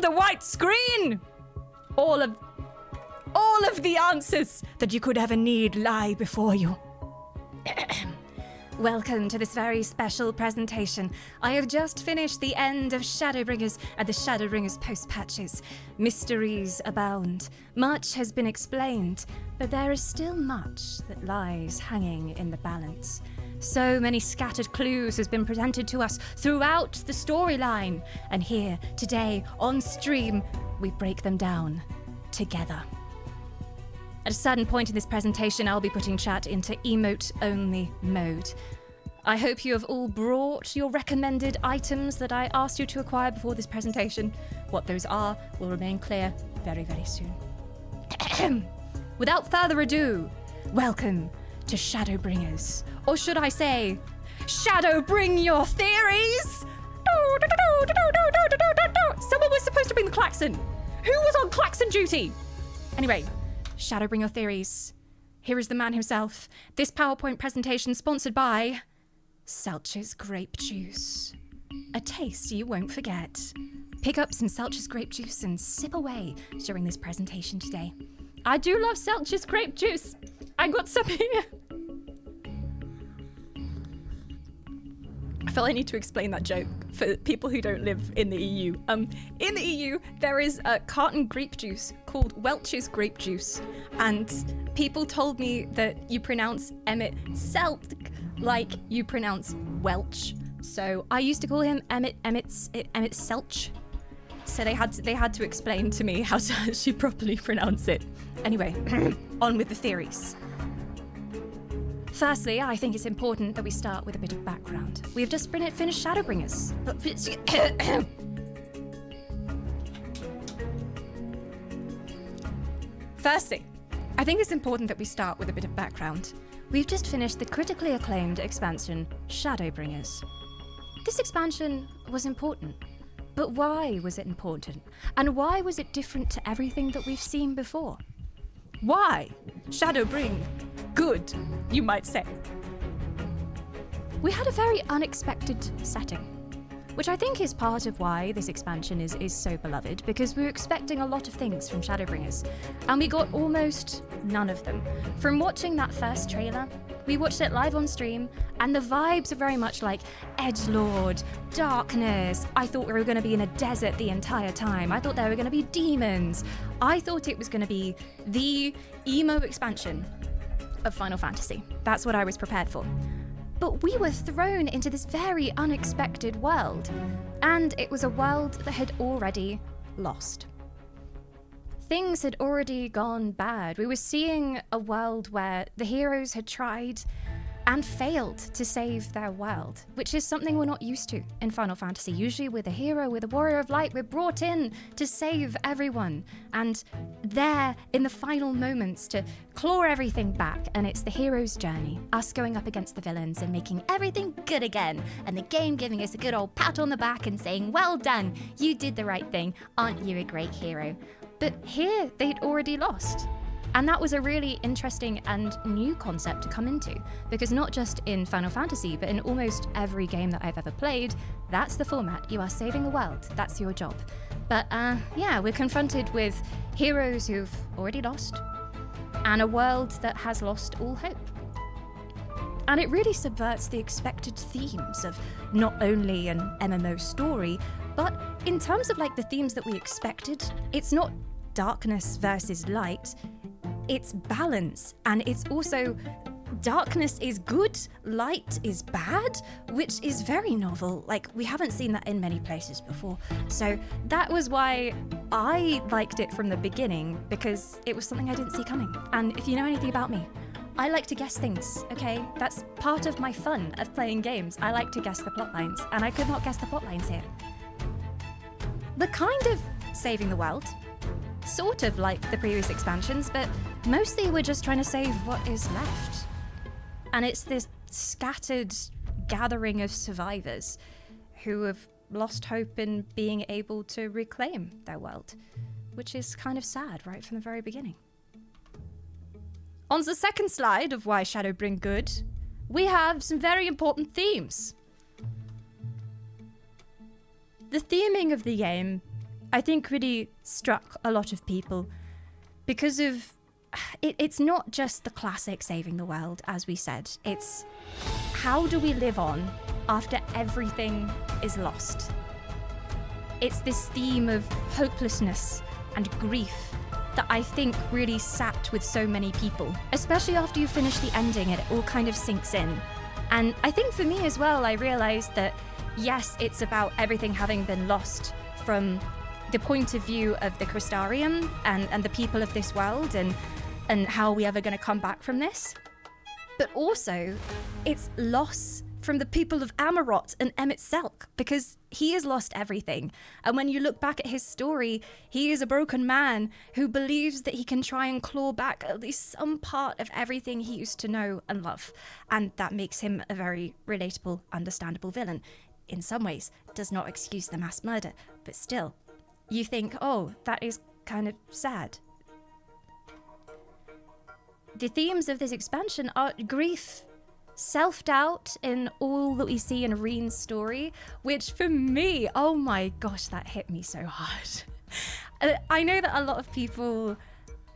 the white screen! All of the answers that you could ever need lie before you. Welcome to this very special presentation. I have just finished the end of Shadowbringers and the Shadowbringers post-patches. Mysteries abound. Much has been explained, but there is still much that lies hanging in the balance. So many scattered clues has been presented to us throughout the storyline, and here, today, on stream, we break them down together. At a certain point in this presentation, I'll be putting chat into emote-only mode. I hope you have all brought your recommended items that I asked you to acquire before this presentation. What those are will remain clear very, very soon. Without further ado, welcome to Shadowbringers. Or should I say, Shadowbring your theories! Someone was supposed to bring the klaxon. Who was on klaxon duty? Anyway, Shadowbring your theories. Here is the man himself. This PowerPoint presentation sponsored by Selch's Grape Juice. A taste you won't forget. Pick up some Selch's Grape Juice and sip away during this presentation today. I do love Selch's Grape Juice. I got some here. I feel I need to explain that joke for people who don't live in the EU. In the EU, there is a carton grape juice called Welch's Grape Juice, and people told me that you pronounce Emmett Selch like you pronounce Welch. So I used to call him Emmett Selch. So they had to explain to me how to actually properly pronounce it. Anyway, on with the theories. Firstly, I think it's important that we start with a bit of background. We've just finished Shadowbringers. Firstly, I think it's important that we start with a bit of background. We've just finished the critically acclaimed expansion, Shadowbringers. This expansion was important, but why was it important? And why was it different to everything that we've seen before? Why Shadowbring good, you might say? We had a very unexpected setting, which I think is part of why this expansion is so beloved, because we were expecting a lot of things from Shadowbringers, and we got almost none of them. From watching that first trailer, we watched it live on stream, and the vibes are very much like edgelord, darkness. I thought we were going to be in a desert the entire time. I thought there were going to be demons. I thought it was going to be the emo expansion of Final Fantasy. That's what I was prepared for. But we were thrown into this very unexpected world, and it was a world that had already lost. Things had already gone bad. We were seeing a world where the heroes had tried and failed to save their world, which is something we're not used to in Final Fantasy. Usually with a hero, with a warrior of light, we're brought in to save everyone, and there in the final moments to claw everything back, and it's the hero's journey, us going up against the villains and making everything good again, and the game giving us a good old pat on the back and saying, well done, you did the right thing, aren't you a great hero? But here they'd already lost. And that was a really interesting and new concept to come into, because not just in Final Fantasy, but in almost every game that I've ever played, that's the format. You are saving the world. That's your job. But yeah, we're confronted with heroes who've already lost, and a world that has lost all hope. And it really subverts the expected themes of not only an MMO story, but in terms of like the themes that we expected, it's not darkness versus light. It's balance, and it's also darkness is good, light is bad, which is very novel. Like, we haven't seen that in many places before. So that was why I liked it from the beginning, because it was something I didn't see coming. And if you know anything about me, I like to guess things, okay? That's part of my fun of playing games. I like to guess the plot lines, and I could not guess the plot lines here. We're kind of saving the world, sort of like the previous expansions, but mostly we're just trying to save what is left. And it's this scattered gathering of survivors who have lost hope in being able to reclaim their world, which is kind of sad right from the very beginning. On the second slide of why Shadowbring good, we have some very important themes. The theming of the game I think really struck a lot of people because of it's not just the classic saving the world, as we said. It's how do we live on after everything is lost? It's this theme of hopelessness and grief that I think really sat with so many people, especially after you finish the ending and it all kind of sinks in. And I think for me as well, I realized that yes, it's about everything having been lost from the point of view of the Crystarium and the people of this world and how are we ever going to come back from this. But also, it's loss from the people of Amarot and Emmett Selk, because he has lost everything. And when you look back at his story, he is a broken man who believes that he can try and claw back at least some part of everything he used to know and love. And that makes him a very relatable, understandable villain. In some ways, does not excuse the mass murder, but still, you think, oh, that is kind of sad. The themes of this expansion are grief, self-doubt in all that we see in Reen's story, which for me, oh my gosh, that hit me so hard. I know that a lot of people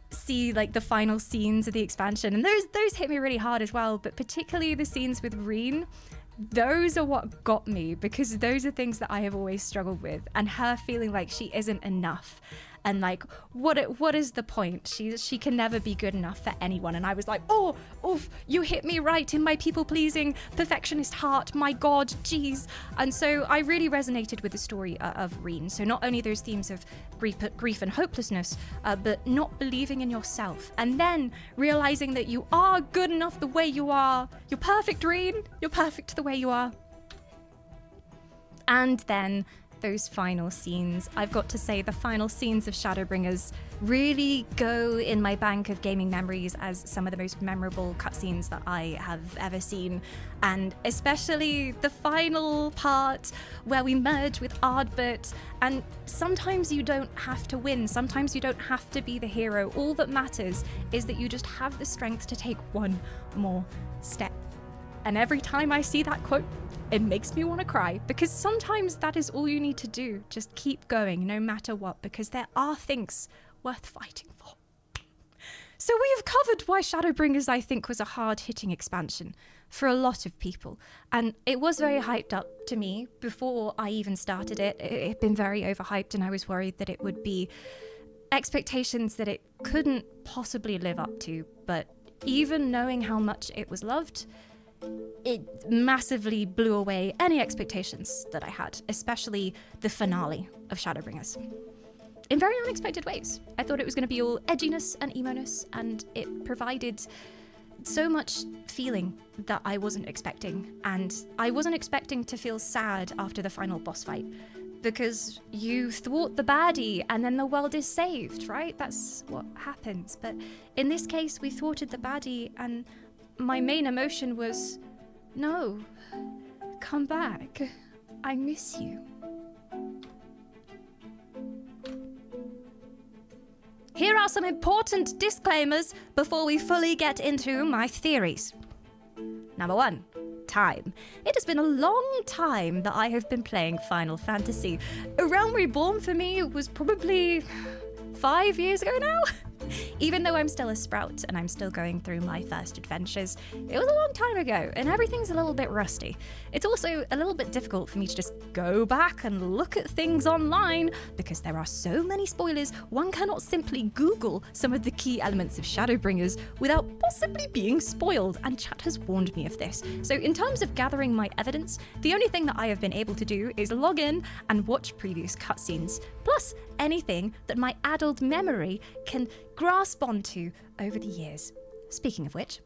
see like the final scenes of the expansion, and those hit me really hard as well, but particularly the scenes with Reen, those are what got me, because those are things that I have always struggled with, and her feeling like she isn't enough. And like, what is the point? She can never be good enough for anyone. And I was like, oh, oof, you hit me right in my people-pleasing, perfectionist heart. My God, geez. And so I really resonated with the story of Reen. So not only those themes of grief and hopelessness, but not believing in yourself. And then realizing that you are good enough the way you are. You're perfect, Reen. You're perfect the way you are. And then those final scenes. I've got to say the final scenes of Shadowbringers really go in my bank of gaming memories as some of the most memorable cutscenes that I have ever seen. And especially the final part where we merge with Ardbert. And sometimes you don't have to win. Sometimes you don't have to be the hero. All that matters is that you just have the strength to take one more step. And every time I see that quote, it makes me want to cry, because sometimes that is all you need to do. Just keep going no matter what, because there are things worth fighting for. So we have covered why Shadowbringers, I think, was a hard-hitting expansion for a lot of people. And it was very hyped up to me before I even started it. It had been very overhyped, and I was worried that it would be expectations that it couldn't possibly live up to. But even knowing how much it was loved, it massively blew away any expectations that I had, especially the finale of Shadowbringers. In very unexpected ways. I thought it was going to be all edginess and emo-ness, and it provided so much feeling that I wasn't expecting. And I wasn't expecting to feel sad after the final boss fight, because you thwart the baddie and then the world is saved, right? That's what happens. But in this case, we thwarted the baddie, and my main emotion was, no, come back. I miss you. Here are some important disclaimers before we fully get into my theories. Number 1, time. It has been a long time that I have been playing Final Fantasy. A Realm Reborn for me was probably 5 years ago now. Even though I'm still a sprout and I'm still going through my first adventures, it was a long time ago and everything's a little bit rusty. It's also a little bit difficult for me to just go back and look at things online because there are so many spoilers. One cannot simply Google some of the key elements of Shadowbringers without possibly being spoiled, and chat has warned me of this. So in terms of gathering my evidence, the only thing that I have been able to do is log in and watch previous cutscenes, plus anything that my addled memory can grasp onto over the years. Speaking of which,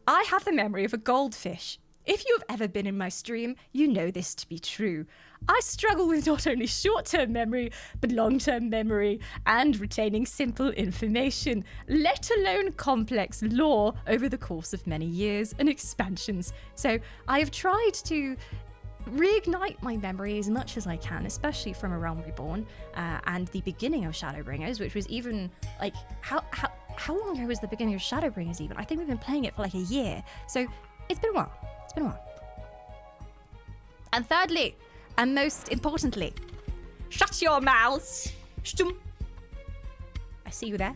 I have the memory of a goldfish. If you have ever been in my stream, you know this to be true. I struggle with not only short-term memory, but long-term memory and retaining simple information, let alone complex lore over the course of many years and expansions. So I have tried to reignite my memory as much as I can, especially from A Realm Reborn and the beginning of Shadowbringers, which was even like how long ago was the beginning of Shadowbringers even? I think we've been playing it for like a year, so it's been a while. And thirdly, and most importantly, shut your mouths. Shtum. I see you there.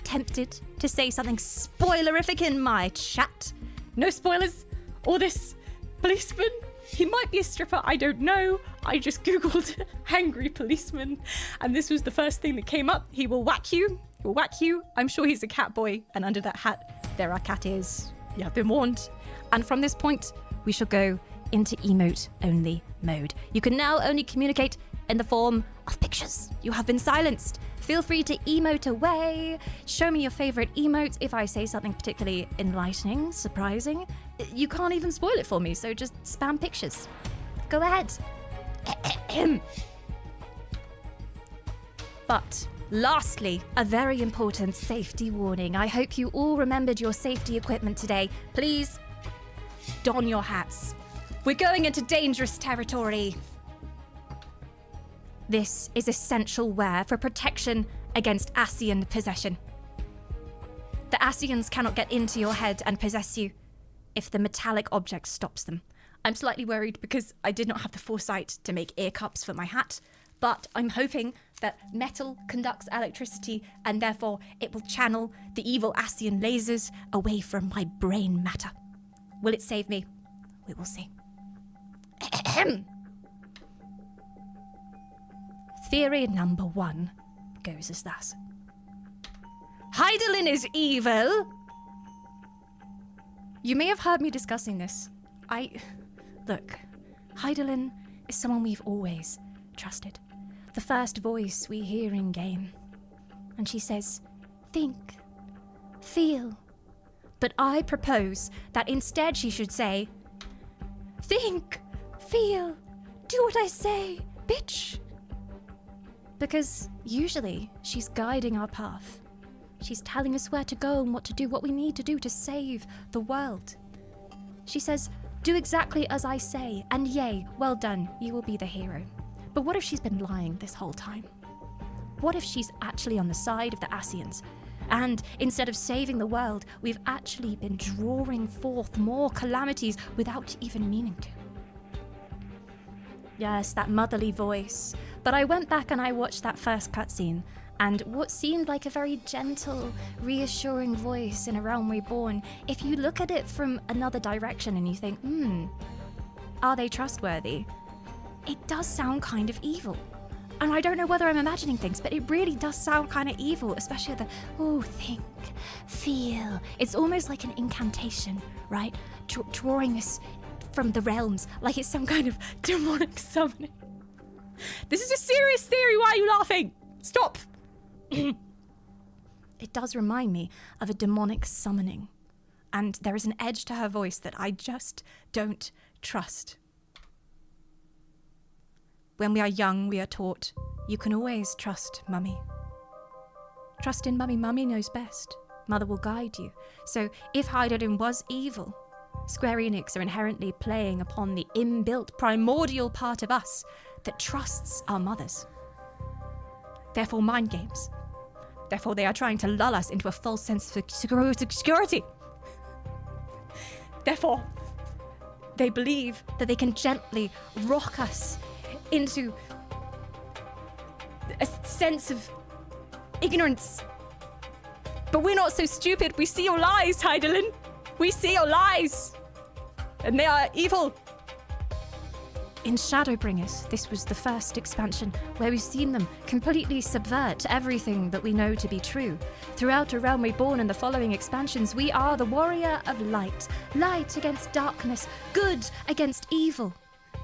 Tempted to say something spoilerific in my chat. No spoilers. All this policeman. He might be a stripper, I don't know. I just googled angry policeman, and this was the first thing that came up. He will whack you. He will whack you. I'm sure he's a cat boy, and under that hat, there are cat ears. You have been warned. And from this point, we shall go into emote-only mode. You can now only communicate in the form of pictures. You have been silenced. Feel free to emote away. Show me your favorite emotes. If I say something particularly enlightening, surprising, you can't even spoil it for me, so just spam pictures. Go ahead. But lastly, a very important safety warning. I hope you all remembered your safety equipment today. Please don your hats. We're going into dangerous territory. This is essential wear for protection against Ascian possession. The Ascians cannot get into your head and possess you if the metallic object stops them. I'm slightly worried because I did not have the foresight to make ear cups for my hat, but I'm hoping that metal conducts electricity and therefore it will channel the evil Ascian lasers away from my brain matter. Will it save me? We will see. Theory number 1 goes as thus. Hydaelyn is evil! You may have heard me discussing this. Look, Hydaelyn is someone we've always trusted. The first voice we hear in game. And she says, think, feel. But I propose that instead she should say, think, feel, do what I say, bitch. Because usually she's guiding our path. She's telling us where to go and what to do, what we need to do to save the world. She says, do exactly as I say, and yay, well done, you will be the hero. But what if she's been lying this whole time? What if she's actually on the side of the Ascians? And instead of saving the world, we've actually been drawing forth more calamities without even meaning to. Yes, that motherly voice. But I went back and I watched that first cutscene, and what seemed like a very gentle, reassuring voice in A Realm Reborn, if you look at it from another direction and you think, are they trustworthy? It does sound kind of evil. And I don't know whether I'm imagining things, but it really does sound kind of evil, especially the, think, feel. It's almost like an incantation, right? Drawing us from the realms, like it's some kind of demonic summoning. This is a serious theory, why are you laughing? Stop! It does remind me of a demonic summoning, and there is an edge to her voice that I just don't trust. When we are young, we are taught, you can always trust Mummy. Trust in Mummy, Mummy knows best. Mother will guide you. So if Hydaelyn was evil, Square Enix are inherently playing upon the inbuilt primordial part of us that trusts our mothers. Therefore, mind games. Therefore, they are trying to lull us into a false sense of security. Therefore, they believe that they can gently rock us into a sense of ignorance. But we're not so stupid. We see your lies, Hydaelyn. We see your lies. And they are evil. In Shadowbringers, this was the first expansion where we've seen them completely subvert everything that we know to be true. Throughout A Realm Reborn and the following expansions, we are the warrior of light. Light against darkness, good against evil.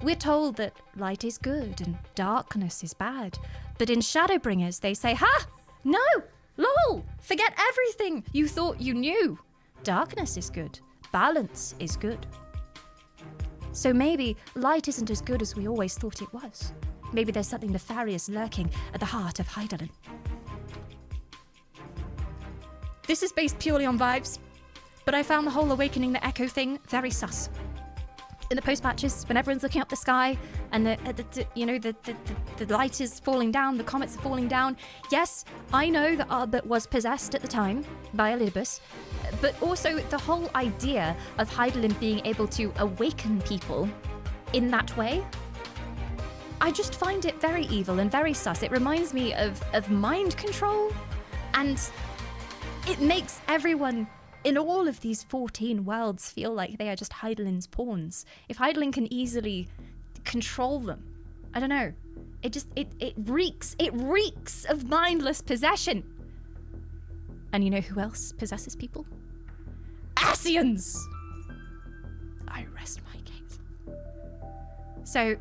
We're told that light is good and darkness is bad. But in Shadowbringers, they say, ha! No! Lol! Forget everything you thought you knew. Darkness is good. Balance is good. So maybe light isn't as good as we always thought it was. Maybe there's something nefarious lurking at the heart of Hydaelyn. This is based purely on vibes, but I found the whole awakening the echo thing very sus. In the post-patches, when everyone's looking up the sky and the light is falling down, the comets are falling down. Yes, I know that Arbit was possessed at the time by Elidibus, but also the whole idea of Hydaelyn being able to awaken people in that way. I just find it very evil and very sus. It reminds me of mind control, and it makes everyone in all of these 14 worlds feel like they are just Hydaelyn's pawns. If Hydaelyn can easily control them, I don't know. It reeks of mindless possession. And you know who else possesses people? Ascians! I rest my case. So,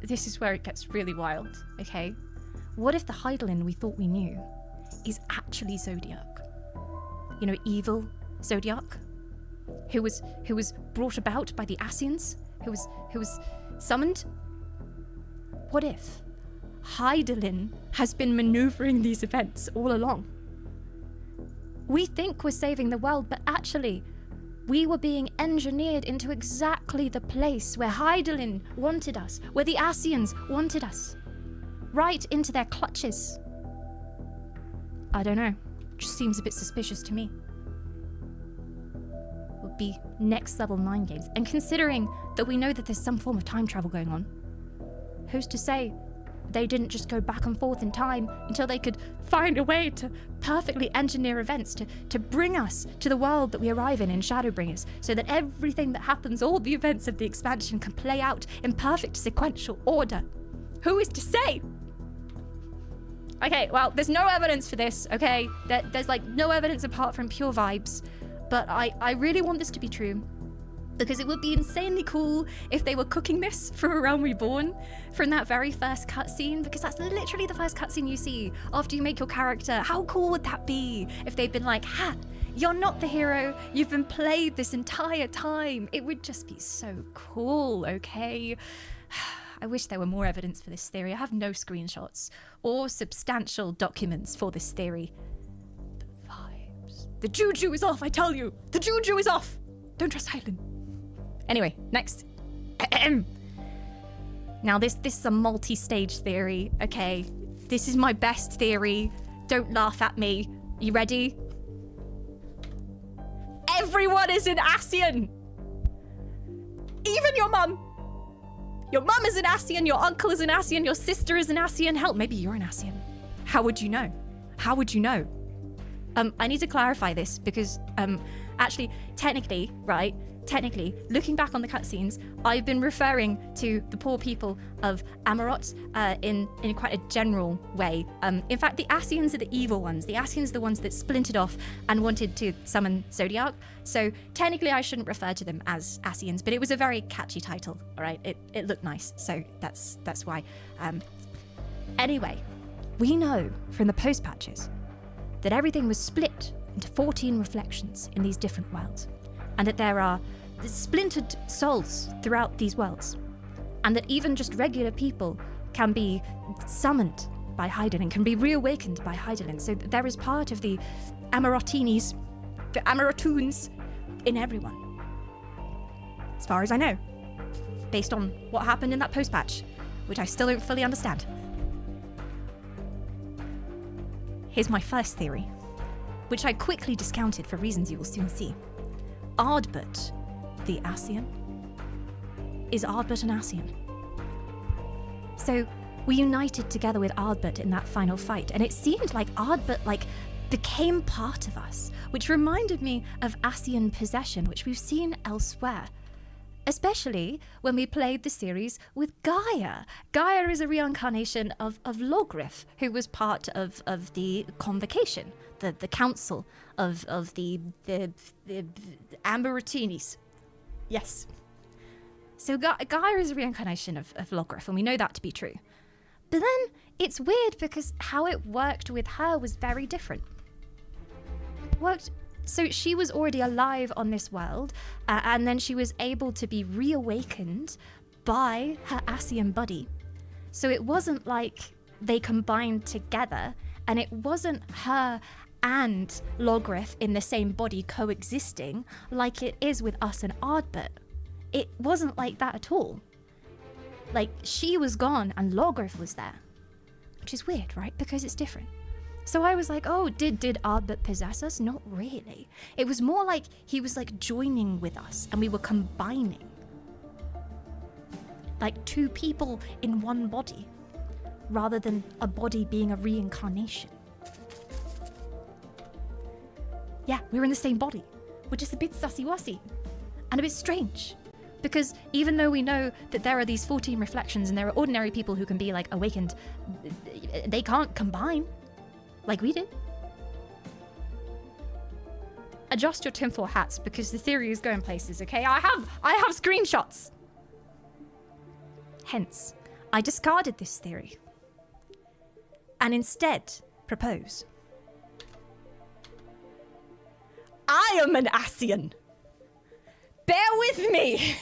this is where it gets really wild, okay? What if the Hydaelyn we thought we knew is actually Zodiac? You know, evil Zodiac? Who was brought about by the Ascians? Who was summoned? What if Hydaelyn has been maneuvering these events all along? We think we're saving the world, but actually, we were being engineered into exactly the place where Hydaelyn wanted us, where the Ascians wanted us. Right into their clutches. I don't know. Just seems a bit suspicious to me. Would be next level mind games. And considering that we know that there's some form of time travel going on, who's to say they didn't just go back and forth in time until they could find a way to perfectly engineer events to bring us to the world that we arrive in Shadowbringers, so that everything that happens, all the events of the expansion, can play out in perfect sequential order. Who is to say? Okay, well, there's no evidence for this, okay? There's like no evidence apart from pure vibes, but I really want this to be true. Because it would be insanely cool if they were cooking this from A Realm Reborn from that very first cutscene, because that's literally the first cutscene you see after you make your character. How cool would that be if they'd been like, ha, you're not the hero, you've been played this entire time. It would just be so cool, okay? I wish there were more evidence for this theory. I have no screenshots or substantial documents for this theory. But vibes. The juju is off, I tell you. The juju is off. Don't trust Hydaelyn. Anyway, next. Now, this is a multi-stage theory, okay? This is my best theory. Don't laugh at me. You ready? Everyone is an Ascian! Even your mum! Your mum is an Ascian, your uncle is an Ascian, your sister is an Ascian. Hell, maybe you're an Ascian. How would you know? How would you know? I need to clarify this because, actually, technically, looking back on the cutscenes, I've been referring to the poor people of Amarot in quite a general way. In fact, the Ascians are the evil ones. The Ascians are the ones that splintered off and wanted to summon Zodiac. So technically, I shouldn't refer to them as Ascians, but it was a very catchy title. All right, it looked nice, so that's why. Anyway, we know from the post patches that everything was split into 14 reflections in these different worlds, and that there are splintered souls throughout these worlds, and that even just regular people can be summoned by Hydaelyn, can be reawakened by Hydaelyn. So there is part of the Amarotinis, the Amarotoons, in everyone. As far as I know, based on what happened in that post-patch, which I still don't fully understand. Here's my first theory, which I quickly discounted for reasons you will soon see. Ardbert, the Ascian. Is Ardbert an Ascian? So we united together with Ardbert in that final fight, and it seemed like Ardbert became part of us, which reminded me of Ascian possession, which we've seen elsewhere. Especially when we played the series with Gaia. Gaia is a reincarnation of Logrif, who was part of the convocation, the council of the Amberatinis. Yes. So Gaia is a reincarnation of Logrif, and we know that to be true. But then it's weird because how it worked with her was very different. So she was already alive on this world, and then she was able to be reawakened by her Ascian buddy. So it wasn't like they combined together, and it wasn't her and Logrif in the same body coexisting like it is with us and Ardbert. It wasn't like that at all. Like, she was gone and Logrif was there. Which is weird, right? Because it's different. So I was like, oh, did Ardbert possess us? Not really. It was more like he was like joining with us and we were combining. like two people in one body, rather than a body being a reincarnation. Yeah, we're in the same body, which is a bit sussy-wussy and a bit strange. Because even though we know that there are these 14 reflections and there are ordinary people who can be like awakened, they can't combine like we did. Adjust your tinfoil hats because the theory is going places, okay? I have screenshots. Hence, I discarded this theory and instead propose. I am an Ascian. Bear with me.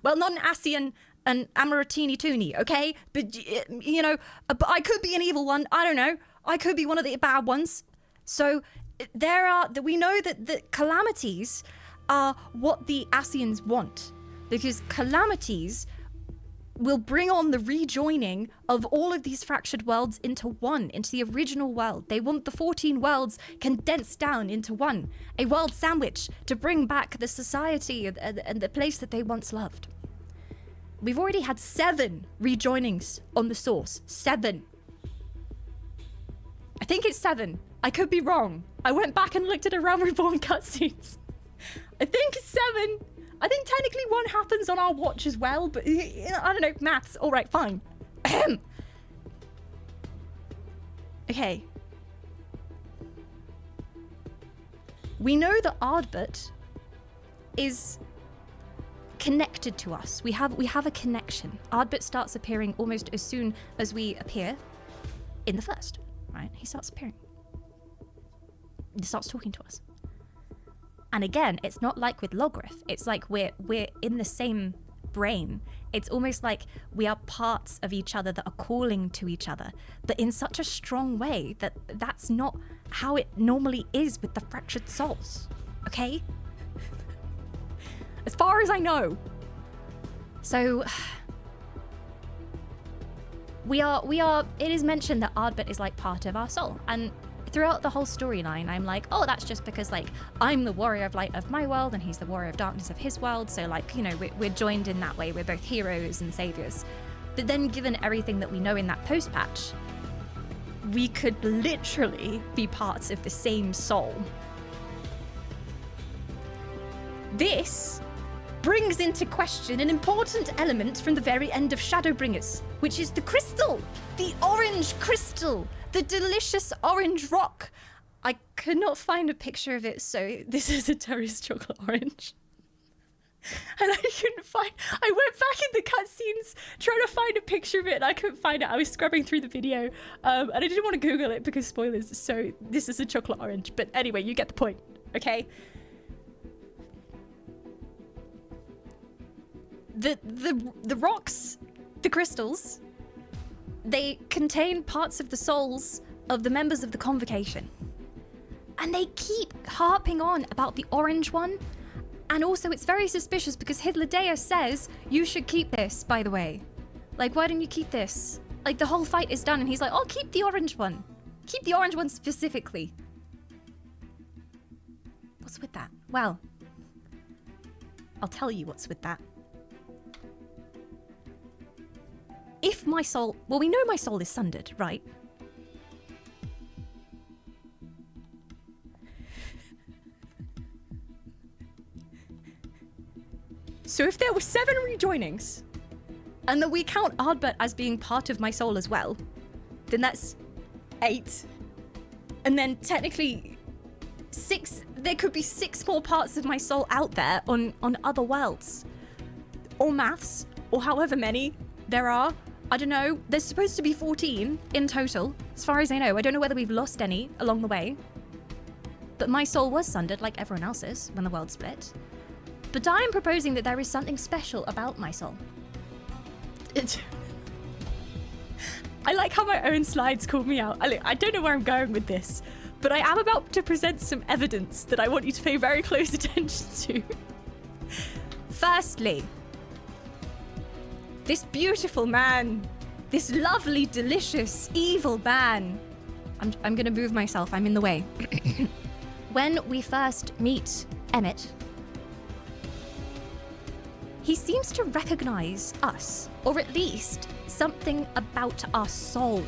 Well, not an Ascian, an Amaratini Toony, okay? But, you know, but I could be an evil one. I don't know. I could be one of the bad ones. So we know that the calamities are what the Ascians want, because calamities will bring on the rejoining of all of these fractured worlds into one, into the original world. They want the 14 worlds condensed down into one, a world sandwich to bring back the society and the place that they once loved. We've already had 7 rejoinings on the source. 7. I think it's 7. I could be wrong. I went back and looked at a Realm Reborn cutscenes. I think it's 7. I think technically 1 happens on our watch as well, but I don't know, maths. All right, fine. Okay. We know that Ardbert is connected to us. We have a connection. Ardbert starts appearing almost as soon as we appear in the first, right? He starts appearing. He starts talking to us. And again, it's not like with Logrith. It's like we're in the same brain. It's almost like we are parts of each other that are calling to each other, but in such a strong way that that's not how it normally is with the fractured souls, okay? As far as I know. So, it is mentioned that Ardbert is like part of our soul, and throughout the whole storyline, I'm like, oh, that's just because, like, I'm the warrior of light of my world and he's the warrior of darkness of his world. So, like, you know, we're joined in that way. We're both heroes and saviors. But then given everything that we know in that post-patch, we could literally be parts of the same soul. This brings into question an important element from the very end of Shadowbringers, which is the crystal, the orange crystal. The delicious orange rock. I could not find a picture of it, so this is a Terry's chocolate orange. And I couldn't find... I went back in the cutscenes trying to find a picture of it, and I couldn't find it. I was scrubbing through the video, and I didn't want to Google it because spoilers, so this is a chocolate orange. But anyway, you get the point, okay? The rocks, the crystals, they contain parts of the souls of the members of the Convocation. And they keep harping on about the orange one. And also it's very suspicious because Hidladea says, you should keep this, by the way. Like, why don't you keep this? Like, the whole fight is done and he's like, oh, keep the orange one. Keep the orange one specifically. What's with that? Well, I'll tell you what's with that. If my soul... Well, we know my soul is sundered, right? So if there were 7 rejoinings, and that we count Ardbert as being part of my soul as well, then that's 8. And then technically 6... There could be 6 more parts of my soul out there on other worlds. Or maths, or however many there are. I don't know. There's supposed to be 14 in total, as far as I know. I don't know whether we've lost any along the way. But my soul was sundered like everyone else's when the world split. But I am proposing that there is something special about my soul. I like how my own slides called me out. I don't know where I'm going with this, but I am about to present some evidence that I want you to pay very close attention to. Firstly, this beautiful man, this lovely, delicious, evil man. I'm gonna move myself, I'm in the way. When we first meet Emmett, he seems to recognize us, or at least something about our soul.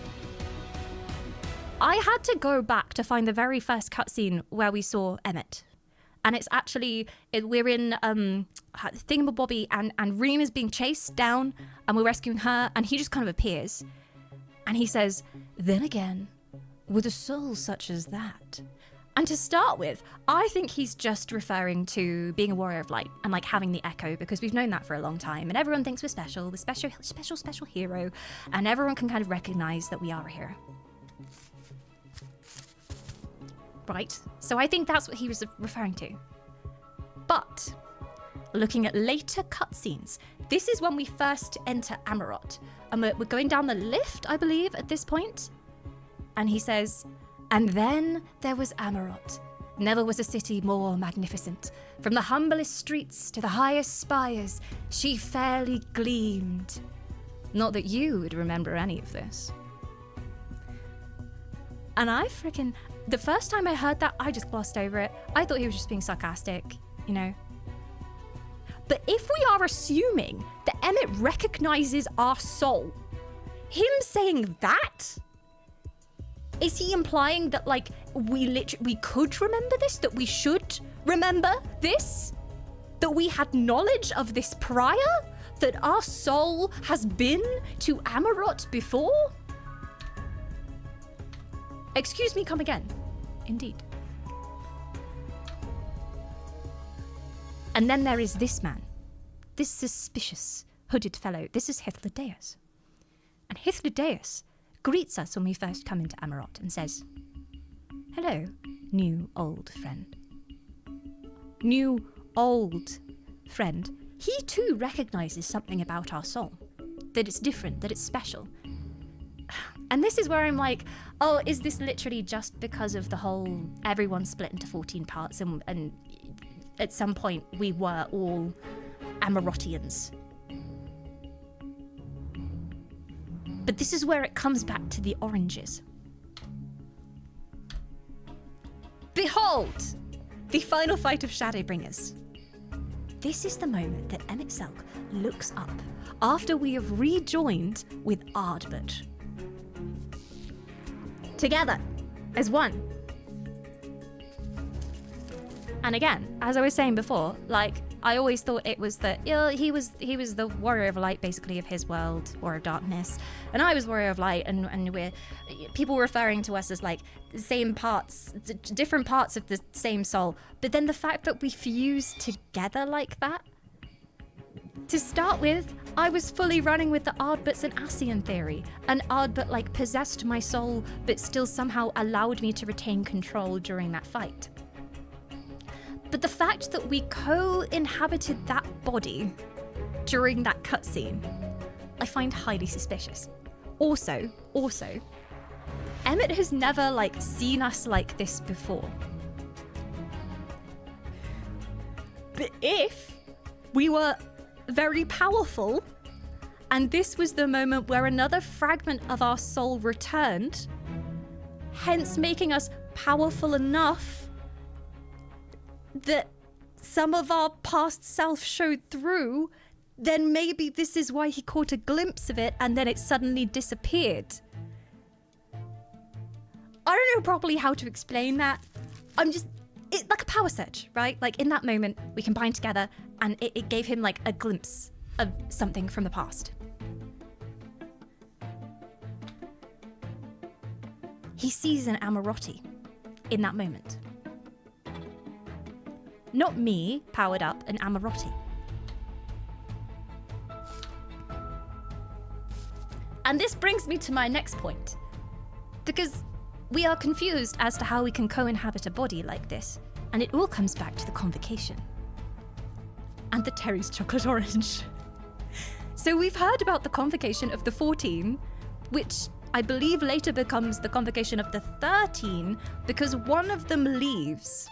I had to go back to find the very first cutscene where we saw Emmett. And it's actually, we're in Thingamabobby, and Reem is being chased down, and we're rescuing her, and he just kind of appears. And he says, "Then again, with a soul such as that." And to start with, I think he's just referring to being a warrior of light and like having the echo, because we've known that for a long time, and everyone thinks we're special, the special hero, and everyone can kind of recognize that we are a hero. Right? So I think that's what he was referring to. But looking at later cutscenes, this is when we first enter Amarot. And we're going down the lift, I believe, at this point. And he says, "And then there was Amarot. Never was a city more magnificent. From the humblest streets to the highest spires, she fairly gleamed." Not that you would remember any of this. And the first time I heard that, I just glossed over it. I thought he was just being sarcastic, you know. But if we are assuming that Emmett recognizes our soul, him saying that, is he implying that like we could remember this, that we should remember this, that we had knowledge of this prior, that our soul has been to Amarot before? Excuse me, come again. Indeed. And then there is this man, this suspicious, hooded fellow. This is Hythlodaeus. And Hythlodaeus greets us when we first come into Amarot and says, "Hello, new old friend." New old friend. He too recognizes something about our soul, that it's different, that it's special. And this is where I'm like, oh, is this literally just because of the whole everyone split into 14 parts and at some point we were all Amarotians? But this is where it comes back to the oranges. Behold, the final fight of Shadowbringers. This is the moment that Emmett Selk looks up after we have rejoined with Ardbert. Together, as one. And again, as I was saying before, like, I always thought it was that he was the warrior of light, basically, of his world, warrior of darkness, and I was warrior of light, and we're people referring to us as like the same parts, different parts of the same soul. But then the fact that we fuse together like that. To start with, I was fully running with the Ardberts and Ascian theory. An Ardbert like possessed my soul, but still somehow allowed me to retain control during that fight. But the fact that we co-inhabited that body during that cutscene, I find highly suspicious. Also, Emmett has never like seen us like this before. But if we were very powerful, and this was the moment where another fragment of our soul returned, hence making us powerful enough that some of our past self showed through, then maybe this is why he caught a glimpse of it and then it suddenly disappeared. I don't know properly how to explain that. It's like a power surge, right? Like in that moment, we combined together and it gave him like a glimpse of something from the past. He sees an Amaroti in that moment. Not me, powered up, an Amaroti. And this brings me to my next point. Because we are confused as to how we can co-inhabit a body like this, and it all comes back to the convocation. And the Terry's chocolate orange. So we've heard about the convocation of the 14, which I believe later becomes the convocation of the 13, because one of them leaves.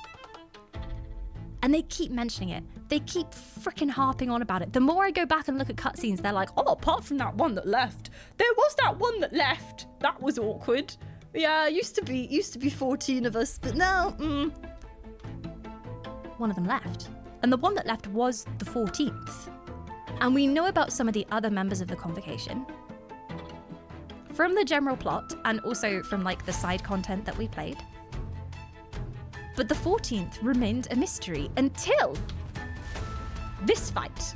And they keep mentioning it. They keep freaking harping on about it. The more I go back and look at cutscenes, they're like, oh, apart from that one that left, there was that one that left. That was awkward. Yeah, used to be 14 of us, but now, One of them left. And the one that left was the 14th. And we know about some of the other members of the Convocation from the general plot and also from like the side content that we played. But the 14th remained a mystery until this fight.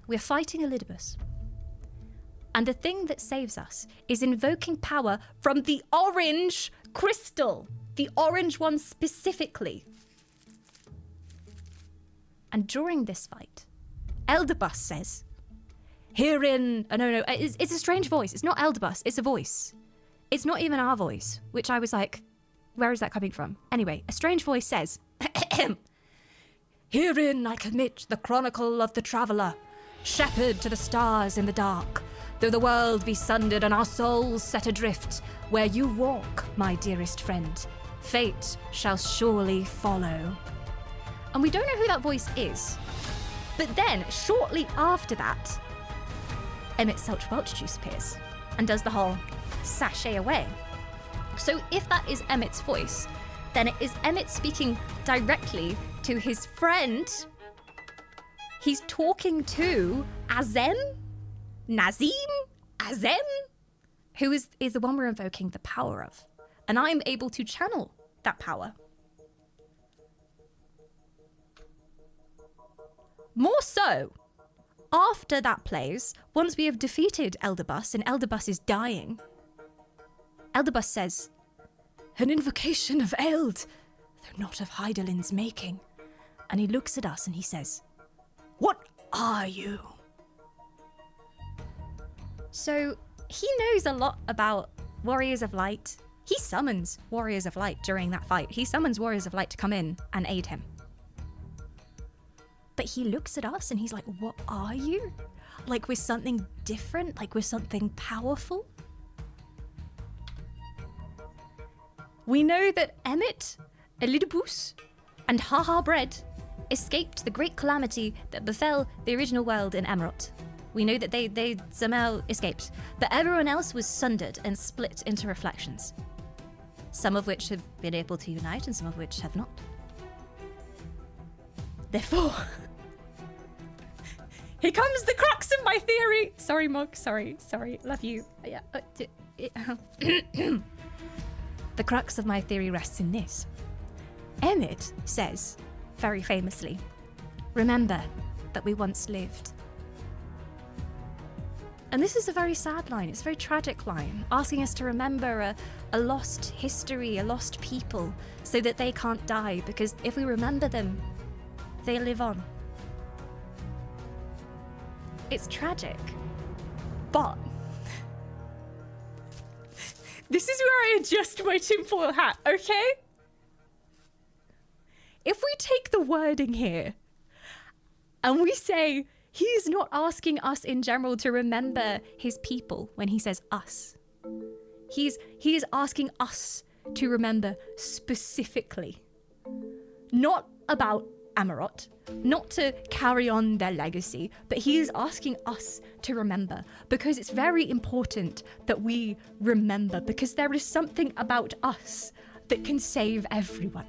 We're fighting Elidibus. And the thing that saves us is invoking power from the orange crystal. The orange one specifically. And during this fight, Elidibus says, herein... Oh, no, it's a strange voice. It's not Elidibus, it's a voice. It's not even our voice, which I was like, where is that coming from? Anyway, a strange voice says, herein I commit the chronicle of the traveller, shepherd to the stars in the dark, though the world be sundered and our souls set adrift, where you walk, my dearest friend, fate shall surely follow. And we don't know who that voice is. But then, shortly after that, Emmett Selch Welch Juice appears and does the whole sashay away. So if that is Emmett's voice, then it is Emmett speaking directly to his friend. He's talking to Azem? Nazim? Azem? Who is the one we're invoking the power of. And I'm able to channel that power. More so, after that plays, once we have defeated Elidibus and Elidibus is dying, Elidibus says, an invocation of Eld, though not of Hydaelyn's making. And he looks at us and he says, what are you? So he knows a lot about Warriors of Light. He summons Warriors of Light during that fight. He summons Warriors of Light to come in and aid him. But he looks at us and he's like, what are you? Like we're something different? Like we're something powerful? We know that Emmett, Elidibus, and Haha Bread escaped the great calamity that befell the original world in Emerald. We know that they somehow escaped, but everyone else was sundered and split into reflections. Some of which have been able to unite and some of which have not. Therefore, here comes the crux of my theory. Sorry, Mog, sorry, love you. Yeah. The crux of my theory rests in this. Emmett says, very famously, remember that we once lived. And this is a very sad line, it's a very tragic line, asking us to remember a lost history, a lost people, so that they can't die, because if we remember them, they live on. It's tragic, but this is where I adjust my tinfoil hat, okay? If we take the wording here and we say he is not asking us in general to remember his people when he says us. He is asking us to remember specifically. Not about Amarot, not to carry on their legacy, but he is asking us to remember because it's very important that we remember, because there is something about us that can save everyone.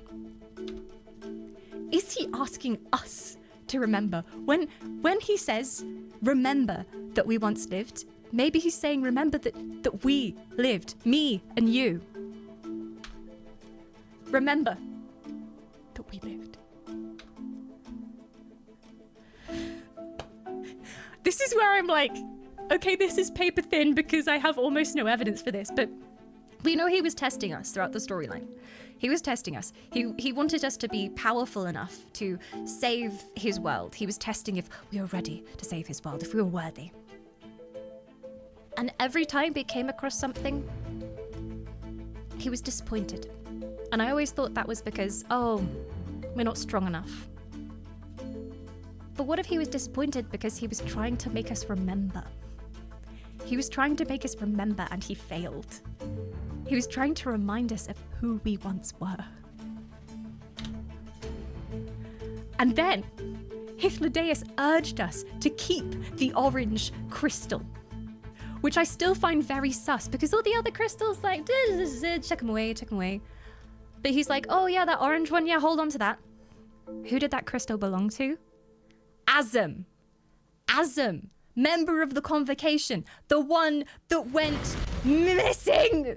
Is he asking us to remember? When he says, remember that we once lived, maybe he's saying, remember that we lived, me and you. Remember that we lived. This is where I'm like, okay, this is paper thin because I have almost no evidence for this, but we know he was testing us throughout the storyline. He was testing us. He wanted us to be powerful enough to save his world. He was testing if we were ready to save his world, if we were worthy. And every time we came across something, he was disappointed. And I always thought that was because, oh, we're not strong enough. But what if he was disappointed because he was trying to make us remember? He was trying to make us remember and he failed. He was trying to remind us of who we once were. And then, Hythlodaeus urged us to keep the orange crystal, which I still find very sus, because all the other crystals, like, check them away. But he's like, oh yeah, that orange one, yeah, hold on to that. Who did that crystal belong to? Azem. Azem, member of the Convocation, the one that went missing.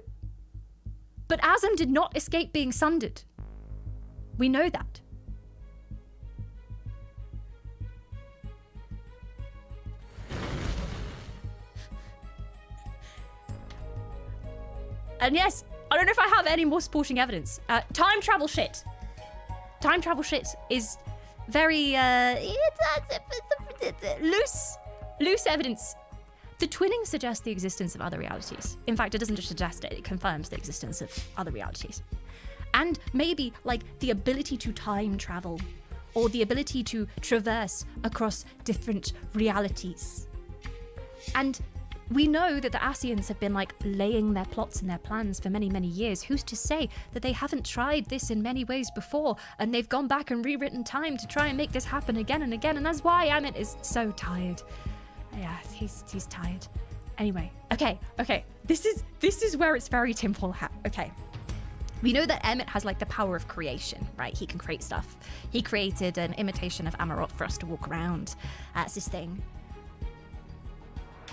But Azem did not escape being sundered. We know that. And yes, I don't know if I have any more supporting evidence. Time travel shit. Time travel shit is very loose evidence. The twinning suggests the existence of other realities. In fact, it doesn't just suggest it, it confirms the existence of other realities. And maybe like the ability to time travel or the ability to traverse across different realities. And we know that the Ascians have been like laying their plots and their plans for many, many years. Who's to say that they haven't tried this in many ways before and they've gone back and rewritten time to try and make this happen again and again. And that's why Amit is so tired. Yeah, he's tired. Anyway, okay. This is where it's very tinfoil hat. Okay. We know that Emmett has like the power of creation, right? He can create stuff. He created an imitation of Amarok for us to walk around. That's his thing.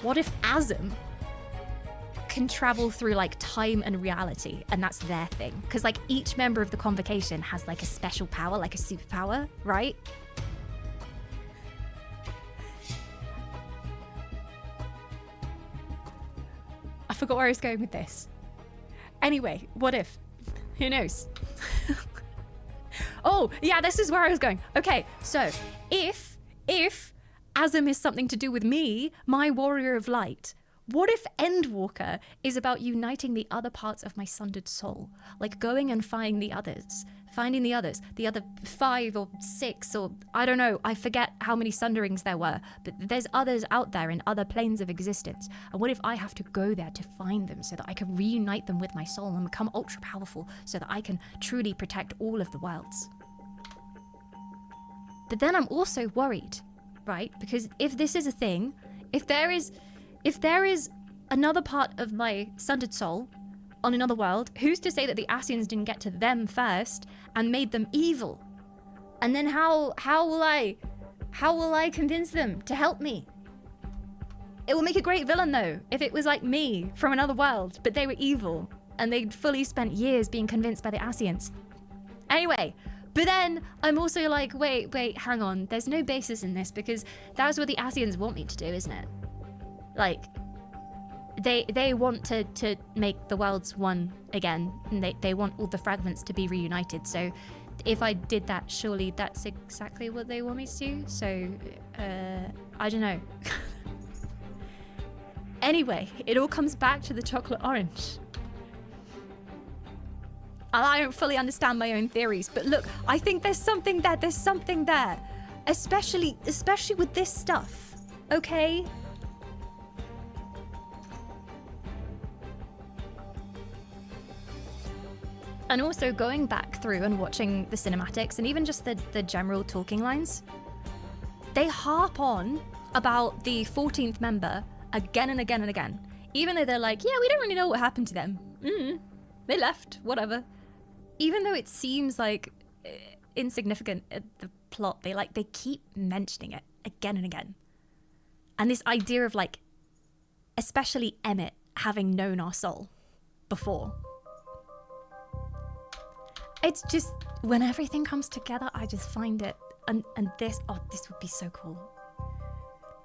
What if Azem can travel through like time and reality and that's their thing? Because like each member of the Convocation has like a special power, like a superpower, right? I forgot where I was going with this. Anyway, what if? Who knows? Oh, yeah, this is where I was going. Okay, so if Azem is something to do with me, my warrior of light, what if Endwalker is about uniting the other parts of my sundered soul? Like going and finding the others, the other 5 or 6 or I don't know, I forget how many sunderings there were, but there's others out there in other planes of existence. And what if I have to go there to find them so that I can reunite them with my soul and become ultra powerful so that I can truly protect all of the worlds? But then I'm also worried, right? Because if this is a thing, if there is another part of my sundered soul on another world, who's to say that the Ascians didn't get to them first and made them evil? And then how will I convince them to help me? It will make a great villain though, if it was like me from another world, but they were evil and they'd fully spent years being convinced by the Ascians. Anyway, but then I'm also like, wait, hang on. There's no basis in this because that's what the Ascians want me to do, isn't it? Like, they want to make the worlds one again, and they want all the fragments to be reunited. So if I did that, surely that's exactly what they want me to do. So, I don't know. Anyway, it all comes back to the chocolate orange. I don't fully understand my own theories, but look, I think there's something there. Especially with this stuff, okay? And also going back through and watching the cinematics and even just the general talking lines, they harp on about the 14th member again and again and again. Even though they're like, yeah, we don't really know what happened to them. They left, whatever. Even though it seems like insignificant at the plot, they keep mentioning it again and again. And this idea of like, especially Emmett having known our soul before. It's just, when everything comes together, I just find it, and this would be so cool.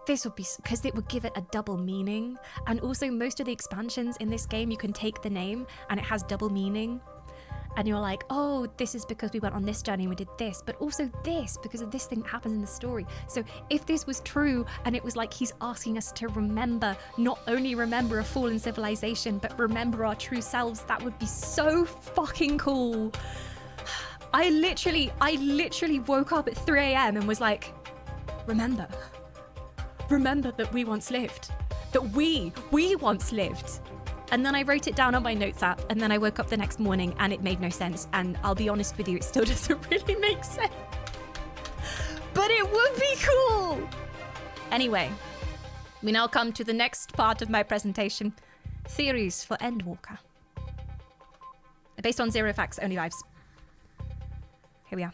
This would be, because it would give it a double meaning. And also most of the expansions in this game, you can take the name and it has double meaning. And you're like, oh, this is because we went on this journey and we did this, but also this because of this thing that happens in the story. So if this was true and it was like he's asking us to remember, not only remember a fallen civilization, but remember our true selves, that would be so fucking cool. I literally woke up at 3 a.m. and was like, remember that we once lived, that we once lived. And then I wrote it down on my notes app, and then I woke up the next morning and it made no sense. And I'll be honest with you, it still doesn't really make sense. But it would be cool. Anyway, we now come to the next part of my presentation. Theories for Endwalker. Based on zero facts, only lives. Here we are.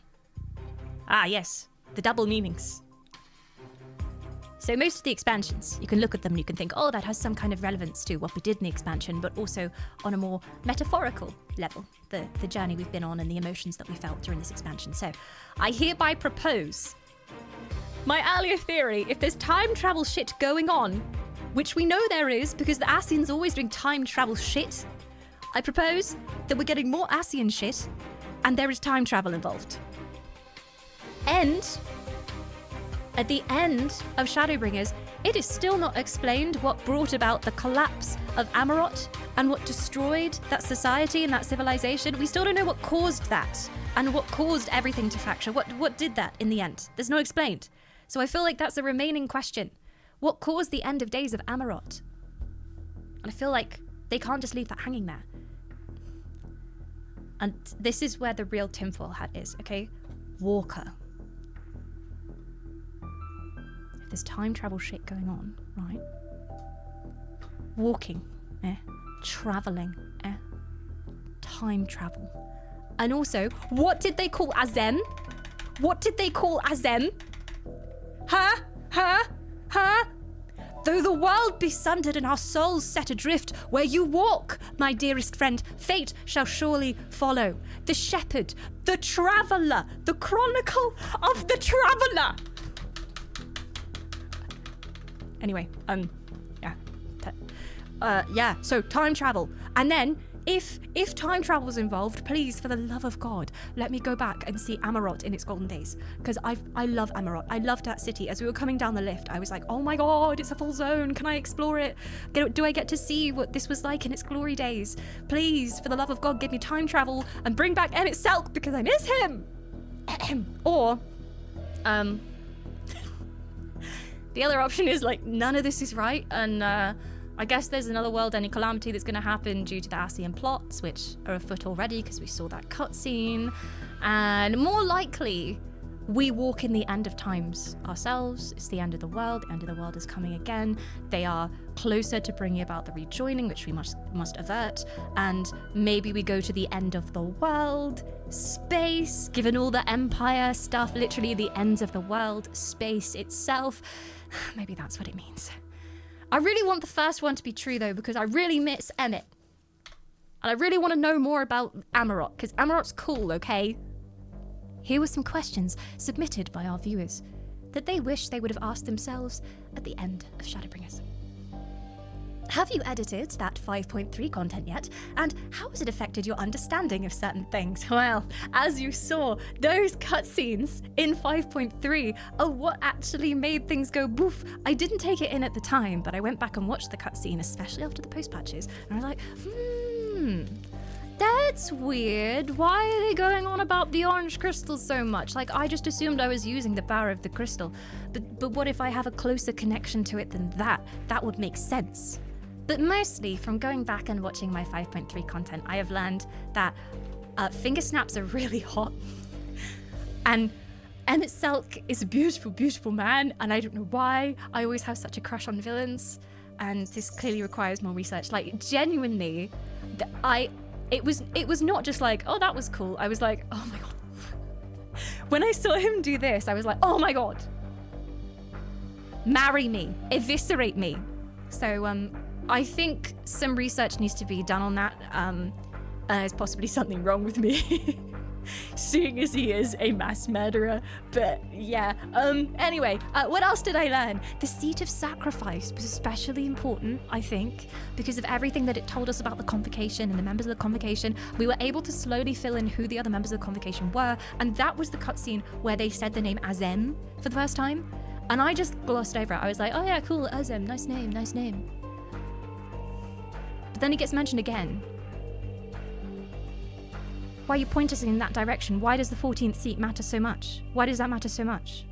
Ah, yes. The double meanings. So most of the expansions, you can look at them and you can think, oh, that has some kind of relevance to what we did in the expansion, but also on a more metaphorical level, the journey we've been on and the emotions that we felt during this expansion. So I hereby propose my earlier theory, if there's time travel shit going on, which we know there is because the Ascian's always doing time travel shit, I propose that we're getting more Ascian shit and there is time travel involved. And at the end of Shadowbringers, it is still not explained what brought about the collapse of Amarot and what destroyed that society and that civilization. We still don't know what caused that and what caused everything to fracture. What did that in the end? There's no explained. So I feel like that's a remaining question. What caused the end of days of Amarot? And I feel like they can't just leave that hanging there. And this is where the real tinfoil hat is, okay? Walker. There's time travel shit going on, right? Walking, traveling, time travel. And also, what did they call Azem? What did they call Azem? Huh? Though the world be sundered and our souls set adrift, where you walk, my dearest friend, fate shall surely follow. The shepherd, the traveller, the chronicle of the traveller. Anyway, so time travel. And then, if time travel is involved, please, for the love of God, let me go back and see Amarot in its golden days. Because I love Amarot. I loved that city. As we were coming down the lift, I was like, oh my God, it's a full zone. Can I explore it? Do I get to see what this was like in its glory days? Please, for the love of God, give me time travel and bring back Emmett Selk because I miss him. Or, the other option is like, none of this is right, and I guess there's another world-ending calamity that's going to happen due to the Ascian plots, which are afoot already because we saw that cutscene. And more likely, we walk in the end of times ourselves. It's the end of the world. The end of the world is coming again. They are closer to bringing about the rejoining, which we must avert. And maybe we go to the end of the world, space, given all the Empire stuff, literally the ends of the world, space itself. Maybe that's what it means. I really want the first one to be true, though, because I really miss Emmett. And I really want to know more about Amarot, because Amarot's cool, okay? Here were some questions submitted by our viewers that they wish they would have asked themselves at the end of Shadowbringers. Have you edited that 5.3 content yet? And how has it affected your understanding of certain things? Well, as you saw, those cutscenes in 5.3 are what actually made things go boof. I didn't take it in at the time, but I went back and watched the cutscene, especially after the post patches, and I was like, that's weird. Why are they going on about the orange crystal so much? Like, I just assumed I was using the power of the crystal. But what if I have a closer connection to it than that? That would make sense. But mostly, from going back and watching my 5.3 content, I have learned that finger snaps are really hot. And Emmett Selk is a beautiful, beautiful man, and I don't know why. I always have such a crush on villains, and this clearly requires more research. Like, genuinely, it was not just like, oh, that was cool. I was like, oh my God. When I saw him do this, I was like, oh my God. Marry me. Eviscerate me. So, I think some research needs to be done on that. There's possibly something wrong with me, seeing as he is a mass murderer. But yeah, anyway, what else did I learn? The Seat of Sacrifice was especially important, I think, because of everything that it told us about the Convocation and the members of the Convocation. We were able to slowly fill in who the other members of the Convocation were, and that was the cutscene where they said the name Azem for the first time. And I just glossed over it. I was like, oh yeah, cool, Azem, nice name, nice name. But then it gets mentioned again. Why you point us in that direction? Why does the 14th seat matter so much? Why does that matter so much?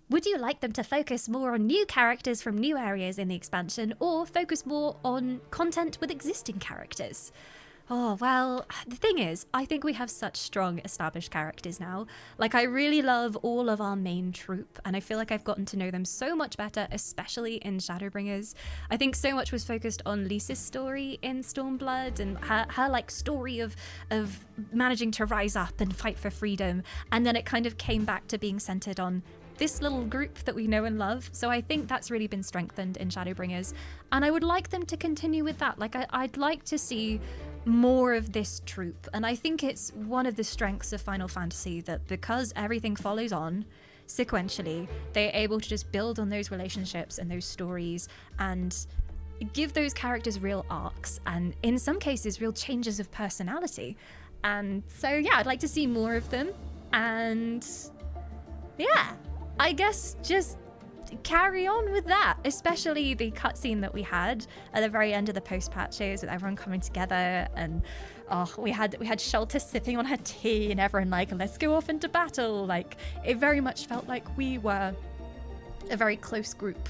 Would you like them to focus more on new characters from new areas in the expansion, or focus more on content with existing characters? Oh, well, the thing is, I think we have such strong established characters now. Like, I really love all of our main troupe, and I feel like I've gotten to know them so much better, especially in Shadowbringers. I think so much was focused on Lisa's story in Stormblood and her like story of managing to rise up and fight for freedom, and then it kind of came back to being centered on this little group that we know and love. So I think that's really been strengthened in Shadowbringers, and I would like them to continue with that. Like, I'd like to see more of this troupe, and I think it's one of the strengths of Final Fantasy that because everything follows on sequentially, they're able to just build on those relationships and those stories and give those characters real arcs and in some cases real changes of personality. And so yeah, I'd like to see more of them, and yeah, I guess just carry on with that, especially the cutscene that we had at the very end of the post-patches with everyone coming together, and we had Shelter sipping on her tea and everyone like, let's go off into battle. Like, it very much felt like we were a very close group,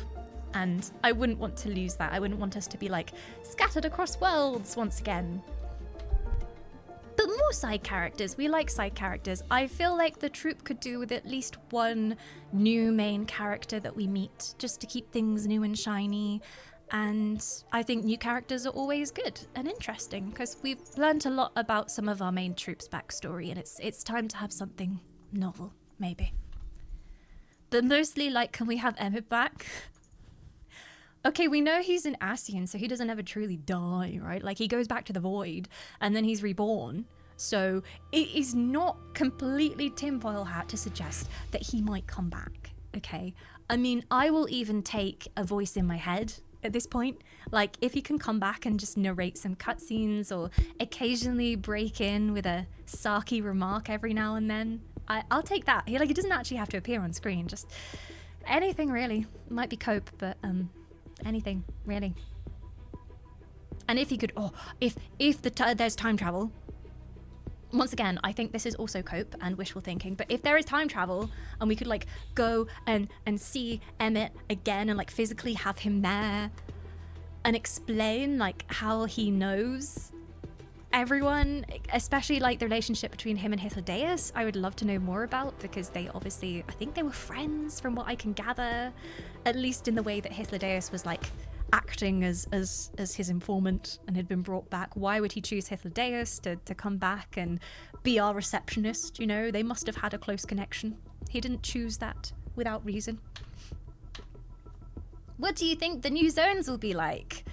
and I wouldn't want to lose that. I wouldn't want us to be like scattered across worlds once again. But more side characters. We like side characters. I feel like the troupe could do with at least one new main character that we meet, just to keep things new and shiny. And I think new characters are always good and interesting, because we've learned a lot about some of our main troupe's backstory, and it's time to have something novel, maybe. But mostly, like, can we have Emmett back? Okay, we know he's an Ascian, so he doesn't ever truly die, right? Like, he goes back to the void, and then he's reborn. So it is not completely tinfoil hat to suggest that he might come back, okay? I mean, I will even take a voice in my head at this point. Like, if he can come back and just narrate some cutscenes or occasionally break in with a sarky remark every now and then, I'll take that. He doesn't actually have to appear on screen, just anything really. Might be cope, but anything really. And if he could, if there's time travel, once again, I think this is also cope and wishful thinking, but if there is time travel and we could like go and see Emmett again and like physically have him there and explain like how he knows everyone, especially like the relationship between him and Hythlodaeus, I would love to know more about, because they obviously, I think they were friends from what I can gather, at least in the way that Hythlodaeus was like acting as his informant and had been brought back. Why would he choose Hythlodaeus to come back and be our receptionist? You know, they must have had a close connection. He didn't choose that without reason. What do you think the new zones will be like?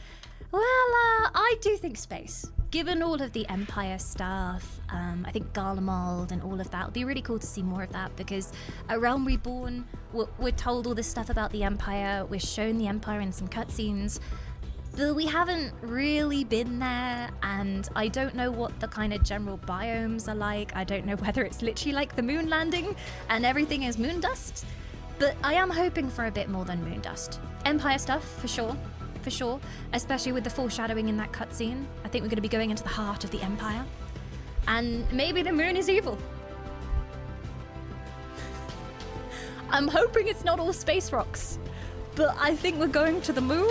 Well, I do think space. Given all of the Empire stuff, I think Garlemald and all of that, it would be really cool to see more of that, because at Realm Reborn, we're told all this stuff about the Empire, we're shown the Empire in some cutscenes, but we haven't really been there, and I don't know what the kind of general biomes are like. I don't know whether it's literally like the moon landing and everything is moon dust, but I am hoping for a bit more than moon dust. Empire stuff, for sure, especially with the foreshadowing in that cutscene. I think we're going to be going into the heart of the Empire, and maybe the moon is evil. I'm hoping it's not all space rocks, but I think we're going to the moon,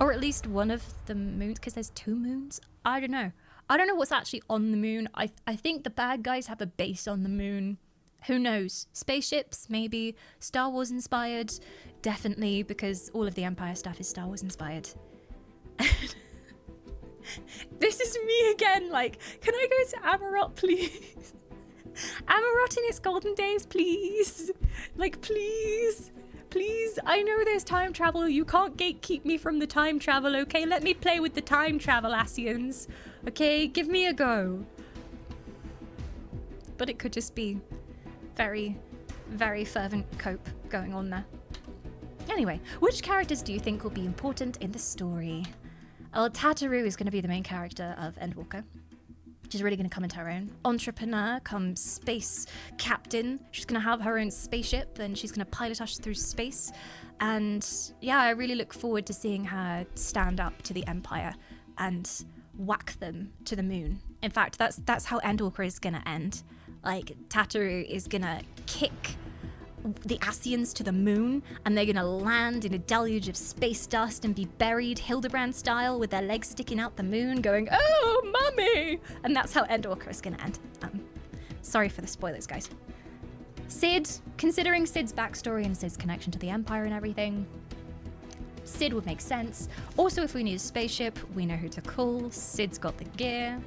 or at least one of the moons, because there's 2 moons. I don't know what's actually on the moon. I think the bad guys have a base on the moon. Who knows? Spaceships, maybe. Star Wars inspired, definitely, because all of the Empire stuff is Star Wars inspired. This is me again, like, can I go to Amarot, please? Amarot in its golden days, please. Like, please. Please, I know there's time travel. You can't gatekeep me from the time travel, okay? Let me play with the time travel, Ascians. Okay, give me a go. But it could just be very, very fervent cope going on there. Anyway, which characters do you think will be important in the story? Well, Tataru is going to be the main character of Endwalker. She's really going to come into her own. Entrepreneur comes space captain. She's going to have her own spaceship and she's going to pilot us through space. And yeah, I really look forward to seeing her stand up to the Empire and whack them to the moon. In fact, that's how Endwalker is going to end. Like, Tataru is going to kick the Ascians to the moon, and they're gonna land in a deluge of space dust and be buried Hildebrand style with their legs sticking out the moon going, "Oh, mummy!" And that's how Endwalker is gonna end. Sorry for the spoilers, guys. Cid, considering Cid's backstory and Cid's connection to the Empire and everything, Cid would make sense. Also, if we need a spaceship, we know who to call. Cid's got the gear.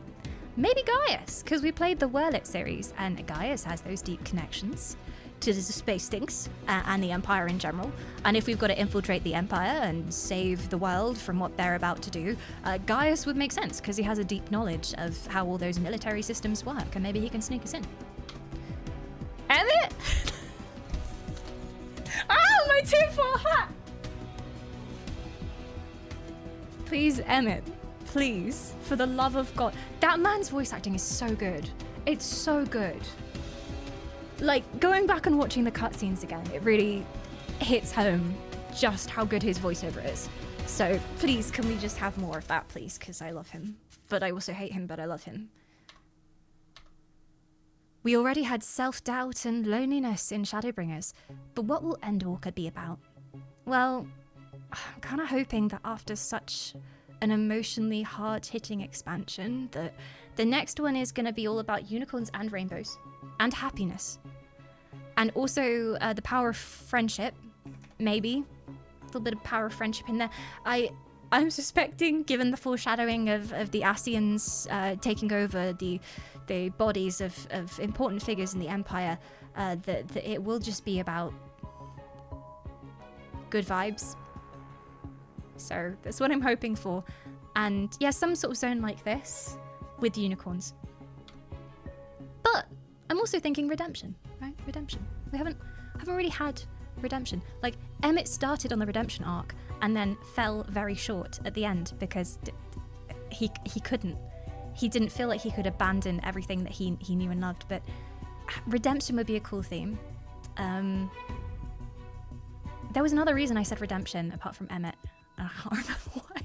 Maybe Gaius, because we played the Rewritten series, and Gaius has those deep connections to the space things and the Empire in general. And if we've got to infiltrate the Empire and save the world from what they're about to do, Gaius would make sense, because he has a deep knowledge of how all those military systems work, and maybe he can sneak us in. Emmett? Oh, my tinfoil hat! Please, Emmett. Please, for the love of God. That man's voice acting is so good. It's so good. Like, going back and watching the cutscenes again, it really hits home just how good his voiceover is. So please, can we just have more of that, please? Because I love him. But I also hate him, but I love him. We already had self-doubt and loneliness in Shadowbringers, but what will Endwalker be about? Well, I'm kind of hoping that after such an emotionally hard-hitting expansion, that the next one is going to be all about unicorns and rainbows, and happiness. And also the power of friendship, maybe. A little bit of power of friendship in there. I'm suspecting, given the foreshadowing of the Ascians taking over the bodies of important figures in the Empire, that it will just be about good vibes. So that's what I'm hoping for. And yeah, some sort of zone like this with unicorns. But I'm also thinking redemption, right? Redemption. We haven't really had redemption. Like, Emmett started on the redemption arc and then fell very short at the end because he couldn't. He didn't feel like he could abandon everything that he knew and loved. But redemption would be a cool theme. There was another reason I said redemption apart from Emmett. I can't remember why.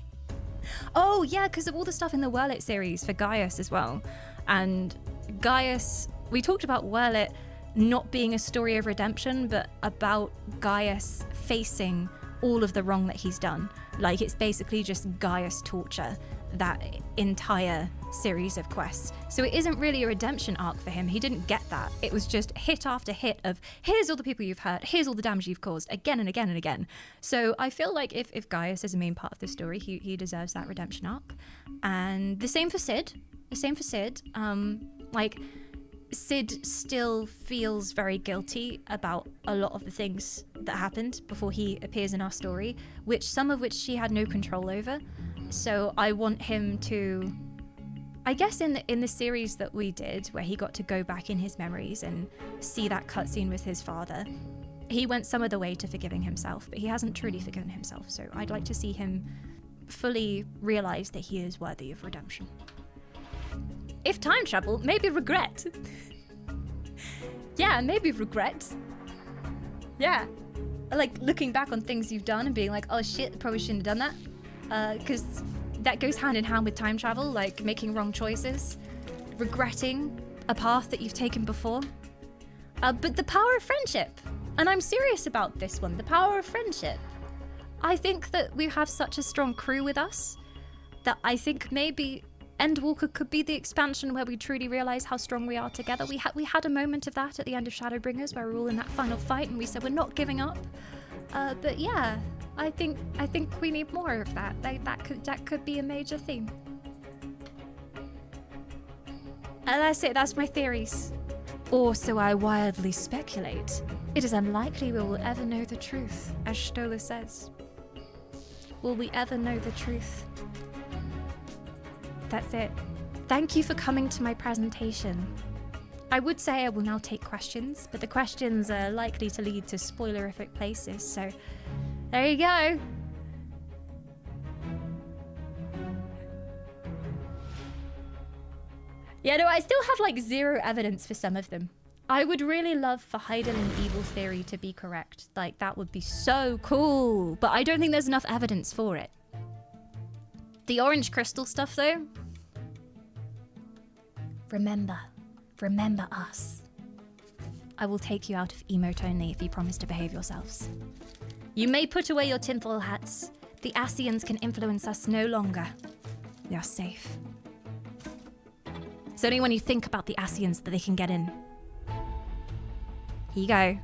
Oh yeah, because of all the stuff in the Rewritten series for Gaius as well. And Gaius, we talked about Rewritten not being a story of redemption, but about Gaius facing all of the wrong that he's done. Like, it's basically just Gaius torture, that entire series of quests. So it isn't really a redemption arc for him. He didn't get that. It was just hit after hit of, here's all the people you've hurt, here's all the damage you've caused, again and again and again. So I feel like if Gaius is a main part of the story, he deserves that redemption arc. And the same for Cid. Like, Cid still feels very guilty about a lot of the things that happened before he appears in our story, some of which she had no control over. So I want him to, I guess in the series that we did, where he got to go back in his memories and see that cutscene with his father, he went some of the way to forgiving himself, but he hasn't truly forgiven himself. So I'd like to see him fully realize that he is worthy of redemption. If time travel, maybe regret. Yeah, maybe regret. Yeah. Like, looking back on things you've done and being like, oh shit, probably shouldn't have done that. Because that goes hand in hand with time travel, like making wrong choices, regretting a path that you've taken before. But the power of friendship, and I'm serious about this one, the power of friendship. I think that we have such a strong crew with us that I think maybe Endwalker could be the expansion where we truly realize how strong we are together. We had a moment of that at the end of Shadowbringers where we were all in that final fight and we said we're not giving up. But yeah, I think we need more of that. That could be a major theme. And that's it. That's my theories. Or so I wildly speculate. It is unlikely we will ever know the truth, as Stoller says. Will we ever know the truth? That's it. Thank you for coming to my presentation. I would say I will now take questions, but the questions are likely to lead to spoilerific places, so there you go. Yeah, no, I still have like zero evidence for some of them. I would really love for Hydaelyn Evil Theory to be correct. Like, that would be so cool, but I don't think there's enough evidence for it. The orange crystal stuff, though. Remember us. I will take you out of emote only if you promise to behave yourselves. You may put away your tinfoil hats. The Ascians can influence us no longer. We are safe. It's only when you think about the Ascians that they can get in. Here you go.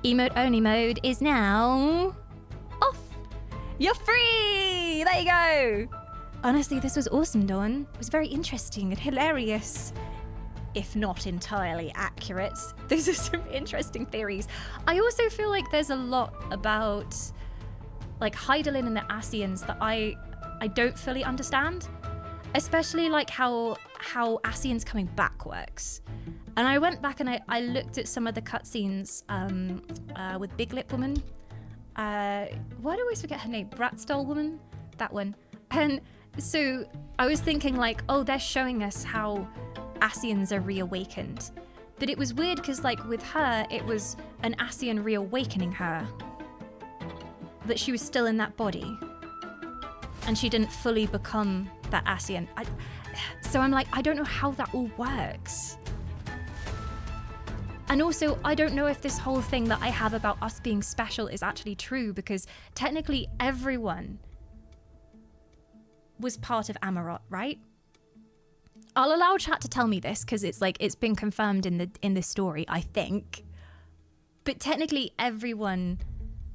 Emote only mode is now off. You're free! There you go. Honestly, this was awesome, Dawn. It was very interesting and hilarious. If not entirely accurate. Those are some interesting theories. I also feel like there's a lot about like Hydaelyn and the Ascians that I don't fully understand. Especially like how Ascians coming back works. And I went back and I looked at some of the cutscenes with Big Lip Woman. Why do I always forget her name? Bratstall Woman? That one. And so I was thinking like, oh, they're showing us how Ascians are reawakened. But it was weird because like with her, it was an Ascian reawakening her. But she was still in that body. And she didn't fully become that Ascian. So I'm like, I don't know how that all works. And also, I don't know if this whole thing that I have about us being special is actually true, because technically everyone was part of Amarot, right? I'll allow chat to tell me this because it's like it's been confirmed in the story, I think. But technically everyone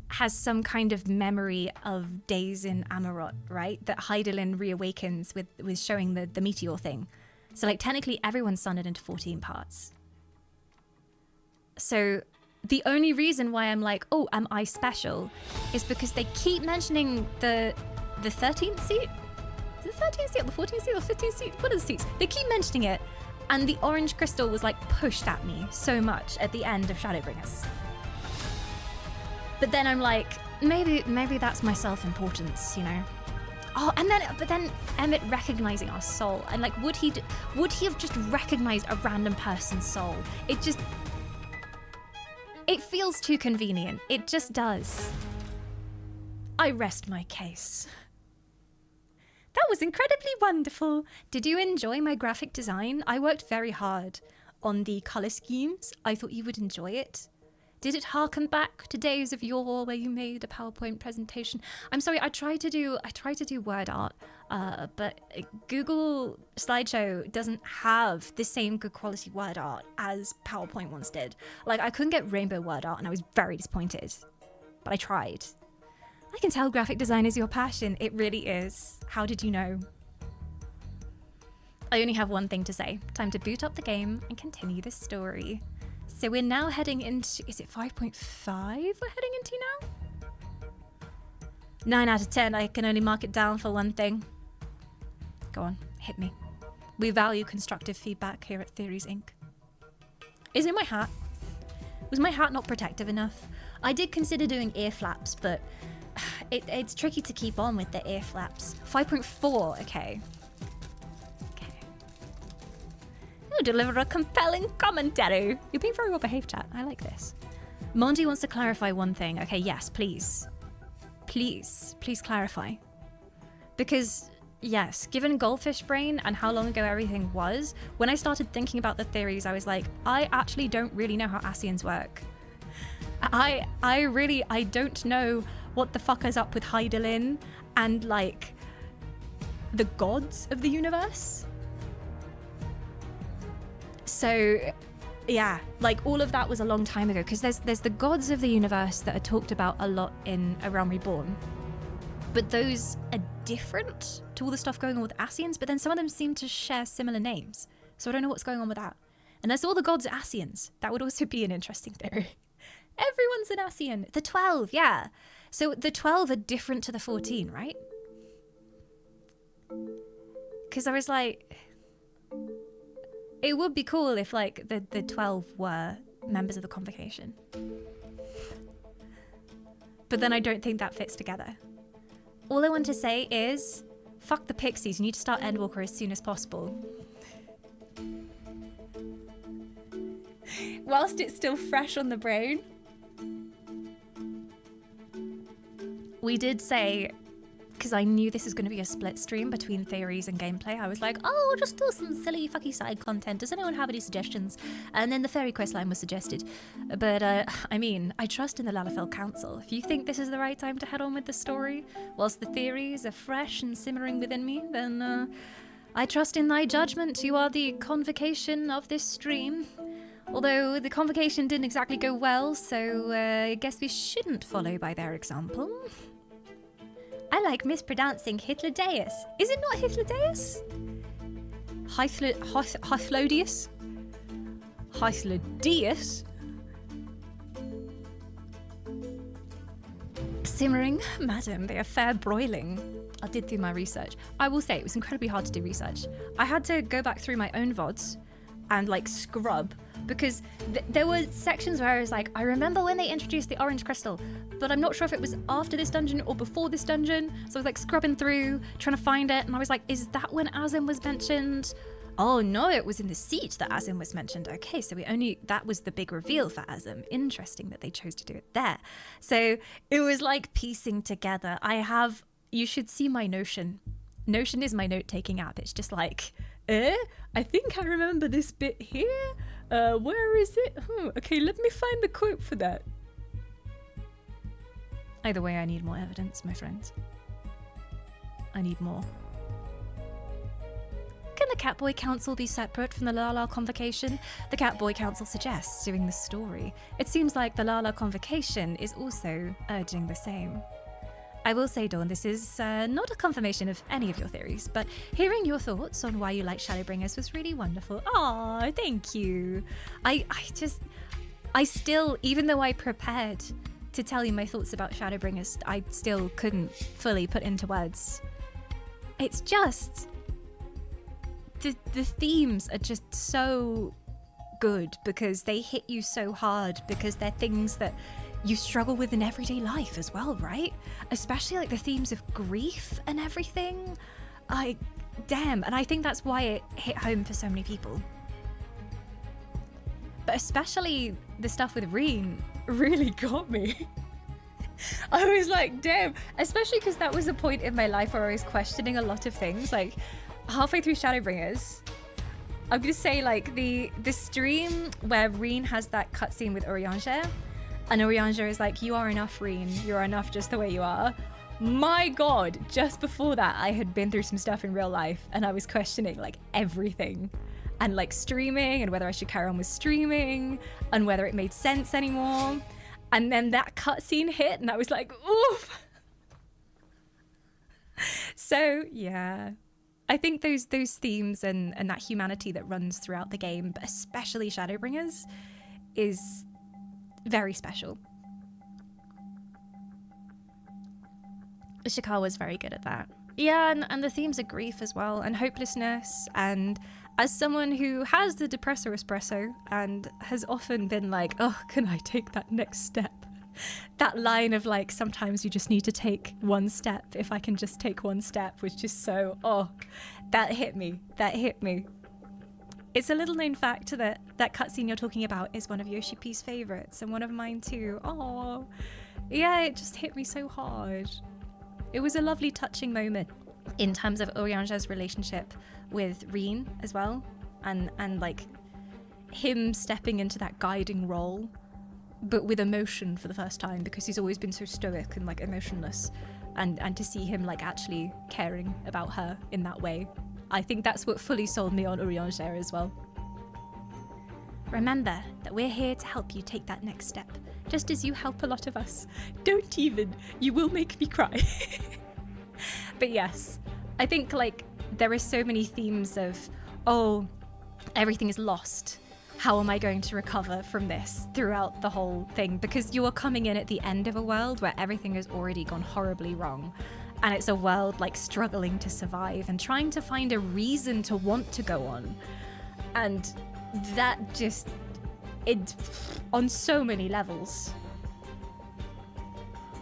has some kind of memory of days in Amarot, right? That Hydaelyn reawakens with showing the meteor thing. So like technically everyone's sundered into 14 parts. So the only reason why I'm like, oh, am I special, is because they keep mentioning the 13th seat. Is it the 13th seat, or the 14th seat, or 15th seat? What are the seats? They keep mentioning it, and the orange crystal was like pushed at me so much at the end of Shadowbringers. But then I'm like, maybe that's my self-importance, you know? Oh, but then Emmett recognizing our soul, and like, would he have just recognized a random person's soul? It feels too convenient. It just does. I rest my case. That was incredibly wonderful. Did you enjoy my graphic design? I worked very hard on the color schemes. I thought you would enjoy it. Did it harken back to days of yore where you made a PowerPoint presentation? I'm sorry, I tried to do word art, but Google Slideshow doesn't have the same good quality word art as PowerPoint once did. Like, I couldn't get rainbow word art and I was very disappointed, but I tried. I can tell graphic design is your passion. It really is. How did you know? I only have one thing to say. Time to boot up the game and continue the story. So we're now heading into, is it 5.5 we're heading into now? 9 out of 10, I can only mark it down for one thing. Go on, hit me. We value constructive feedback here at Theories Inc. Is it my hat? Was my hat not protective enough? I did consider doing ear flaps, but it's tricky to keep on with the ear flaps. 5.4, okay. Deliver a compelling commentary. You're being very well behaved, chat. I like this. Mondi wants to clarify one thing. Okay, yes, please. Please clarify. Because, yes, given Goldfish Brain and how long ago everything was, when I started thinking about the theories, I was like, I actually don't really know how Ascians work. I don't know what the fuck is up with Hydaelyn and, like, the gods of the universe. So, yeah, like all of that was a long time ago, because there's the gods of the universe that are talked about a lot in A Realm Reborn, but those are different to all the stuff going on with Ascians, but then some of them seem to share similar names, so I don't know what's going on with that. And there's all the gods Ascians. That would also be an interesting theory. Everyone's an Ascian. The 12, yeah. So the 12 are different to the 14, right? Because I was like, it would be cool if, like, the 12 were members of the Convocation. But then I don't think that fits together. All I want to say is, fuck the Pixies, you need to start Endwalker as soon as possible. Whilst it's still fresh on the brain, we did say because I knew this was going to be a split stream between theories and gameplay. I was like, oh, we'll just do some silly fucky side content. Does anyone have any suggestions? And then the fairy quest line was suggested. But, I mean, I trust in the Lalafell Council. If you think this is the right time to head on with the story, whilst the theories are fresh and simmering within me, then, I trust in thy judgment. You are the convocation of this stream. Although the convocation didn't exactly go well, so I guess we shouldn't follow by their example. I like mispronouncing Hythlodeus. Is it not Hythlodeus? Hythlodius? Hythlodius? Simmering, madam, they are fair broiling. I did do my research. I will say it was incredibly hard to do research. I had to go back through my own VODs and like scrub, because there were sections where I was like, I remember when they introduced the orange crystal, but I'm not sure if it was after this dungeon or before this dungeon. So I was like scrubbing through, trying to find it, and I was like, is that when Azim was mentioned? Oh no, it was in the Siege that Azim was mentioned. Okay, so that was the big reveal for Azim. Interesting that they chose to do it there. So it was like piecing together. You should see my Notion. Notion is my note-taking app. It's just like, I think I remember this bit here. Where is it? Okay, let me find the quote for that. Either way, I need more evidence, my friends. I need more. Can the Catboy Council be separate from the Lala Convocation? The Catboy Council suggests doing the story. It seems like the Lala Convocation is also urging the same. I will say, Dawn, this is not a confirmation of any of your theories, but hearing your thoughts on why you like Shadowbringers was really wonderful. Aw, thank you. I still, even though I prepared to tell you my thoughts about Shadowbringers, I still couldn't fully put into words. It's just, the themes are just so good because they hit you so hard, because they're things that you struggle with in everyday life as well, right? Especially like the themes of grief and everything. Damn, and I think that's why it hit home for so many people. But especially the stuff with Reen really got me. I was like, damn, especially because that was a point in my life where I was questioning a lot of things. Like halfway through Shadowbringers, I'm gonna say like the stream where Reen has that cutscene with Urianger, and Urianger is like, you are enough, Reen. You're enough just the way you are. My God, just before that, I had been through some stuff in real life and I was questioning like everything, and like streaming and whether I should carry on with streaming and whether it made sense anymore. And then that cutscene hit and I was like, oof. So yeah, I think those themes and that humanity that runs throughout the game, but especially Shadowbringers, is very special. Shakar was very good at that. Yeah, and the themes of grief as well, and hopelessness, and as someone who has the depressor espresso and has often been like, oh, can I take that next step? That line of like, sometimes you just need to take one step. If I can just take one step, was just so, that hit me. It's a little known fact that cutscene you're talking about is one of Yoshi P's favorites and one of mine too. Oh, yeah, it just hit me so hard. It was a lovely touching moment in terms of Urianger's relationship with Reen as well, and like him stepping into that guiding role, but with emotion for the first time, because he's always been so stoic and like emotionless, and to see him like actually caring about her in that way, I think that's what fully sold me on Urianger as well. Remember that we're here to help you take that next step, just as you help a lot of us. Don't even, you will make me cry. But yes, I think like there are so many themes of, oh, everything is lost. How am I going to recover from this throughout the whole thing? Because you are coming in at the end of a world where everything has already gone horribly wrong. And it's a world like struggling to survive and trying to find a reason to want to go on. And that just, it, on so many levels.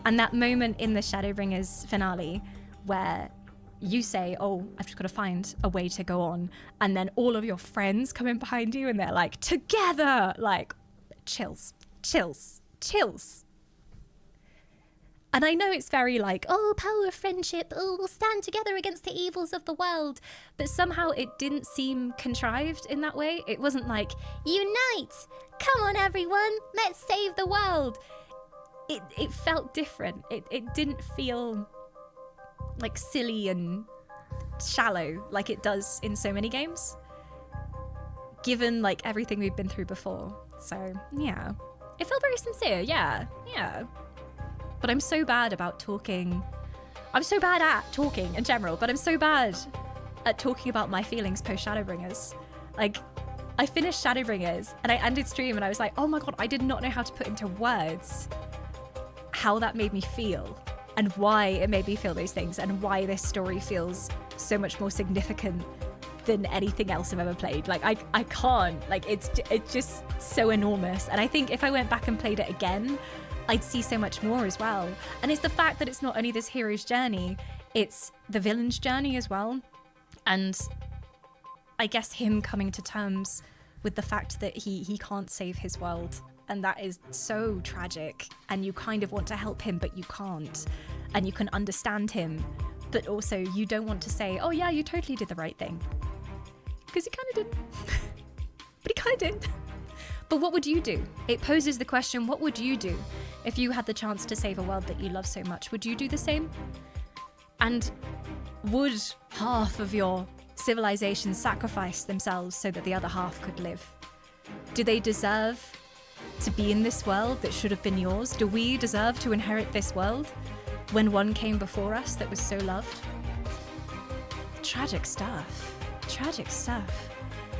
And that moment in the Shadowbringers finale where you say, oh, I've just got to find a way to go on. And then all of your friends come in behind you and they're like, together, like chills. And I know it's very like, oh, power of friendship, oh, we'll stand together against the evils of the world. But somehow it didn't seem contrived in that way. It wasn't like, unite! Come on, everyone, let's save the world. It felt different. It didn't feel like silly and shallow like it does in so many games, given like everything we've been through before. So yeah, it felt very sincere. Yeah. But I'm so bad about talking. I'm so bad at talking in general, but I'm so bad at talking about my feelings post Shadowbringers. Like, I finished Shadowbringers and I ended stream and I was like, oh my god, I did not know how to put into words how that made me feel and why it made me feel those things and why this story feels so much more significant than anything else I've ever played. Like, I can't. Like, it's just so enormous. And I think if I went back and played it again, I'd see so much more as well. And it's the fact that it's not only this hero's journey, it's the villain's journey as well. And I guess him coming to terms with the fact that he can't save his world. And that is so tragic. And you kind of want to help him, but you can't. And you can understand him, but also you don't want to say, oh yeah, you totally did the right thing. Because you kind of did. But he kind of did. But what would you do? It poses the question, what would you do if you had the chance to save a world that you love so much? Would you do the same? And would half of your civilization sacrifice themselves so that the other half could live? Do they deserve to be in this world that should have been yours? Do we deserve to inherit this world when one came before us that was so loved? Tragic stuff. Tragic stuff.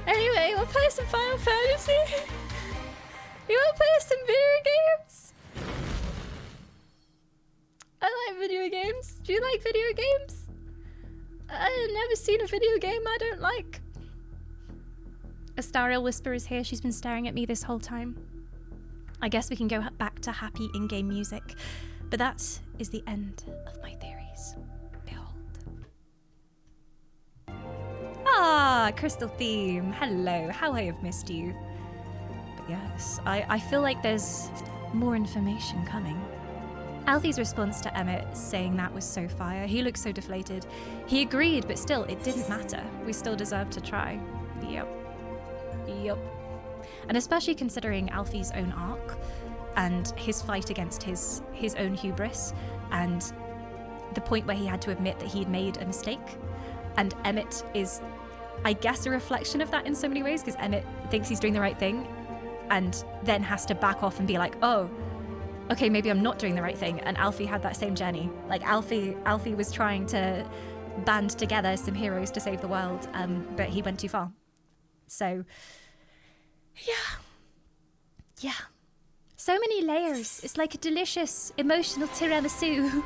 Anyway, we'll play some Final Fantasy. You want to play some video games? I like video games. Do you like video games? I've never seen a video game I don't like. Astariel Whisper is here. She's been staring at me this whole time. I guess we can go back to happy in-game music. But that is the end of my theories. Behold. Ah, Crystal Theme. Hello. How I have missed you. But yes, I feel like there's more information coming. Alfie's response to Emmett saying that was so fire. He looked so deflated. He agreed, but still, it didn't matter. We still deserve to try. Yep. And especially considering Alfie's own arc and his fight against his own hubris and the point where he had to admit that he'd made a mistake. And Emmett is, I guess, a reflection of that in so many ways, because Emmett thinks he's doing the right thing and then has to back off and be like, oh, okay, maybe I'm not doing the right thing. And Alfie had that same journey. Like, Alfie was trying to band together some heroes to save the world, but he went too far. So, yeah. So many layers. It's like a delicious, emotional tiramisu.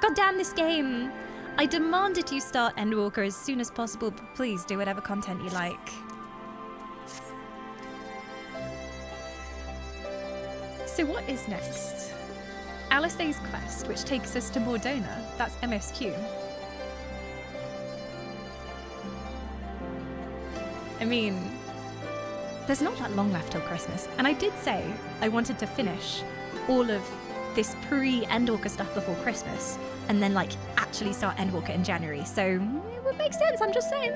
God damn this game. I demanded you start Endwalker as soon as possible, but please do whatever content you like. So what is next? Alisaie's quest, which takes us to Mordona. That's MSQ. I mean, there's not that long left till Christmas. And I did say I wanted to finish all of this pre-Endwalker stuff before Christmas and then, like, actually start Endwalker in January. So it would make sense, I'm just saying.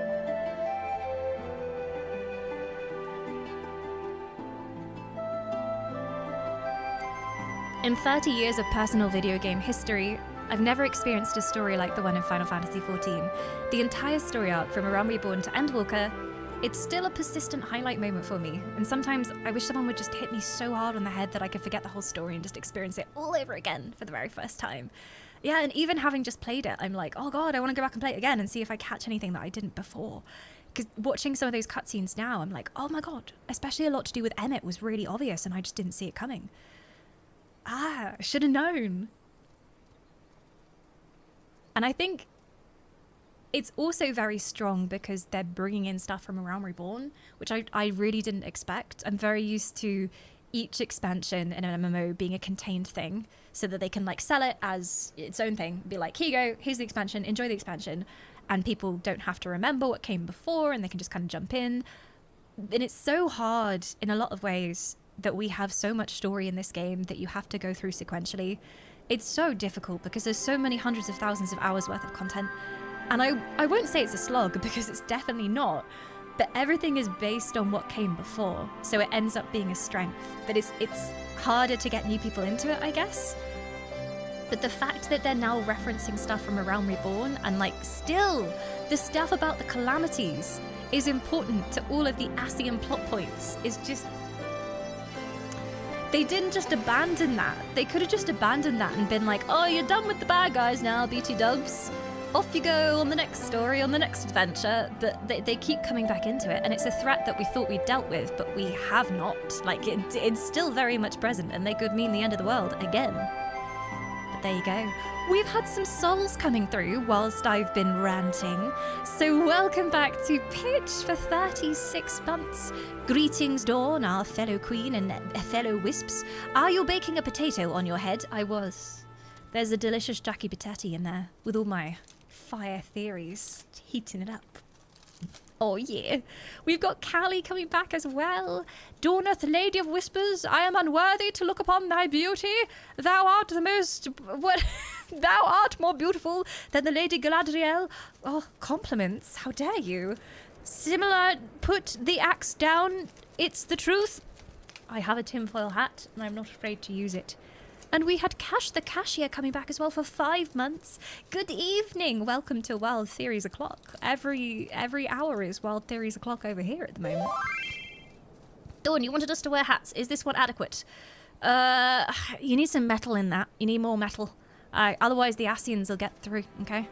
In 30 years of personal video game history, I've never experienced a story like the one in Final Fantasy XIV. The entire story arc from A Realm Reborn to Endwalker, it's still a persistent highlight moment for me. And sometimes I wish someone would just hit me so hard on the head that I could forget the whole story and just experience it all over again for the very first time. Yeah, and even having just played it, I'm like, oh god, I want to go back and play it again and see if I catch anything that I didn't before. Because watching some of those cutscenes now, I'm like, oh my god, especially a lot to do with Emmett was really obvious and I just didn't see it coming. I should have known. And I think it's also very strong because they're bringing in stuff from A Realm Reborn, which I really didn't expect. I'm very used to each expansion in an MMO being a contained thing so that they can, like, sell it as its own thing. Be like, here you go, here's the expansion, enjoy the expansion. And people don't have to remember what came before and they can just kind of jump in. And it's so hard in a lot of ways that we have so much story in this game that you have to go through sequentially. It's so difficult because there's so many hundreds of thousands of hours worth of content. And I won't say it's a slog because it's definitely not, but everything is based on what came before, so it ends up being a strength. But it's harder to get new people into it, I guess. But the fact that they're now referencing stuff from A Realm Reborn and like still the stuff about the calamities is important to all of the Ascian plot points is just... They didn't just abandon that. They could have just abandoned that and been like, oh, you're done with the bad guys now, BT dubs. Off you go on the next story, on the next adventure. But they keep coming back into it, and it's a threat that we thought we'd dealt with, but we have not. Like, it's still very much present, and they could mean the end of the world again. But there you go. We've had some souls coming through whilst I've been ranting. So welcome back to Pitch for 36 months. Greetings, Dawn, our fellow queen and fellow wisps. Are you baking a potato on your head? I was. There's a delicious Jackie Potetti in there with all my fire theories, heating it up. Oh yeah. We've got Callie coming back as well. Dawneth, Lady of Whispers, I am unworthy to look upon thy beauty. Thou art the most... what? Thou art more beautiful than the Lady Galadriel. Oh, compliments. How dare you? Similar, put the axe down. It's the truth. I have a tinfoil hat, and I'm not afraid to use it. And we had Cash the Cashier coming back as well for 5 months. Good evening. Welcome to Wild Theories O'Clock. Every hour is Wild Theories O'Clock over here at the moment. Dawn, you wanted us to wear hats. Is this one adequate? You need some metal in that. You need more metal. Otherwise the Ascians will get through, okay?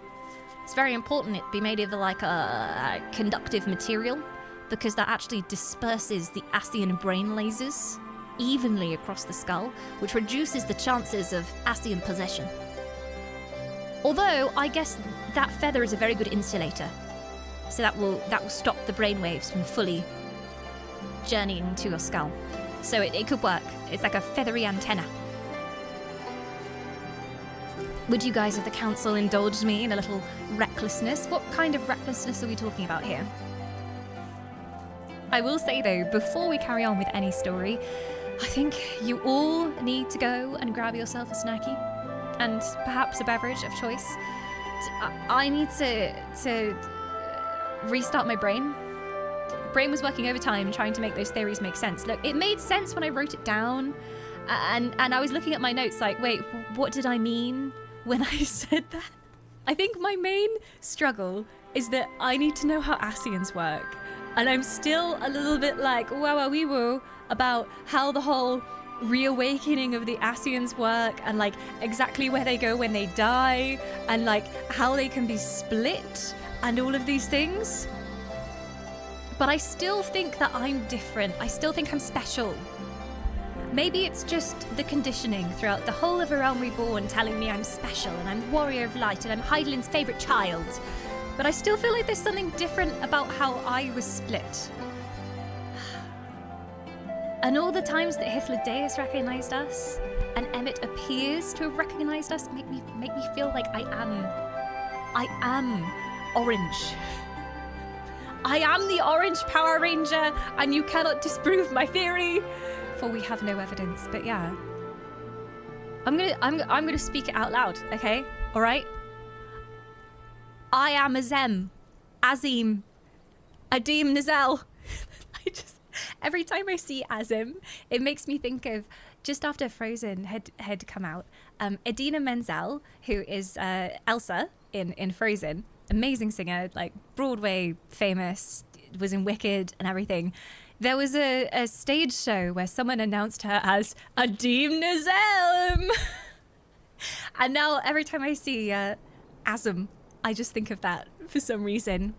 It's very important it be made of like a conductive material because that actually disperses the Ascian brain lasers evenly across the skull, which reduces the chances of Ascian possession. Although, I guess that feather is a very good insulator. So that will stop the brainwaves from fully journeying to your skull. So it could work. It's like a feathery antenna. Would you guys of the council indulge me in a little recklessness? What kind of recklessness are we talking about here? I will say though, before we carry on with any story, I think you all need to go and grab yourself a snacky and perhaps a beverage of choice. I need to restart my brain. Brain was working overtime trying to make those theories make sense. Look, it made sense when I wrote it down and I was looking at my notes like, wait, what did I mean when I said that? I think my main struggle is that I need to know how Ascians work. And I'm still a little bit like, wow-wee-woo about how the whole reawakening of the Ascians work and like exactly where they go when they die and like how they can be split and all of these things. But I still think that I'm different. I still think I'm special. Maybe it's just the conditioning throughout the whole of A Realm Reborn telling me I'm special and I'm Warrior of Light and I'm Heidelin's favourite child. But I still feel like there's something different about how I was split. And all the times that Hythlodaeus recognized us, and Emmett appears to have recognized us, make me feel like I am orange. I am the Orange Power Ranger, and you cannot disprove my theory, for we have no evidence. But yeah, I'm gonna speak it out loud, okay? All right. I am Azem, Azim, Adim Nazel. Every time I see Azim, it makes me think of just after Frozen had come out, Idina Menzel, who is Elsa in Frozen, amazing singer, like Broadway famous, was in Wicked and everything. There was a stage show where someone announced her as Adim Nazem. And now every time I see Azim, I just think of that for some reason.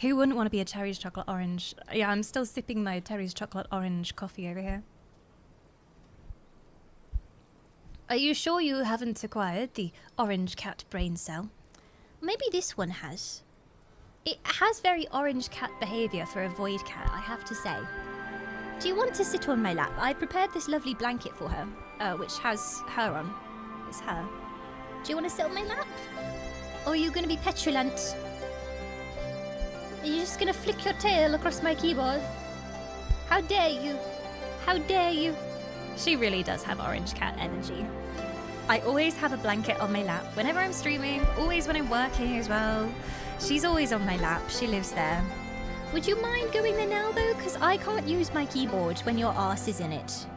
Who wouldn't want to be a Terry's Chocolate Orange? Yeah, I'm still sipping my Terry's Chocolate Orange coffee over here. Are you sure you haven't acquired the Orange Cat brain cell? Maybe this one has. It has very Orange Cat behaviour for a Void Cat, I have to say. Do you want to sit on my lap? I prepared this lovely blanket for her, which has her on. It's her. Do you want to sit on my lap? Or are you going to be petulant? Are you just gonna flick your tail across my keyboard? How dare you? How dare you? She really does have Orange Cat energy. I always have a blanket on my lap whenever I'm streaming, always when I'm working as well. She's always on my lap. She lives there. Would you mind going there now, though? Because I can't use my keyboard when your arse is in it.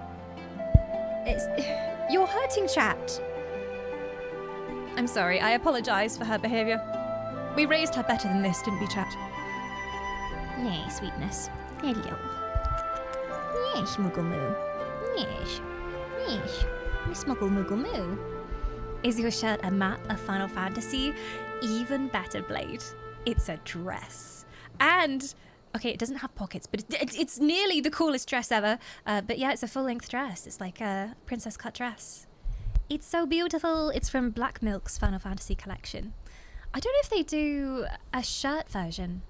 You're hurting chat. I'm sorry. I apologize for her behavior. We raised her better than this, didn't we, chat? Nay, sweetness. Hello. Yes, Muggle Moo. Yes. Yes. Miss Muggle Muggle Moo. Is your shirt a map of Final Fantasy? Even better, Blade. It's a dress. And, okay, it doesn't have pockets, but it's nearly the coolest dress ever. But yeah, it's a full-length dress. It's like a princess cut dress. It's so beautiful. It's from Black Milk's Final Fantasy collection. I don't know if they do a shirt version.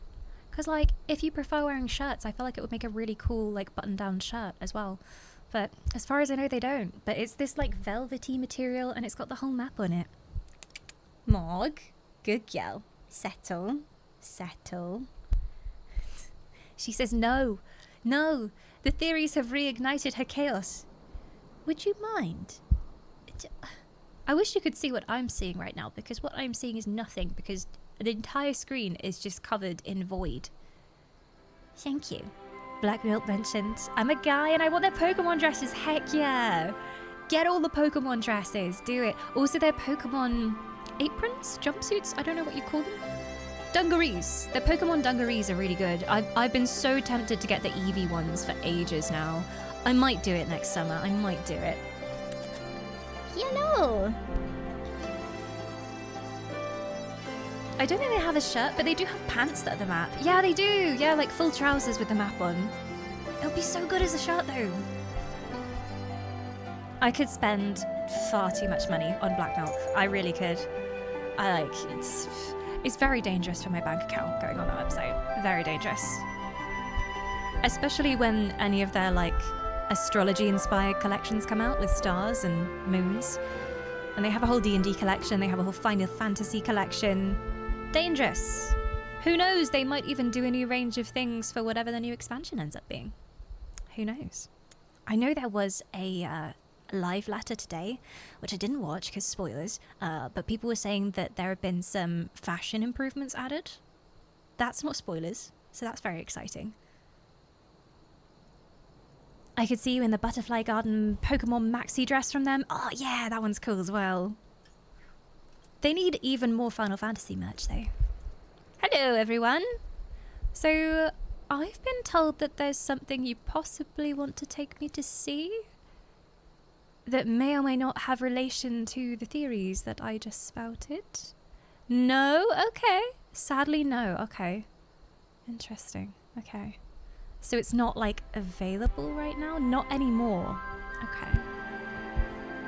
Because, like, if you prefer wearing shirts, I feel like it would make a really cool, like, button-down shirt as well. But as far as I know, they don't. But it's this, like, velvety material, and it's got the whole map on it. Morg. Good girl. Settle. Settle. She says no. No. The theories have reignited her chaos. Would you mind? I wish you could see what I'm seeing right now, because what I'm seeing is nothing, because the entire screen is just covered in void. Thank you. Black Milk mentioned, I'm a guy and I want their Pokemon dresses. Heck yeah. Get all the Pokemon dresses. Do it. Also their Pokemon aprons? Jumpsuits? I don't know what you call them. Dungarees. Their Pokemon dungarees are really good. I've been so tempted to get the Eevee ones for ages now. I might do it next summer. I might do it. Hello. I don't think they have a shirt, but they do have pants that are the map. Yeah, they do. Yeah, like full trousers with the map on. It would be so good as a shirt, though. I could spend far too much money on Black Milk. I really could. It's very dangerous for my bank account going on that website. Very dangerous. Especially when any of their, like, astrology-inspired collections come out with stars and moons. And they have a whole D&D collection. They have a whole Final Fantasy collection. Dangerous. Who knows? They might even do a new range of things for whatever the new expansion ends up being. Who knows? I know there was a live letter today, which I didn't watch because spoilers, but people were saying that there have been some fashion improvements added. That's not spoilers, so that's very exciting. I could see you in the Butterfly Garden Pokemon maxi dress from them. Oh yeah, that one's cool as well. They need even more Final Fantasy merch, though. Hello, everyone. So, I've been told that there's something you possibly want to take me to see that may or may not have relation to the theories that I just spouted. No? Okay. Sadly, no. Okay. Interesting. Okay. So it's not, like, available right now? Not anymore. Okay.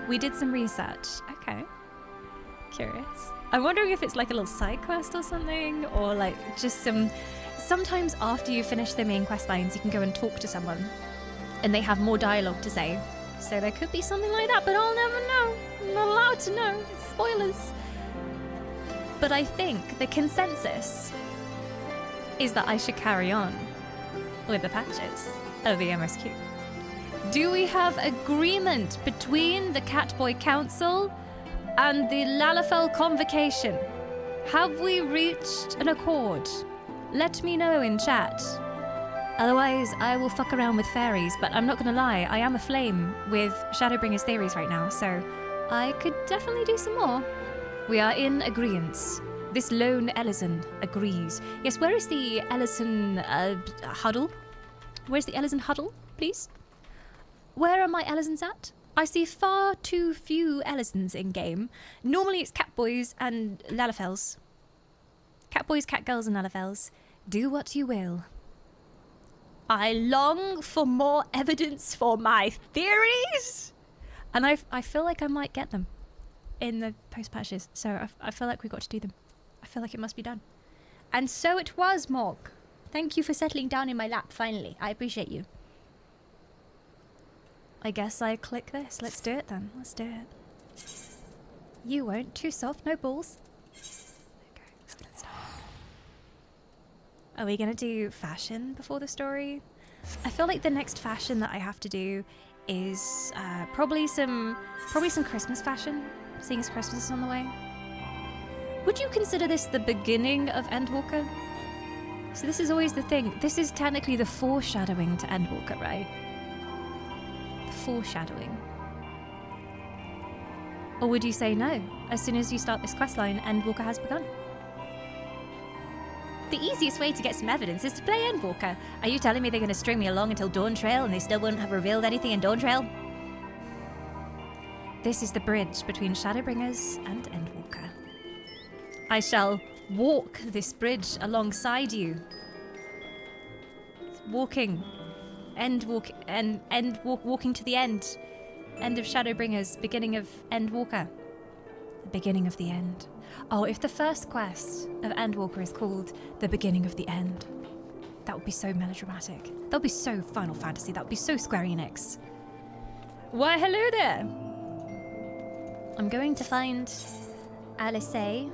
We did some research. Okay. Curious. I'm wondering if it's like a little side quest or something, or like just sometimes after you finish the main quest lines, you can go and talk to someone and they have more dialogue to say. So there could be something like that, but I'll never know. I'm not allowed to know. It's spoilers. But I think the consensus is that I should carry on with the patches of the MSQ. Do we have agreement between the Catboy Council and the Lalafell Convocation? Have we reached an accord? Let me know in chat. Otherwise, I will fuck around with fairies, but I'm not gonna lie, I am aflame with Shadowbringers Theories right now, so I could definitely do some more. We are in agreeance. This lone Ellison agrees. Yes, where is the Ellison huddle? Where's the Ellison huddle, please? Where are my Ellisons at? I see far too few Ellisons in-game. Normally it's Catboys and Lalafells. Catboys, Catgirls and Lalafells. Do what you will. I long for more evidence for my theories! And I feel like I might get them in the post-patches. So I feel like we've got to do them. I feel like it must be done. And so it was, Morg. Thank you for settling down in my lap, finally. I appreciate you. I guess I click this. Let's do it then. Let's do it. You won't. Too soft. No balls. Okay, let's start. Are we going to do fashion before the story? I feel like the next fashion that I have to do is probably some Christmas fashion. seeing as Christmas is on the way. Would you consider this the beginning of Endwalker? So this is always the thing. This is technically the foreshadowing to Endwalker, right? The foreshadowing. Or would you say no? As soon as you start this questline, Endwalker has begun. The easiest way to get some evidence is to play Endwalker. Are you telling me they're going to string me along until Dawn Trail and they still wouldn't have revealed anything in Dawn Trail? This is the bridge between Shadowbringers and Endwalker. I shall walk this bridge alongside you. Walking to the end. End of Shadowbringers, beginning of Endwalker. The beginning of the end. Oh, if the first quest of Endwalker is called The Beginning of the End, that would be so melodramatic. That would be so Final Fantasy. That would be so Square Enix. Why, hello there! I'm going to find Alice in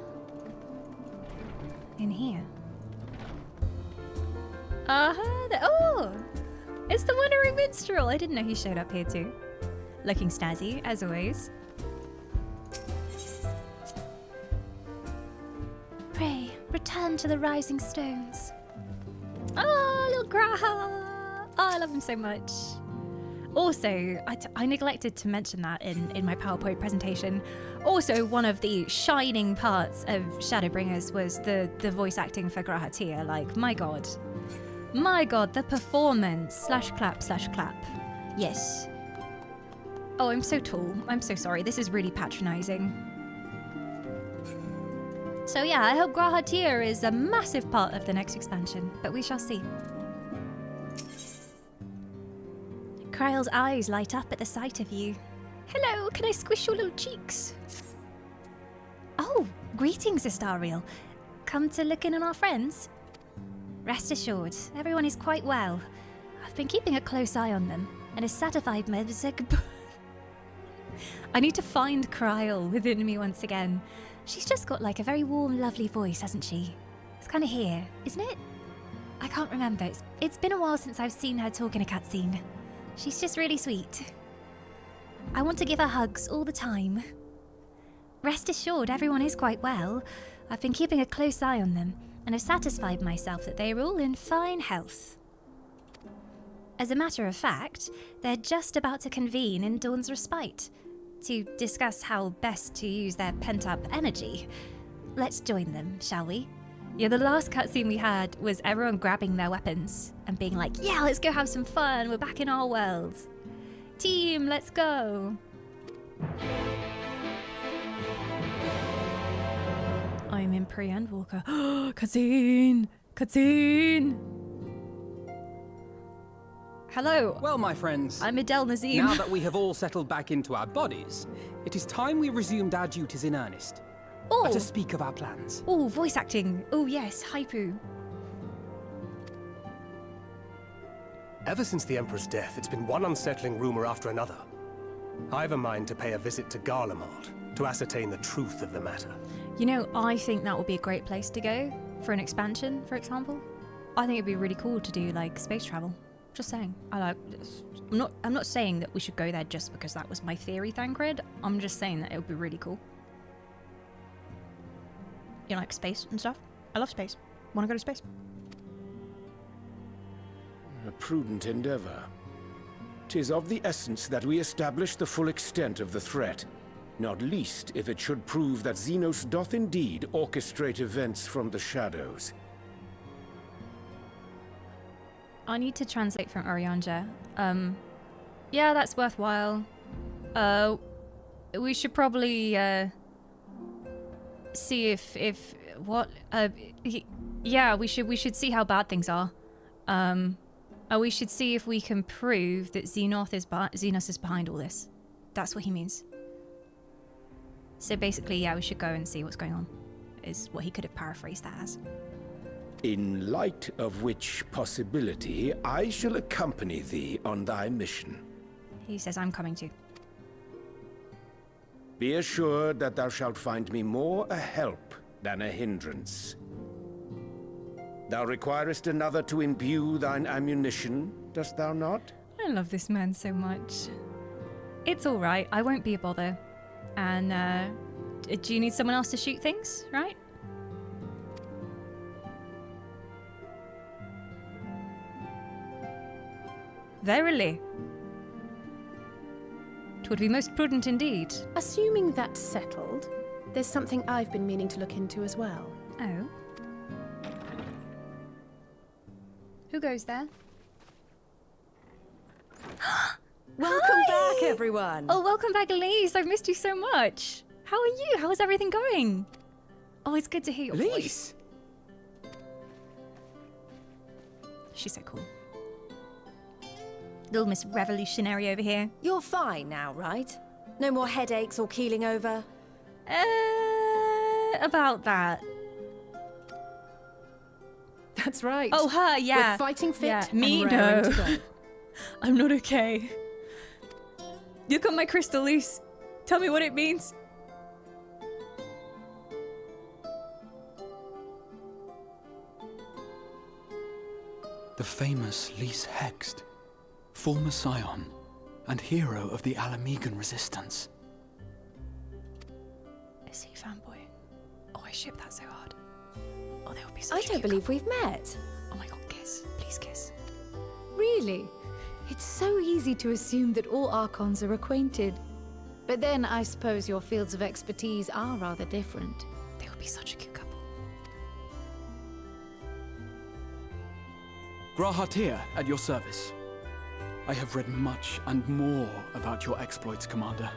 here. Oh! It's the Wandering Minstrel! I didn't know he showed up here too. Looking snazzy, as always. Pray, return to the rising stones. Oh, little Graha! Oh, I love him so much. Also, I neglected to mention that in my PowerPoint presentation. Also, one of the shining parts of Shadowbringers was the voice acting for Graha Tia. Like, my god, the performance. /clap/clap. Yes. Oh, I'm so tall. I'm so sorry. This is really patronizing. So yeah, I hope Graha Tia is a massive part of the next expansion, but we shall see. Kryle's eyes light up at the sight of you. Hello, can I squish your little cheeks? Oh, greetings, Astariel. Come to look in on our friends? Rest assured, everyone is quite well. I've been keeping a close eye on them, and is satisfied my I need to find Kryle within me once again. She's just got like a very warm, lovely voice, hasn't she? It's kind of here, isn't it? I can't remember. It's been a while since I've seen her talk in a cutscene. She's just really sweet. I want to give her hugs all the time. Rest assured, everyone is quite well. I've been keeping a close eye on them, and have satisfied myself that they are all in fine health. As a matter of fact, they're just about to convene in Dawn's Respite to discuss how best to use their pent-up energy. Let's join them, shall we? Yeah, the last cutscene we had was everyone grabbing their weapons and being like, yeah, let's go have some fun, we're back in our world. Team, let's go. I'm in pre-Endwalker. Cutscene! Cutscene! Hello. Well, my friends, I'm Adele Nazim. Now that we have all settled back into our bodies, it is time we resumed our duties in earnest. Oh. Let us speak of our plans. Oh, voice acting. Oh, yes, Haipu. Ever since the Emperor's death, it's been one unsettling rumor after another. I've a mind to pay a visit to Garlemald to ascertain the truth of the matter. You know, I think that would be a great place to go for an expansion, for example. I think it'd be really cool to do like space travel. Just saying. I'm not saying that we should go there just because that was my theory, Thancred. I'm just saying that it would be really cool. You know, like space and stuff. I love space. Want to go to space. A prudent endeavor. 'Tis of the essence that we establish the full extent of the threat, not least if it should prove that Xenos doth indeed orchestrate events from the shadows. I need to translate from Orianja. Yeah, that's worthwhile. We should probably, see if what, yeah, we should see how bad things are. We should see if we can prove that Xenos is behind all this. That's what he means. So basically, yeah, we should go and see what's going on, is what he could have paraphrased that as. In light of which possibility, I shall accompany thee on thy mission. He says I'm coming too. Be assured that thou shalt find me more a help than a hindrance. Thou requirest another to imbue thine ammunition, dost thou not? I love this man so much. It's all right. I won't be a bother. And do you need someone else to shoot things, right? Verily. 'Twould be most prudent indeed. Assuming that's settled, there's something I've been meaning to look into as well. Oh. Who goes there? Welcome back, everyone. Oh, welcome back, Elise. I've missed you so much. How are you? How is everything going? Oh, it's good to hear your voice. Elise! She's so cool. Little Miss Revolutionary over here. You're fine now, right? No more headaches or keeling over? About that. That's right. Oh, her, yeah. We're fighting fit Yeah, and me, raring no. to go. I'm not okay. Look at my crystal, Lise. Tell me what it means. The famous Lise Hext, former scion and hero of the Alamegan resistance. Is he fanboy? Oh, I ship that so hard. Oh, they would be such I a don't cute believe couple. we've met. Oh my god, kiss. Please kiss. Really? It's so easy to assume that all Archons are acquainted. But then I suppose your fields of expertise are rather different. They would be such a cute couple. Grahatir, at your service. I have read much and more about your exploits, Commander.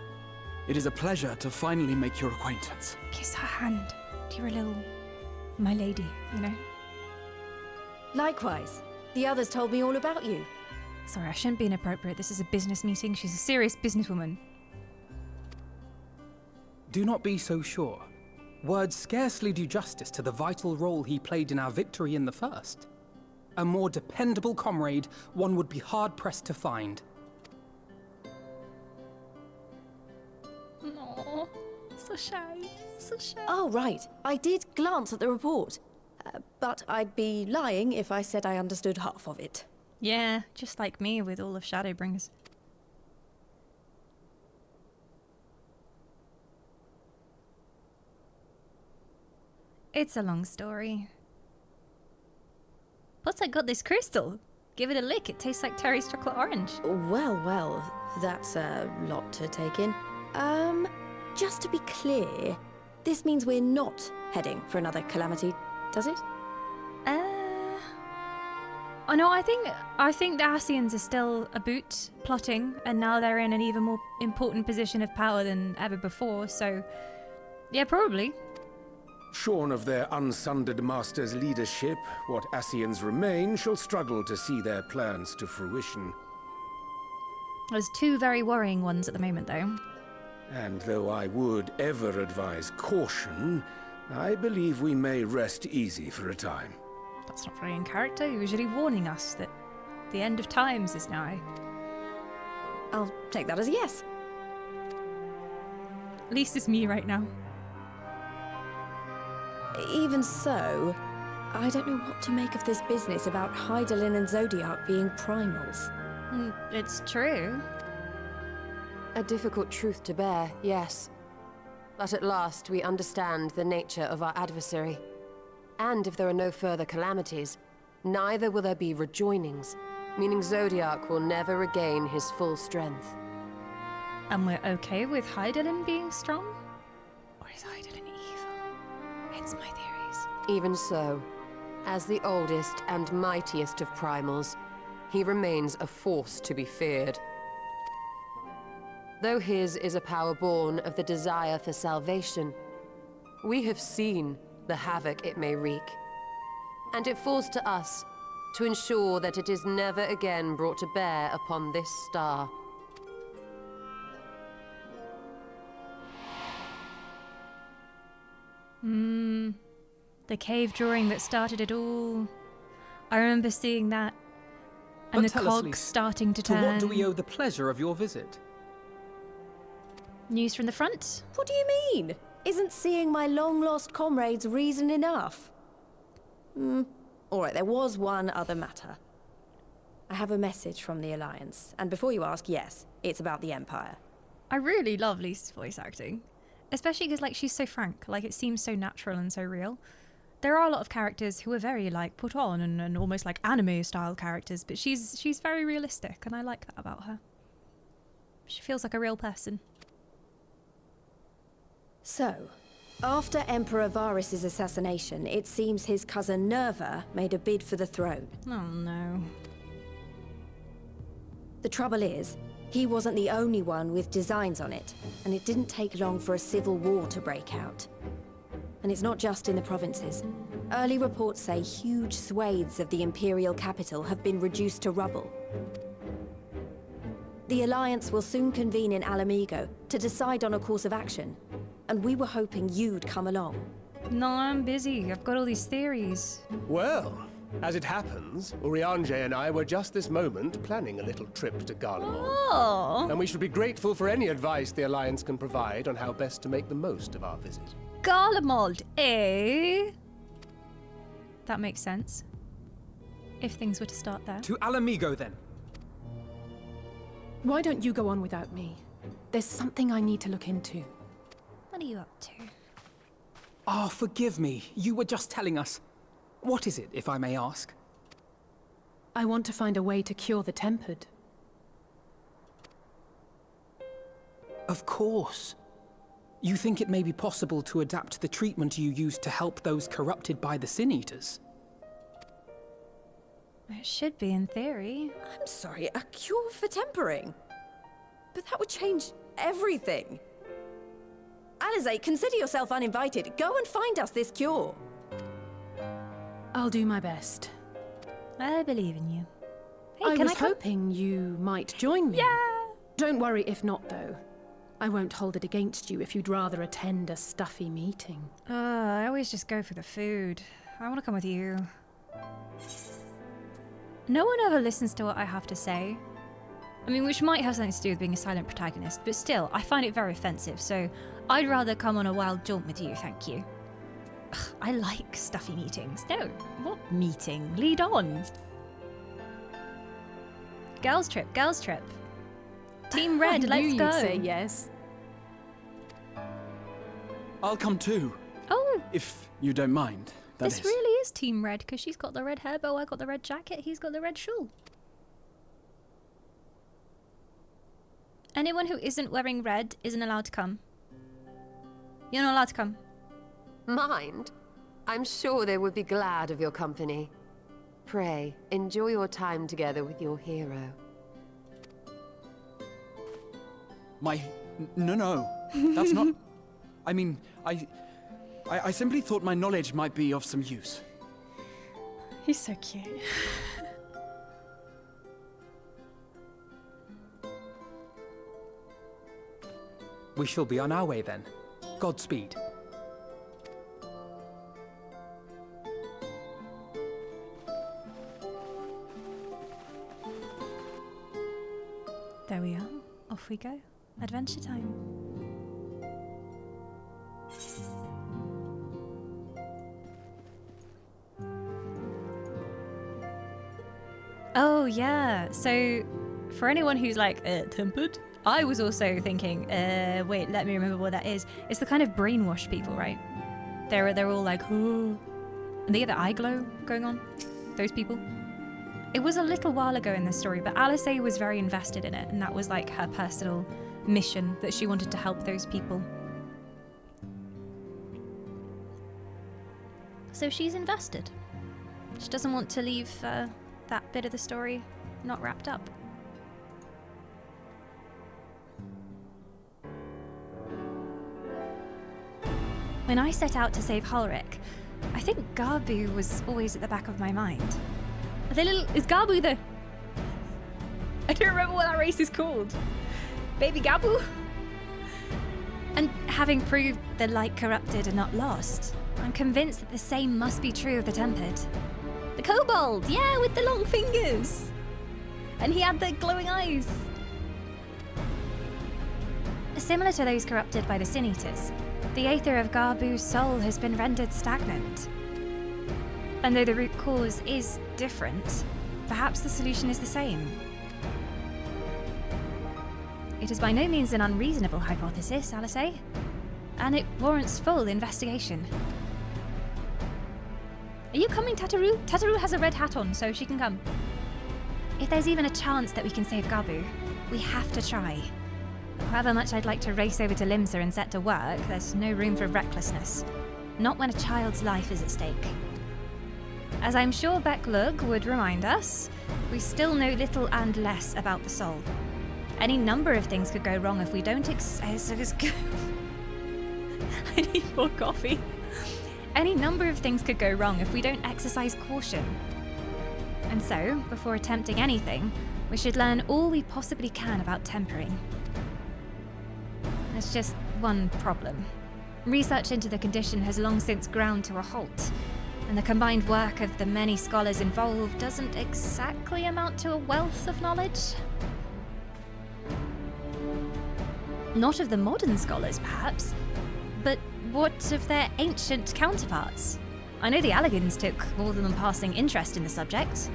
It is a pleasure to finally make your acquaintance. Kiss her hand. Dear little... my lady, you know? Likewise. The others told me all about you. Sorry, I shouldn't be inappropriate. This is a business meeting. She's a serious businesswoman. Do not be so sure. Words scarcely do justice to the vital role he played in our victory in the first. A more dependable comrade one would be hard-pressed to find. Aww, so shy, so shy. Oh, right. I did glance at the report. But I'd be lying if I said I understood half of it. Yeah, just like me with all of Shadowbringers. It's a long story. Plus I got this crystal. Give it a lick, it tastes like Terry's chocolate orange. Well, that's a lot to take in. Just to be clear, this means we're not heading for another calamity, does it? Oh no, I think the Ascians are still aboot plotting, and now they're in an even more important position of power than ever before, so yeah, probably. Shorn of their unsundered master's leadership, what Ascians remain shall struggle to see their plans to fruition. There's two very worrying ones at the moment, though. And though I would ever advise caution, I believe we may rest easy for a time. That's not very in character, usually warning us that the end of times is nigh. I'll take that as a yes. At least it's me right now. Even so, I don't know what to make of this business about Hydaelyn and Zodiac being primals. It's true. A difficult truth to bear, yes. But at last we understand the nature of our adversary. And if there are no further calamities, neither will there be rejoinings, meaning Zodiac will never regain his full strength. And we're okay with Hydaelyn being strong? Or is Hydaelyn evil? Hence my theories. Even so, as the oldest and mightiest of primals, he remains a force to be feared. Though his is a power born of the desire for salvation, we have seen the havoc it may wreak. And it falls to us to ensure that it is never again brought to bear upon this star. The cave drawing that started it all. I remember seeing that. And But the tell us, cogs Lise, starting to To turn. what do we owe the pleasure of your visit? News from the front? What do you mean? Isn't seeing my long-lost comrades reason enough? Alright, there was one other matter. I have a message from the Alliance, and before you ask, yes, it's about the Empire. I really love Lisa's voice acting. Especially because, like, she's so frank. Like, it seems so natural and so real. There are a lot of characters who are very, like, put on and almost like anime-style characters, but she's very realistic, and I like that about her. She feels like a real person. So, after Emperor Varys' assassination, it seems his cousin Nerva made a bid for the throne. Oh, no. The trouble is, he wasn't the only one with designs on it, and it didn't take long for a civil war to break out. And it's not just in the provinces. Early reports say huge swathes of the Imperial capital have been reduced to rubble. The Alliance will soon convene in Alamigo to decide on a course of action, and we were hoping you'd come along. No, I'm busy. I've got all these theories. Well, as it happens, Urianger and I were just this moment planning a little trip to Garlemald. Oh. And we should be grateful for any advice the Alliance can provide on how best to make the most of our visit. Garlemald, eh? That makes sense. If things were to start there. To Alamigo, then. Why don't you go on without me? There's something I need to look into. What are you up to? Ah, forgive me. You were just telling us. What is it, if I may ask? I want to find a way to cure the Tempered. Of course. You think it may be possible to adapt the treatment you used to help those corrupted by the Sin Eaters? It should be, in theory. I'm sorry, a cure for tempering? But that would change everything. Alizé, consider yourself uninvited. Go and find us this cure. I'll do my best. I believe in you. Hey, I can was I come? hoping you might join me. Yeah! Don't worry if not, though. I won't hold it against you if you'd rather attend a stuffy meeting. I always just go for the food. I want to come with you. No one ever listens to what I have to say. I mean, which might have something to do with being a silent protagonist, but still, I find it very offensive, so I'd rather come on a wild jaunt with you, thank you. Ugh, I like stuffy meetings. No, what meeting? Lead on. Girls trip, girls trip. Team Red, let's You'd go. say yes. I'll come too, Oh, if you don't mind. That this is. really is Team Red, because she's got the red hair bow, I got the red jacket, he's got the red shawl. Anyone who isn't wearing red isn't allowed to come. You're not allowed to come. Mind? I'm sure they would be glad of your company. Pray, enjoy your time together with your hero. No. That's not... I mean, I simply thought my knowledge might be of some use. He's so cute. We shall be on our way then. Godspeed. There we are. Off we go. Adventure time. Oh, yeah. So, for anyone who's like, tempered? I was also thinking, wait, let me remember what that is. It's the kind of brainwash people, right? They're all like, oh. And they get the eye glow going on. Those people. It was a little while ago in the story, but Alizé was very invested in it, and that was like her personal mission, that she wanted to help those people. So she's invested. She doesn't want to leave that bit of the story not wrapped up. When I set out to save Hulric, I think Garbu was always at the back of my mind. Is Garbu the... I don't remember what that race is called. Baby Gabu? And having proved the light corrupted and not lost, I'm convinced that the same must be true of the Tempered. The kobold, yeah, with the long fingers. And he had the glowing eyes. Similar to those corrupted by the Sin Eaters, the aether of Garbu's soul has been rendered stagnant. And though the root cause is different, perhaps the solution is the same. It is by no means an unreasonable hypothesis, Alizé. and it warrants full investigation. Are you coming, Tataru? Tataru has a red hat on, so she can come. If there's even a chance that we can save Gabu, we have to try. However much I'd like to race over to Limsa and set to work, there's no room for recklessness. Not when a child's life is at stake. As I'm sure Beck Lug would remind us, we still know little and less about the soul. Any number of things could go wrong if we don't I need more coffee. Any number of things could go wrong if we don't exercise caution. And so, before attempting anything, we should learn all we possibly can about tempering. There's just one problem. Research into the condition has long since ground to a halt, and the combined work of the many scholars involved doesn't exactly amount to a wealth of knowledge. Not of the modern scholars, perhaps, but what of their ancient counterparts? I know the Allegans took more than a passing interest in the subject.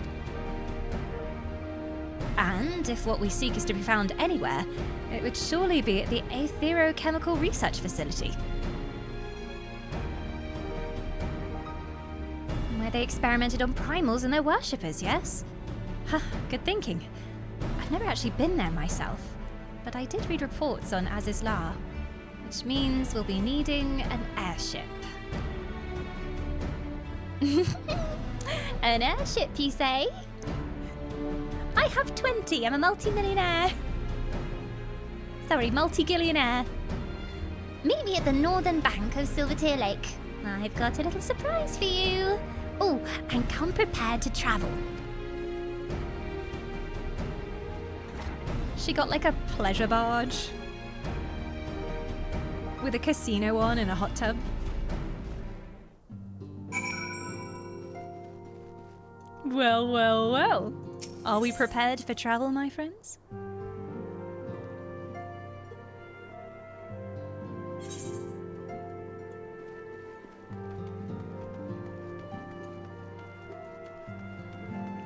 And if what we seek is to be found anywhere, it would surely be at the Aetherochemical Research Facility. Where they experimented on primals and their worshippers, yes? Huh, good thinking. I've never actually been there myself, but I did read reports on Azizlar, which means we'll be needing an airship. An airship, you say? I have 20. I'm a multi-millionaire. Sorry, multi-gillionaire. Meet me at the northern bank of Silvertear Lake. I've got a little surprise for you. Oh, and come prepared to travel. She got like a pleasure barge with a casino on and a hot tub. Well, well, well. Are we prepared for travel, my friends?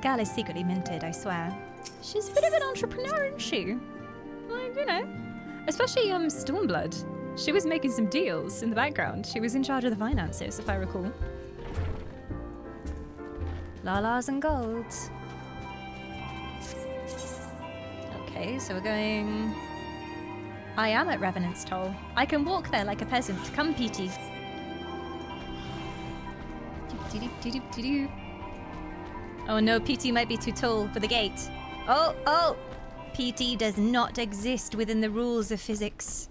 Gal is secretly minted, I swear. She's a bit of an entrepreneur, isn't she? Like, you know. Especially Stormblood. She was making some deals in the background. She was in charge of the finances, if I recall. Lalas and gold. Okay, so we're going... I am at Revenant's Toll. I can walk there like a peasant. Come, Petey. Oh no, PT might be too tall for the gate. Oh! PT does not exist within the rules of physics.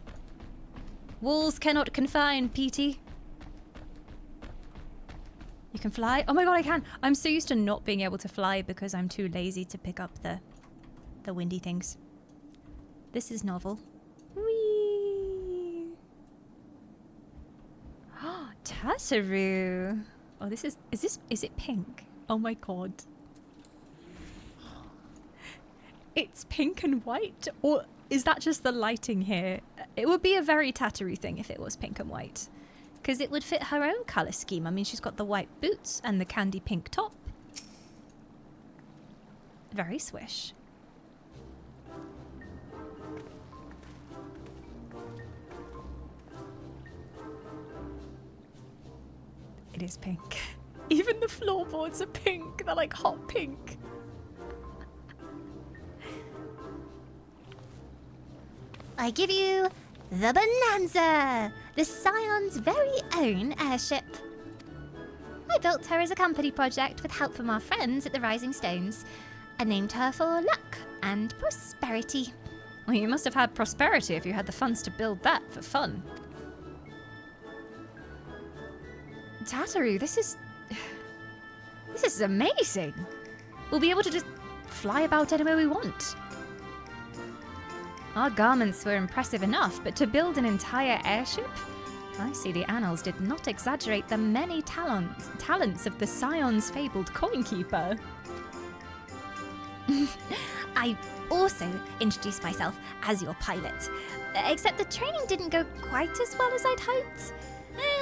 Walls cannot confine, PT. You can fly? Oh my god, I can! I'm so used to not being able to fly because I'm too lazy to pick up the windy things. This is novel. Whee! Tataru! Oh, is it pink? Oh my god. It's pink and white? Or is that just the lighting here? It would be a very Tataru thing if it was pink and white. Because it would fit her own colour scheme. I mean, she's got the white boots and the candy pink top. Very swish. It is pink. Even the floorboards are pink. They're like hot pink. I give you the Bonanza, the Scion's very own airship. I built her as a company project with help from our friends at the Rising Stones. I named her for luck and prosperity. Well, you must have had prosperity if you had the funds to build that for fun. Tataru, this is amazing. We'll be able to just fly about anywhere we want. Our garments were impressive enough, but to build an entire airship? I see the annals did not exaggerate the many talents of the Scion's fabled coinkeeper. I also introduced myself as your pilot, except the training didn't go quite as well as I'd hoped.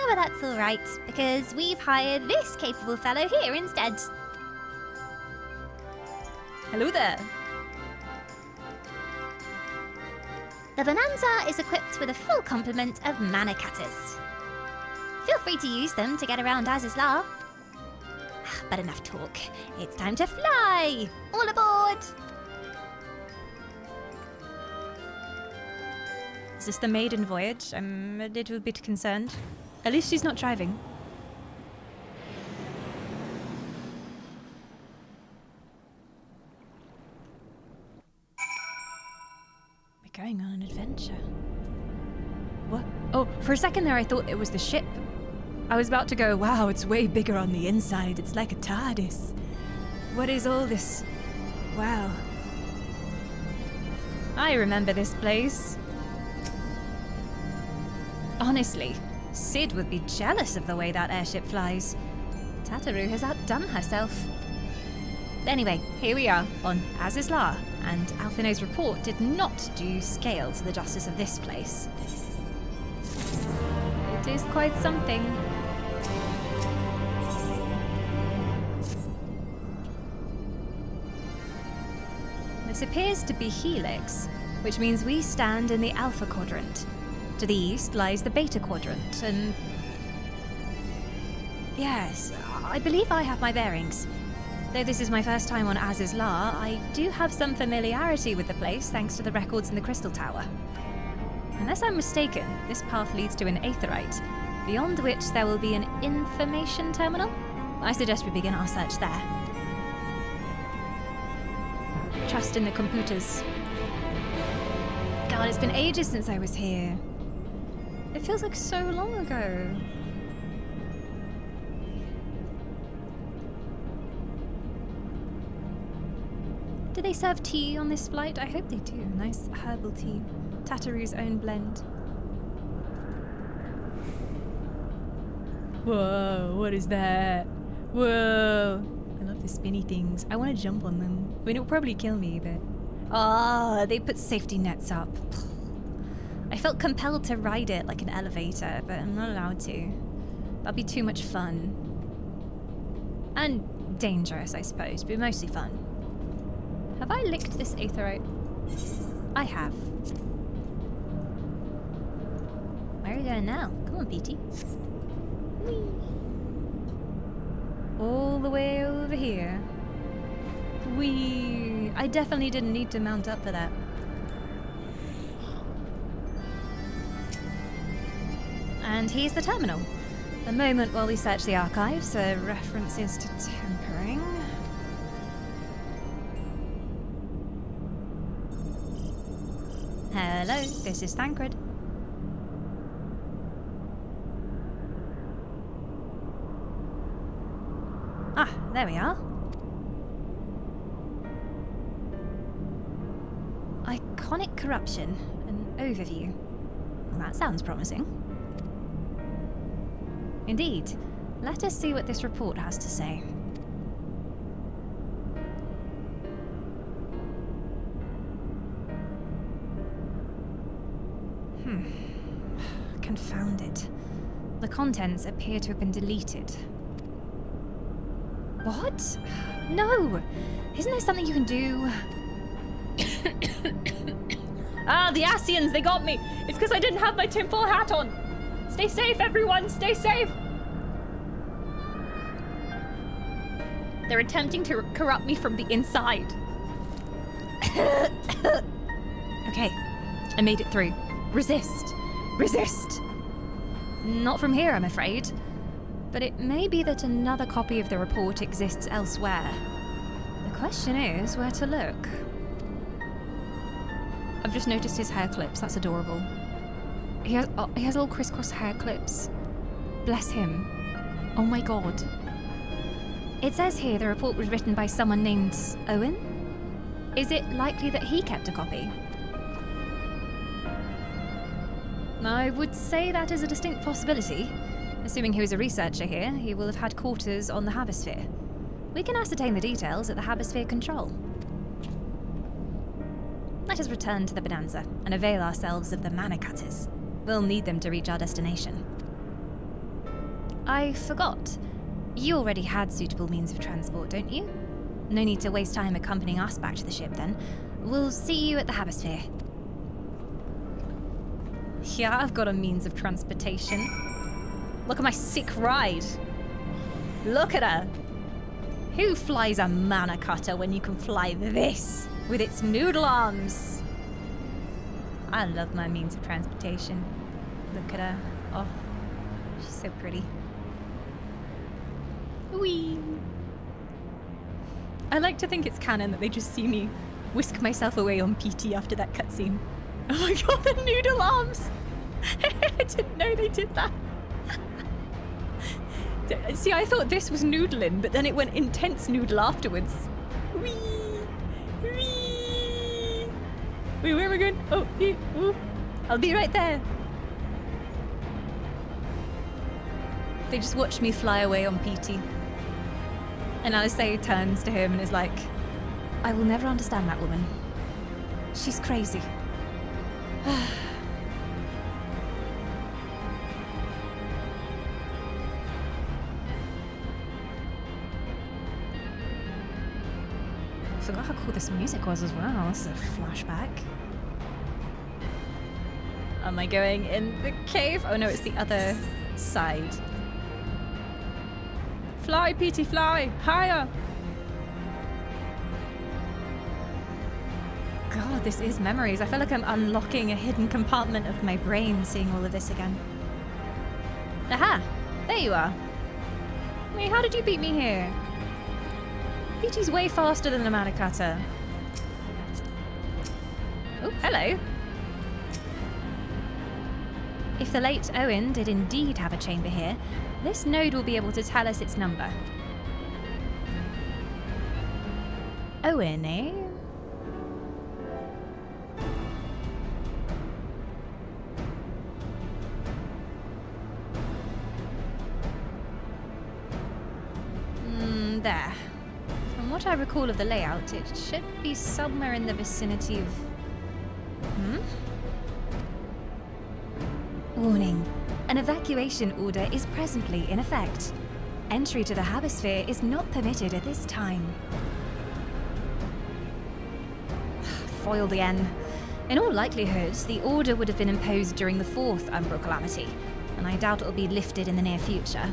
But that's all right, because we've hired this capable fellow here instead. Hello there. The Bonanza is equipped with a full complement of mana cutters. Feel free to use them to get around Az's Law. But enough talk. It's time to fly! All aboard! Is this the maiden voyage? I'm a little bit concerned. At least she's not driving. We're going on an adventure. What? Oh, for a second there I thought it was the ship. I was about to go, wow, it's way bigger on the inside. It's like a TARDIS. What is all this? Wow. I remember this place. Honestly, Sid would be jealous of the way that airship flies. Tataru has outdone herself. Anyway, here we are on Az's Law, and Alphino's report did not do scale to the justice of this place. It is quite something. This appears to be Helix, which means we stand in the Alpha Quadrant. To the east lies the Beta Quadrant, and... Yes, I believe I have my bearings. Though this is my first time on Az's Law, I do have some familiarity with the place thanks to the records in the Crystal Tower. Unless I'm mistaken, this path leads to an aetherite, beyond which there will be an information terminal. I suggest we begin our search there. Trust in the computers. God, it's been ages since I was here. It feels like so long ago. Do they serve tea on this flight? I hope they do. Nice herbal tea. Tataru's own blend. Whoa, what is that? Whoa. I love the spinny things. I want to jump on them. I mean, it'll probably kill me, but... Oh, they put safety nets up. I felt compelled to ride it like an elevator, but I'm not allowed to. That'll be too much fun. And dangerous, I suppose, but mostly fun. Have I licked this aetherite? I have. Where are we going now? Come on, Petey. Whee! All the way over here. Whee! I definitely didn't need to mount up for that. And here's the terminal. A moment while we search the archives for references to tempering. Hello, this is Thancred. Ah, there we are. Iconic corruption, an overview. Well, that sounds promising. Indeed. Let us see what this report has to say. Confound it. The contents appear to have been deleted. What? No! Isn't there something you can do? Ah, the Asians, they got me! It's because I didn't have my tinfoil hat on! Stay safe, everyone! Stay safe! They're attempting to corrupt me from the inside. Okay, I made it through. Resist! Resist! Not from here, I'm afraid. But it may be that another copy of the report exists elsewhere. The question is where to look. I've just noticed his hair clips. That's adorable. He has little crisscross hair clips. Bless him. Oh my god. It says here the report was written by someone named Owen? Is it likely that he kept a copy? I would say that is a distinct possibility. Assuming he was a researcher here, he will have had quarters on the Habisphere. We can ascertain the details at the Habisphere Control. Let us return to the Bonanza and avail ourselves of the mana cutters. We'll need them to reach our destination. I forgot. You already had suitable means of transport, don't you? No need to waste time accompanying us back to the ship then. We'll see you at the Habisphere. Yeah, I've got a means of transportation. Look at my sick ride. Look at her. Who flies a mana cutter when you can fly this with its noodle arms? I love my means of transportation. Look at her. Oh, she's so pretty. Whee! I like to think it's canon that they just see me whisk myself away on PT after that cutscene. Oh my god, the noodle arms! I didn't know they did that. See, I thought this was noodling, but then it went intense noodle afterwards. Whee! Whee! Wait, where am I going? Oh, here. Ooh. I'll be right there. They just watched me fly away on PT. And Alisaie turns to him and is like, I will never understand that woman. She's crazy. I forgot how cool this music was as well. This is a flashback. Am I going in the cave? Oh no, it's the other side. Fly, PT, fly! Higher! God, this is memories. I feel like I'm unlocking a hidden compartment of my brain seeing all of this again. Aha! There you are. Wait, how did you beat me here? PT's way faster than the mana cutter. Oh, hello. If the late Owen did indeed have a chamber here, this node will be able to tell us its number. Owen, eh? There. From what I recall of the layout, it should be somewhere in the vicinity of... Warning. An evacuation order is presently in effect. Entry to the Habisphere is not permitted at this time. Foiled again. In all likelihood, the order would have been imposed during the 4th Umbral Calamity, and I doubt it will be lifted in the near future.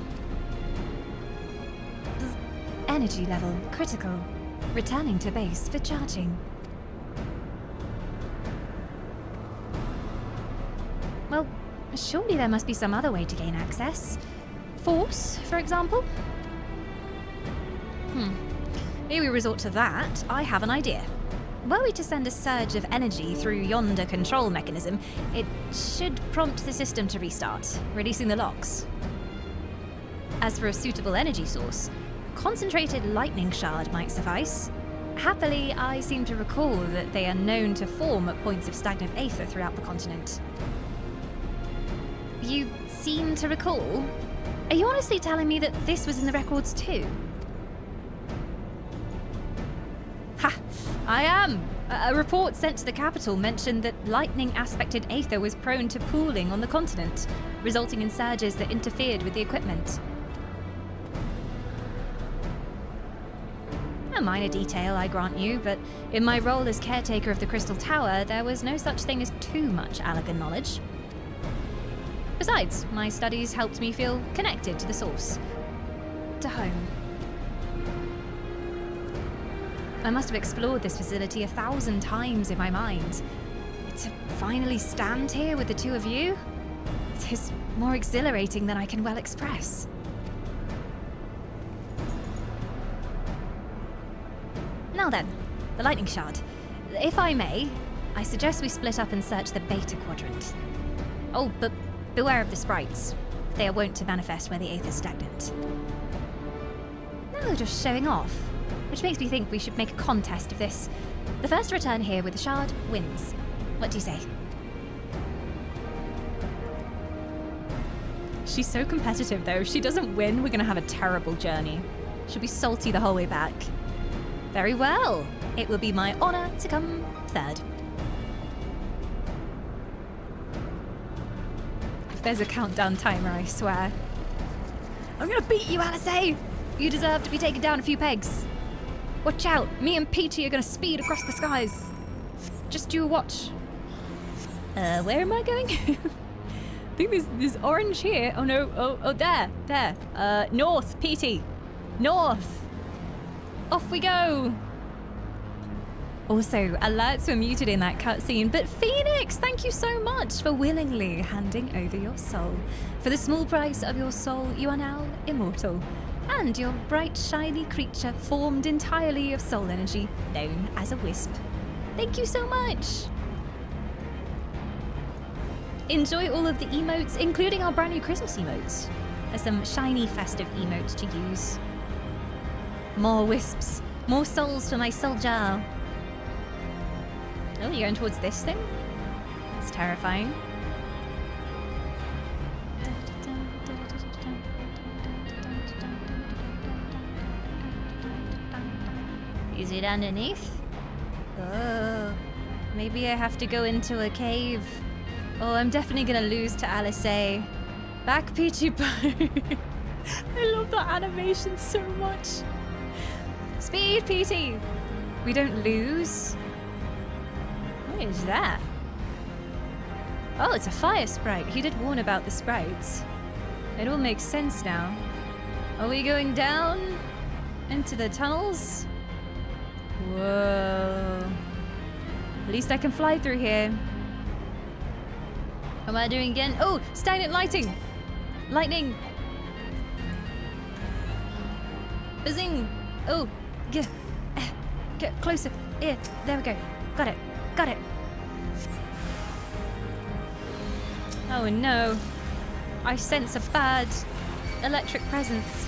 Energy level critical. Returning to base for charging. Well, surely there must be some other way to gain access. Force, for example? Ere we resort to that, I have an idea. Were we to send a surge of energy through yonder control mechanism, it should prompt the system to restart, releasing the locks. As for a suitable energy source, concentrated lightning shard might suffice. Happily, I seem to recall that they are known to form at points of stagnant aether throughout the continent. You seem to recall? Are you honestly telling me that this was in the records too? Ha! I am! A report sent to the capital mentioned that lightning-aspected aether was prone to pooling on the continent, resulting in surges that interfered with the equipment. A minor detail, I grant you, but in my role as caretaker of the Crystal Tower, there was no such thing as too much Allagan knowledge. Besides, my studies helped me feel connected to the source. To home. I must have explored this facility 1,000 times in my mind. To finally stand here with the two of you, it is more exhilarating than I can well express. Now then, the lightning shard. If I may, I suggest we split up and search the beta quadrant. Oh, but beware of the sprites. They are wont to manifest where the aether's stagnant. Now they're just showing off, which makes me think we should make a contest of this. The first to return here with the shard wins. What do you say? She's so competitive though. If she doesn't win, we're gonna have a terrible journey. She'll be salty the whole way back. Very well. It will be my honor to come third. If there's a countdown timer, I swear. I'm gonna beat you, Alisaie! You deserve to be taken down a few pegs. Watch out, me and Peachy are gonna speed across the skies. Just you watch. Where am I going? think there's orange here. Oh no, oh, there. North, Petey. North. Off we go. Also, alerts were muted in that cutscene, but Phoenix, thank you so much for willingly handing over your soul. For the small price of your soul, you are now immortal. And your bright, shiny creature formed entirely of soul energy, known as a wisp. Thank you so much. Enjoy all of the emotes, including our brand new Christmas emotes. There's some shiny, festive emotes to use. More wisps, more souls for my soldier. Oh, you're going towards this thing? It's terrifying. Is it underneath? Oh, maybe I have to go into a cave. Oh, I'm definitely gonna lose to Alice. Back, Peachy Boo. I love that animation so much. Speed, Petey. We don't lose. What is that? Oh, it's a fire sprite. He did warn about the sprites. It all makes sense now. Are we going down into the tunnels? Whoa. At least I can fly through here. What am I doing again? Oh, stagnant lighting! Lightning! Bazing! Oh, get closer. Yeah, there we go. Got it. Got it. Oh no. I sense a bad electric presence.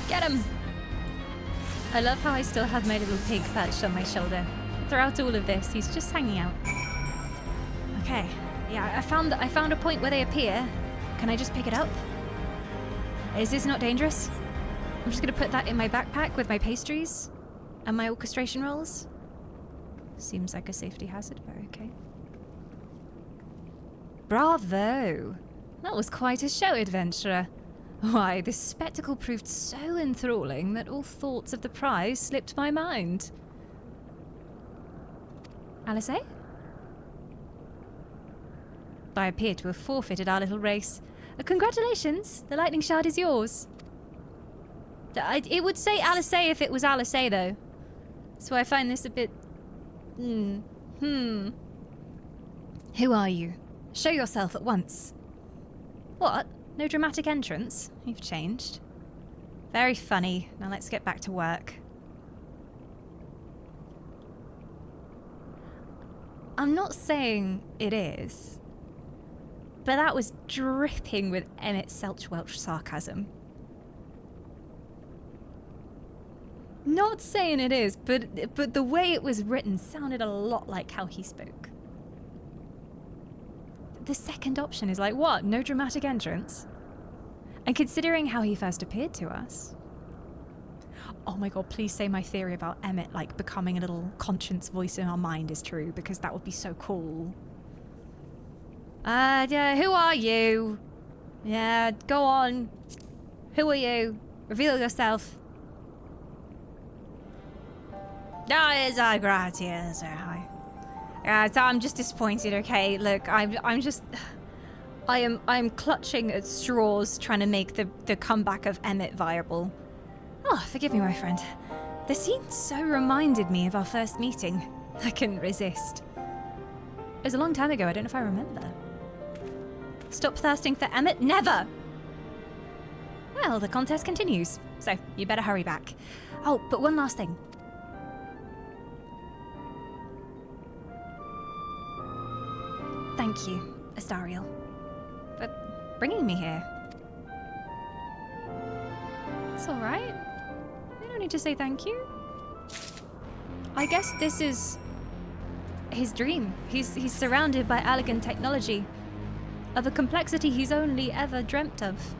Get him! I love how I still have my little pig perched on my shoulder. Throughout all of this, he's just hanging out. Okay, yeah, I found a point where they appear. Can I just pick it up? Is this not dangerous? I'm just gonna put that in my backpack with my pastries and my orchestration rolls. Seems like a safety hazard, but okay. Bravo! That was quite a show, adventurer. Why, this spectacle proved so enthralling that all thoughts of the prize slipped my mind. Alice? I appear to have forfeited our little race. Congratulations, the lightning shard is yours. It would say Alice if it was Alice though. So I find this a bit... Who are you? Show yourself at once. What? No dramatic entrance? You've changed. Very funny. Now let's get back to work. I'm not saying it is, but that was dripping with Emmett Selchwelch sarcasm. Not saying it is, but the way it was written sounded a lot like how he spoke. The second option is like, what? No dramatic entrance? And considering how he first appeared to us... Oh my god, please say my theory about Emmett, like, becoming a little conscience voice in our mind is true, because that would be so cool. Yeah, who are you? Yeah, go on. Who are you? Reveal yourself. It's gracias. Hi. So I'm just disappointed, okay? Look, I'm clutching at straws trying to make the comeback of Emmett viable. Oh, forgive me, my friend. The scene so reminded me of our first meeting. I couldn't resist. It was a long time ago, I don't know if I remember. Stop thirsting for Emmett? Never! Well, the contest continues, so you better hurry back. Oh, but one last thing. Thank you, Astariel, for bringing me here. It's alright. You don't need to say thank you. I guess this is his dream. He's surrounded by elegant technology of a complexity he's only ever dreamt of.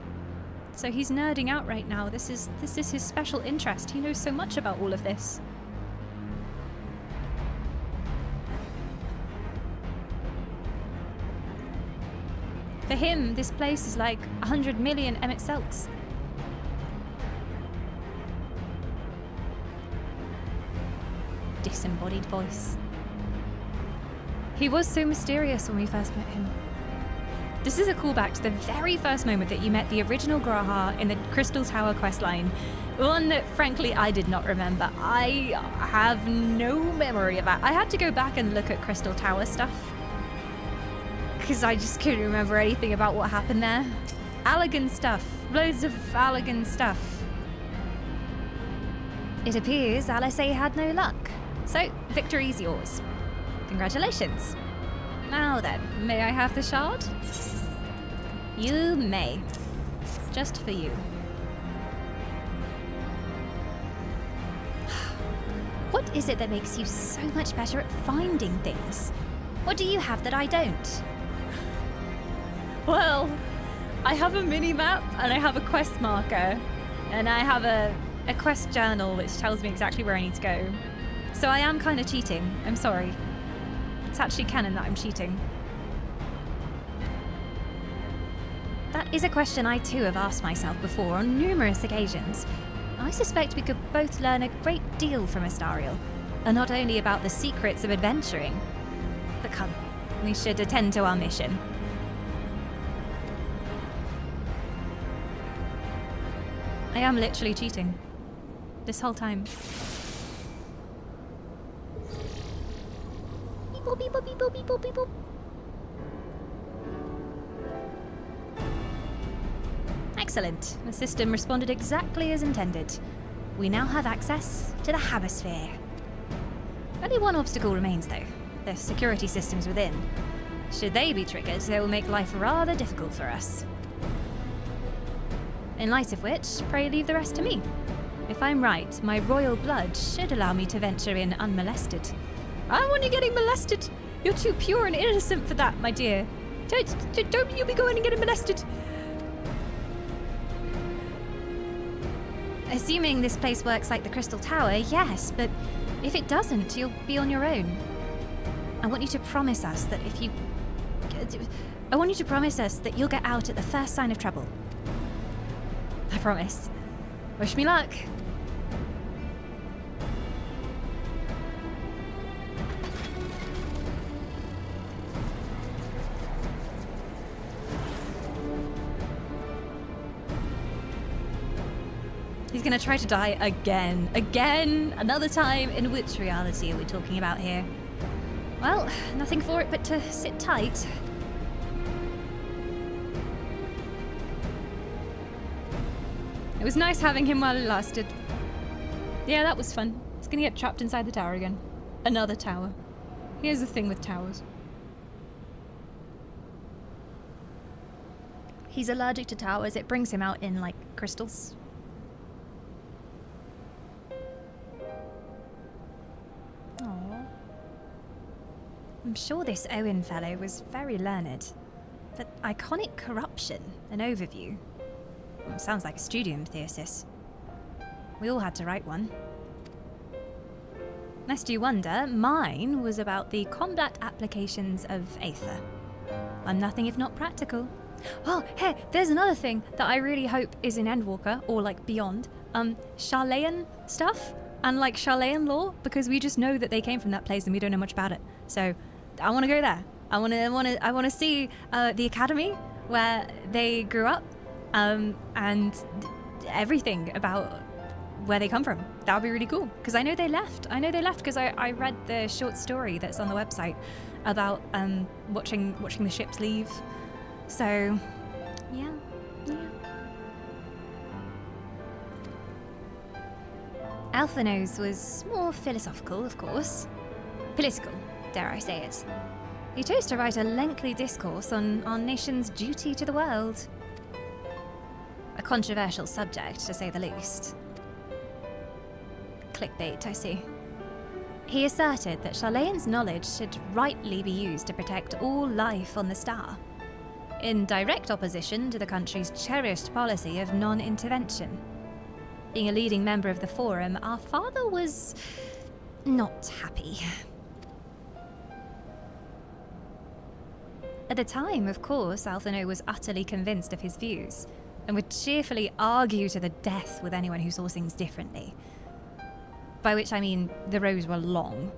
So he's nerding out right now. This is his special interest. He knows so much about all of this. For him, this place is like 100 million Emmet Selks. Disembodied voice. He was so mysterious when we first met him. This is a callback to the very first moment that you met the original Graha in the Crystal Tower questline. One that, frankly, I did not remember. I have no memory of that. I had to go back and look at Crystal Tower stuff, because I just couldn't remember anything about what happened there. Allegan stuff. Loads of Allegan stuff. It appears Alisei had no luck. So, victory's yours. Congratulations. Now then, may I have the shard? You may. Just for you. What is it that makes you so much better at finding things? What do you have that I don't? Well, I have a mini-map, and I have a quest marker, and I have a quest journal which tells me exactly where I need to go. So I am kind of cheating. I'm sorry. It's actually canon that I'm cheating. That is a question I too have asked myself before on numerous occasions. I suspect we could both learn a great deal from Astariel, and not only about the secrets of adventuring. But come, we should attend to our mission. I am literally cheating. This whole time. Beep, boop, beep, boop, beep, boop, beep, boop, beep, boop. Excellent. The system responded exactly as intended. We now have access to the Hammersphere. Only one obstacle remains, though. The security systems within. Should they be triggered, they will make life rather difficult for us. In light of which, pray leave the rest to me. If I'm right, my royal blood should allow me to venture in unmolested. I want you getting molested! You're too pure and innocent for that, my dear. Don't you be going and getting molested! Assuming this place works like the Crystal Tower, yes, but if it doesn't, you'll be on your own. I want you to promise us that you'll get out at the first sign of trouble. I promise. Wish me luck. He's gonna try to die again. Again! Another time! In which reality are we talking about here? Well, nothing for it but to sit tight. It was nice having him while it lasted. Yeah, that was fun. He's gonna get trapped inside the tower again. Another tower. Here's the thing with towers. He's allergic to towers. It brings him out in, like, crystals. Aww. I'm sure this Owen fellow was very learned. But iconic corruption, an overview. Sounds like a studium thesis. We all had to write one. Lest you wonder, mine was about the combat applications of Aether. I'm nothing if not practical. Oh, hey, there's another thing that I really hope is in Endwalker, or like beyond. Sharlayan stuff, and like Sharlayan lore, because we just know that they came from that place and we don't know much about it. So, I want to go there. I want to see the academy where they grew up. And everything about where they come from. That would be really cool. Because I know they left. Because I read the short story that's on the website about watching the ships leave. So, yeah. Alphanos was more philosophical, of course. Political, dare I say it. He chose to write a lengthy discourse on our nation's duty to the world. A controversial subject, to say the least. Clickbait, I see. He asserted that Sharlayan's knowledge should rightly be used to protect all life on the star, in direct opposition to the country's cherished policy of non-intervention. Being a leading member of the Forum, our father was not happy. At the time, of course, Alphino was utterly convinced of his views, and would cheerfully argue to the death with anyone who saw things differently. By which I mean the rows were long.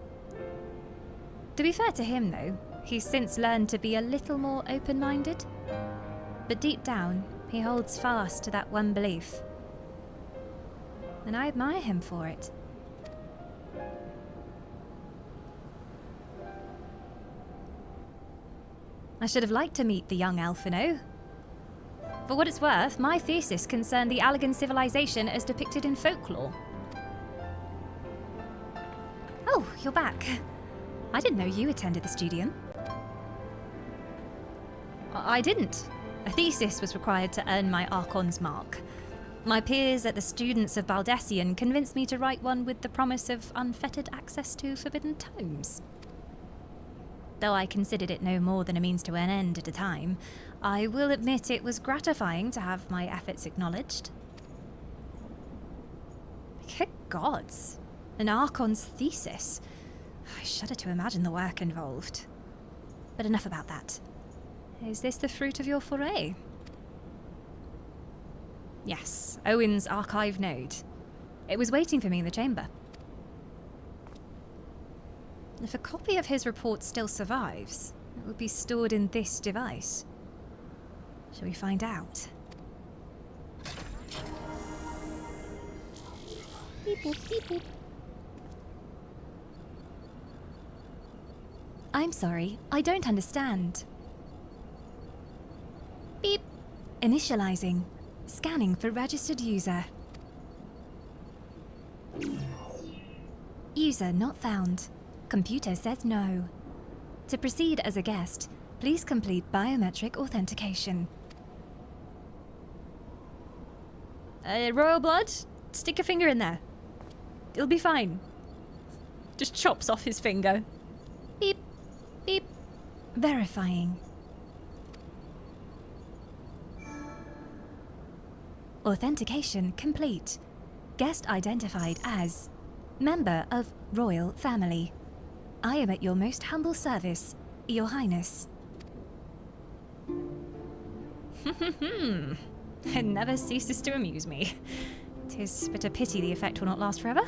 To be fair to him, though, he's since learned to be a little more open-minded. But deep down, he holds fast to that one belief. And I admire him for it. I should have liked to meet the young Alphino. For what it's worth, my thesis concerned the Allegan civilization as depicted in folklore. Oh, you're back. I didn't know you attended the studium. I didn't. A thesis was required to earn my Archon's mark. My peers at the Students of Baldessian convinced me to write one with the promise of unfettered access to forbidden tomes. Though I considered it no more than a means to an end at a time, I will admit it was gratifying to have my efforts acknowledged. Good gods, an Archon's thesis. I shudder to imagine the work involved. But enough about that. Is this the fruit of your foray? Yes, Owen's archive node. It was waiting for me in the chamber. If a copy of his report still survives, it would be stored in this device. Shall we find out? Beep boop, beep boop. I'm sorry, I don't understand. Beep. Initializing. Scanning for registered user. User not found. Computer says no. To proceed as a guest, please complete biometric authentication. Royal blood? Stick a finger in there. It'll be fine. Just chops off his finger. Beep. Beep. Verifying. Authentication complete. Guest identified as member of royal family. I am at your most humble service, Your Highness. It never ceases to amuse me. 'Tis but a pity the effect will not last forever.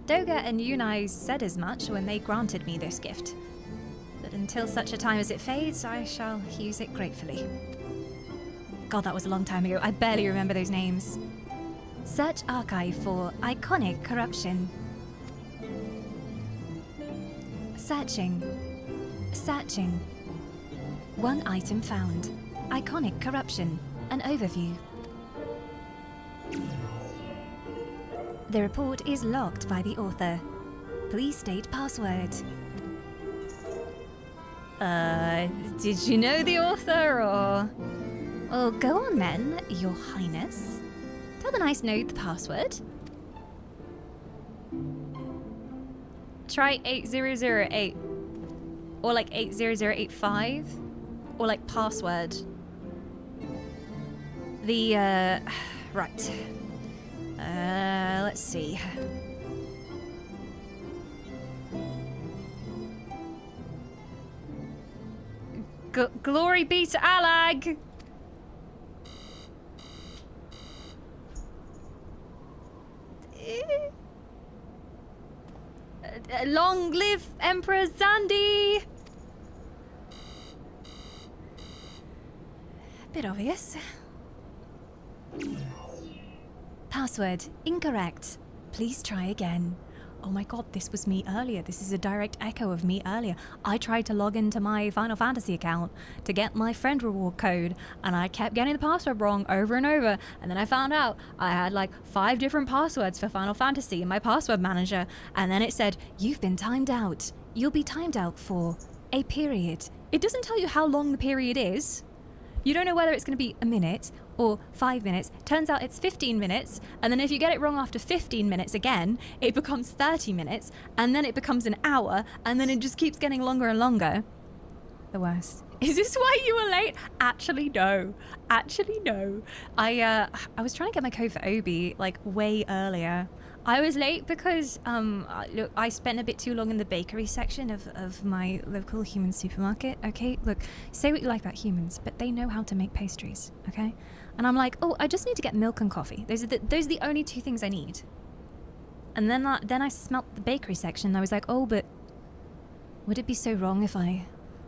Doga and Yunai said as much when they granted me this gift. But until such a time as it fades, I shall use it gratefully. God, that was a long time ago. I barely remember those names. Search archive for iconic corruption. Searching. Searching. One item found. Iconic corruption. An overview. The report is logged by the author. Please state password. Did you know the author, or...? Well, go on then, Your Highness. Tell the nice node the password. Try 8008. Or like 80085. Or like password. The, right. Let's see. Glory be to Allag! Long live Emperor Zandi! Bit obvious. Password incorrect. Please try again. Oh my god, this was me earlier. This is a direct echo of me earlier. I tried to log into my Final Fantasy account to get my friend reward code, and I kept getting the password wrong over and over. And then I found out I had like 5 different passwords for Final Fantasy in my password manager. And then it said, you've been timed out. You'll be timed out for a period. It doesn't tell you how long the period is. You don't know whether it's going to be a minute or 5 minutes. Turns out it's 15 minutes, and then if you get it wrong after 15 minutes again, it becomes 30 minutes, and then it becomes an hour, and then it just keeps getting longer and longer. The worst. Is this why you were late? Actually, no. Actually, no. I was trying to get my code for Obi, like, way earlier. I was late because, look, I spent a bit too long in the bakery section of my local human supermarket, okay? Look, say what you like about humans, but they know how to make pastries, okay? And I'm like, oh, I just need to get milk and coffee. Those are the only two things I need. And then I smelt the bakery section, and I was like, oh, but would it be so wrong if I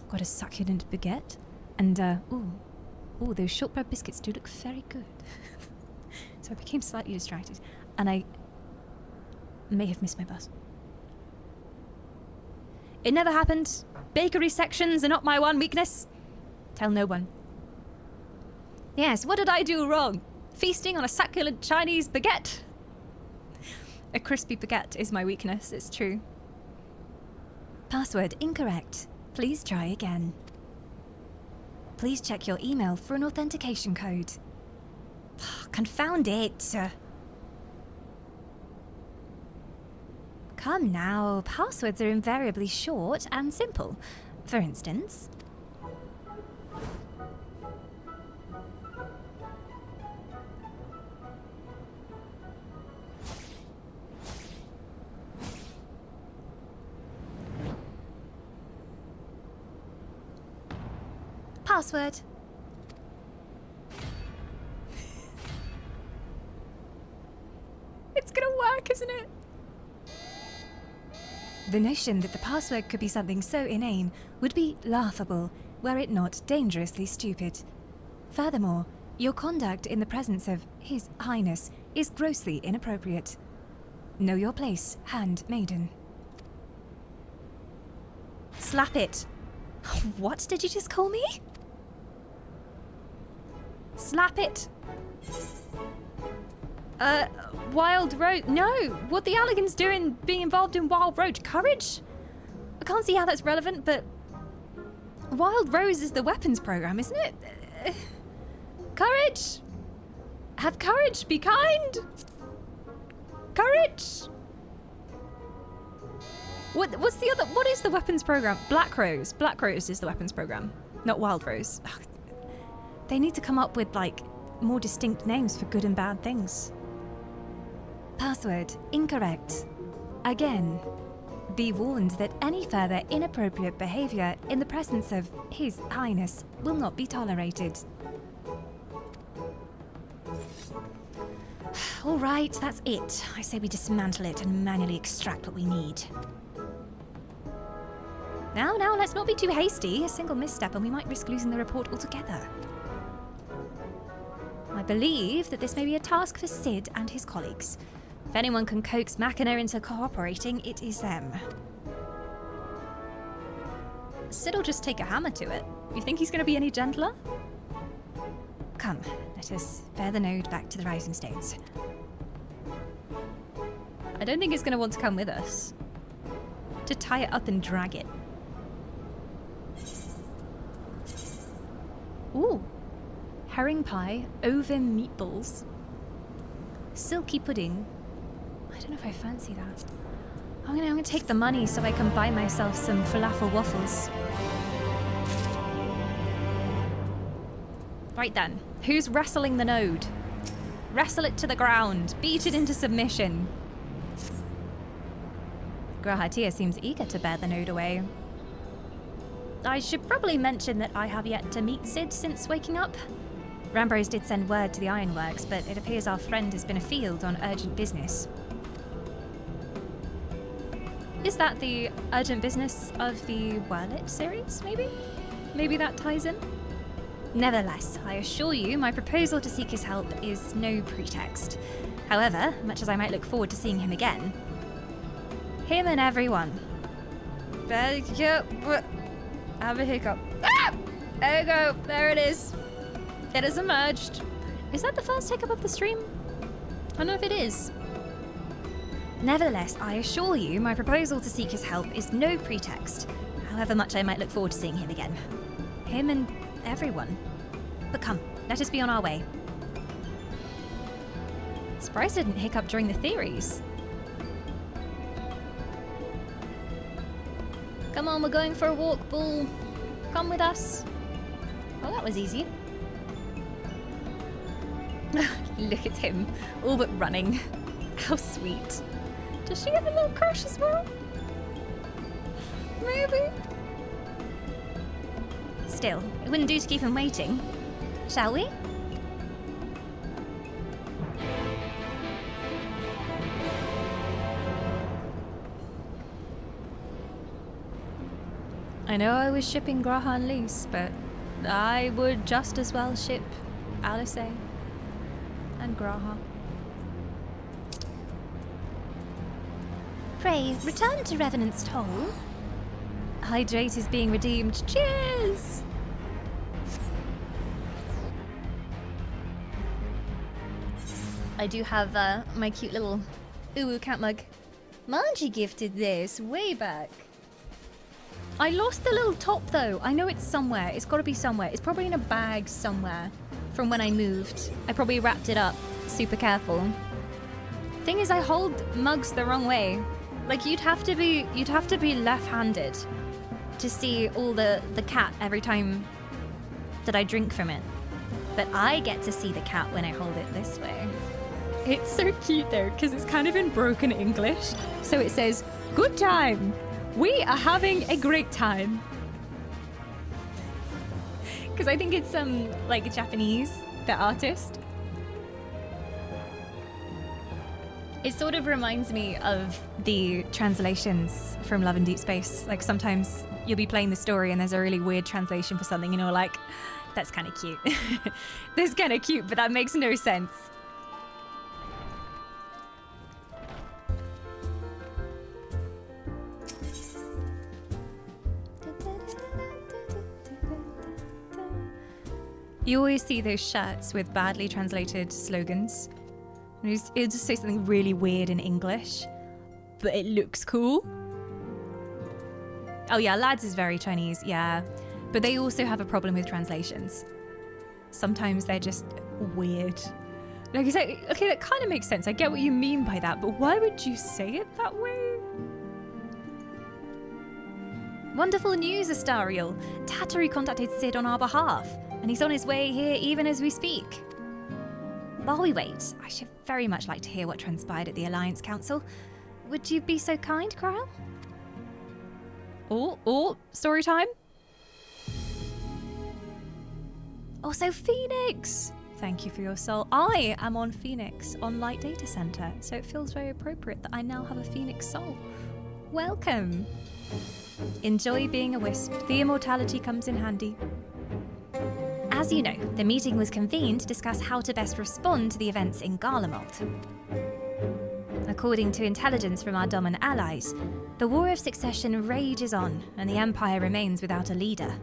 got a succulent baguette? And, ooh, those shortbread biscuits do look very good. So I became slightly distracted, and I may have missed my bus. It never happened. Bakery sections are not my one weakness. Tell no one. Yes, what did I do wrong? Feasting on a succulent Chinese baguette. A crispy baguette is my weakness, it's true. Password incorrect. Please try again. Please check your email for an authentication code. Confound it. Come now, passwords are invariably short and simple. For instance... Password. It's gonna work, isn't it? The notion that the password could be something so inane would be laughable, were it not dangerously stupid. Furthermore, your conduct in the presence of His Highness is grossly inappropriate. Know your place, handmaiden. Slap it. What did you just call me? Slap it. Wild Road. No! What the Alligans doing being involved in Wild Road? Courage? I can't see how that's relevant, but... Wild Rose is the weapons program, isn't it? Courage! Have courage, be kind! Courage! What's the other... What is the weapons program? Black Rose. Black Rose is the weapons program, not Wild Rose. They need to come up with, like, more distinct names for good and bad things. Password incorrect. Again, be warned that any further inappropriate behavior in the presence of His Highness will not be tolerated. All right, that's it. I say we dismantle it and manually extract what we need. Now, let's not be too hasty. A single misstep and we might risk losing the report altogether. I believe that this may be a task for Sid and his colleagues. If anyone can coax Machina into cooperating, it is them. Sid will just take a hammer to it. You think he's going to be any gentler? Come, let us bear the node back to the Rising Stones. I don't think he's going to want to come with us. To tie it up and drag it. Ooh. Herring pie, ovum meatballs, silky pudding. I don't know if I fancy that. I'm gonna take the money so I can buy myself some falafel waffles. Right then, who's wrestling the node? Wrestle it to the ground, beat it into submission. Grahatia seems eager to bear the node away. I should probably mention that I have yet to meet Sid since waking up. Rambrose did send word to the Ironworks, but it appears our friend has been afield on urgent business. Is that the urgent business of the Rewritten series, maybe? Maybe that ties in? Nevertheless, I assure you my proposal to seek his help is no pretext. However, much as I might look forward to seeing him again, him and everyone. I have a hiccup. Ah! There you go, there it is. It has emerged. Is that the first hiccup of the stream? I don't know if it is. Nevertheless, I assure you my proposal to seek his help is no pretext, however much I might look forward to seeing him again. Him and everyone. But come, let us be on our way. Surprised I didn't hiccup during the theories. Come on, we're going for a walk, Bull. Come with us. Oh, that was easy. Look at him, all but running. How sweet. Does she have a little crush as well? Maybe. Still, it wouldn't do to keep him waiting. Shall we? I know I was shipping Graha and Lys, but I would just as well ship Alice and Graha. Pray, return to Revenant's Toll. Hydrate is being redeemed. Cheers! I do have my cute little Uwu cat mug. Margie gifted this way back. I lost the little top though. I know it's somewhere. It's got to be somewhere. It's probably in a bag somewhere from when I moved. I probably wrapped it up super careful. Thing is, I hold mugs the wrong way. Like you'd have to be left-handed to see all the cat every time that I drink from it. But I get to see the cat when I hold it this way. It's so cute though, because it's kind of in broken English. So it says, "Good time. We are having a great time." Because I think it's like Japanese, the artist. It sort of reminds me of the translations from Love and Deep Space. Like sometimes you'll be playing the story and there's a really weird translation for something and you're like, that's kind of cute. That's kind of cute, but that makes no sense. You always see those shirts with badly translated slogans. It'll just say something really weird in English, but it looks cool. Oh yeah, Lads is very Chinese, yeah. But they also have a problem with translations. Sometimes they're just weird. Like you say, okay, that kind of makes sense. I get what you mean by that, but why would you say it that way? Wonderful news, Astariel. Tattery contacted Sid on our behalf, and he's on his way here even as we speak. While we wait, I should very much like to hear what transpired at the Alliance Council. Would you be so kind, Kyle? Oh, story time? Also, Phoenix! Thank you for your soul. I am on Phoenix, on Light Data Center, so it feels very appropriate that I now have a Phoenix soul. Welcome! Enjoy being a wisp. The immortality comes in handy. As you know, the meeting was convened to discuss how to best respond to the events in Garlemald. According to intelligence from our Domin allies, the War of Succession rages on, and the Empire remains without a leader.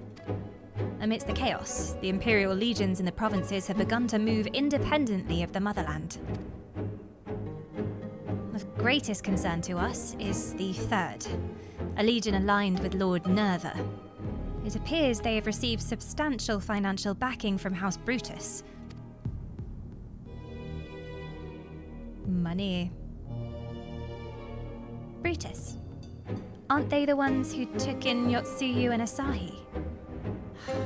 Amidst the chaos, the Imperial legions in the provinces have begun to move independently of the motherland. Of greatest concern to us is the Third, a legion aligned with Lord Nerva. It appears they have received substantial financial backing from House Brutus. Money. Brutus. Aren't they the ones who took in Yotsuyu and Asahi?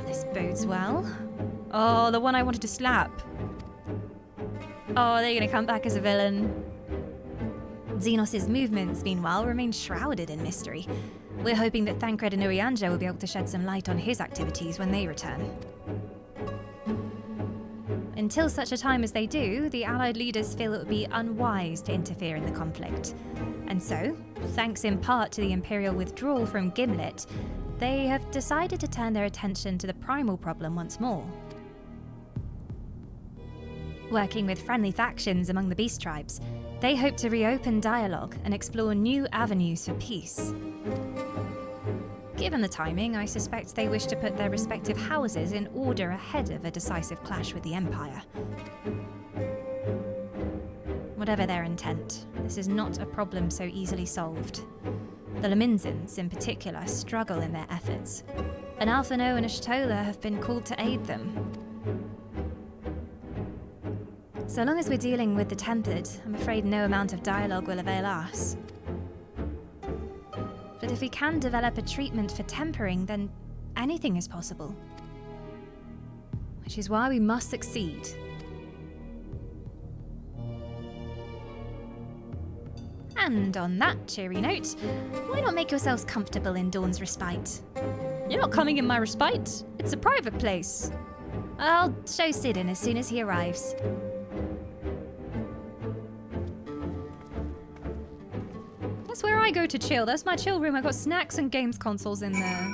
This bodes well. Oh, the one I wanted to slap. Oh, they're gonna come back as a villain. Xenos' movements, meanwhile, remain shrouded in mystery. We're hoping that Thancred and Urianger will be able to shed some light on his activities when they return. Until such a time as they do, the Allied leaders feel it would be unwise to interfere in the conflict. And so, thanks in part to the Imperial withdrawal from Gimlet, they have decided to turn their attention to the primal problem once more. Working with friendly factions among the beast tribes, they hope to reopen dialogue and explore new avenues for peace. Given the timing, I suspect they wish to put their respective houses in order ahead of a decisive clash with the Empire. Whatever their intent, this is not a problem so easily solved. The Laminsans, in particular, struggle in their efforts, and Alphino and Ashtola have been called to aid them. So long as we're dealing with the Tempered, I'm afraid no amount of dialogue will avail us. But if we can develop a treatment for tempering, then anything is possible. Which is why we must succeed. And on that cheery note, why not make yourselves comfortable in Dawn's respite? You're not coming in my respite. It's a private place. I'll show Sid in as soon as he arrives. That's where I go to chill. That's my chill room. I got snacks and games consoles in there.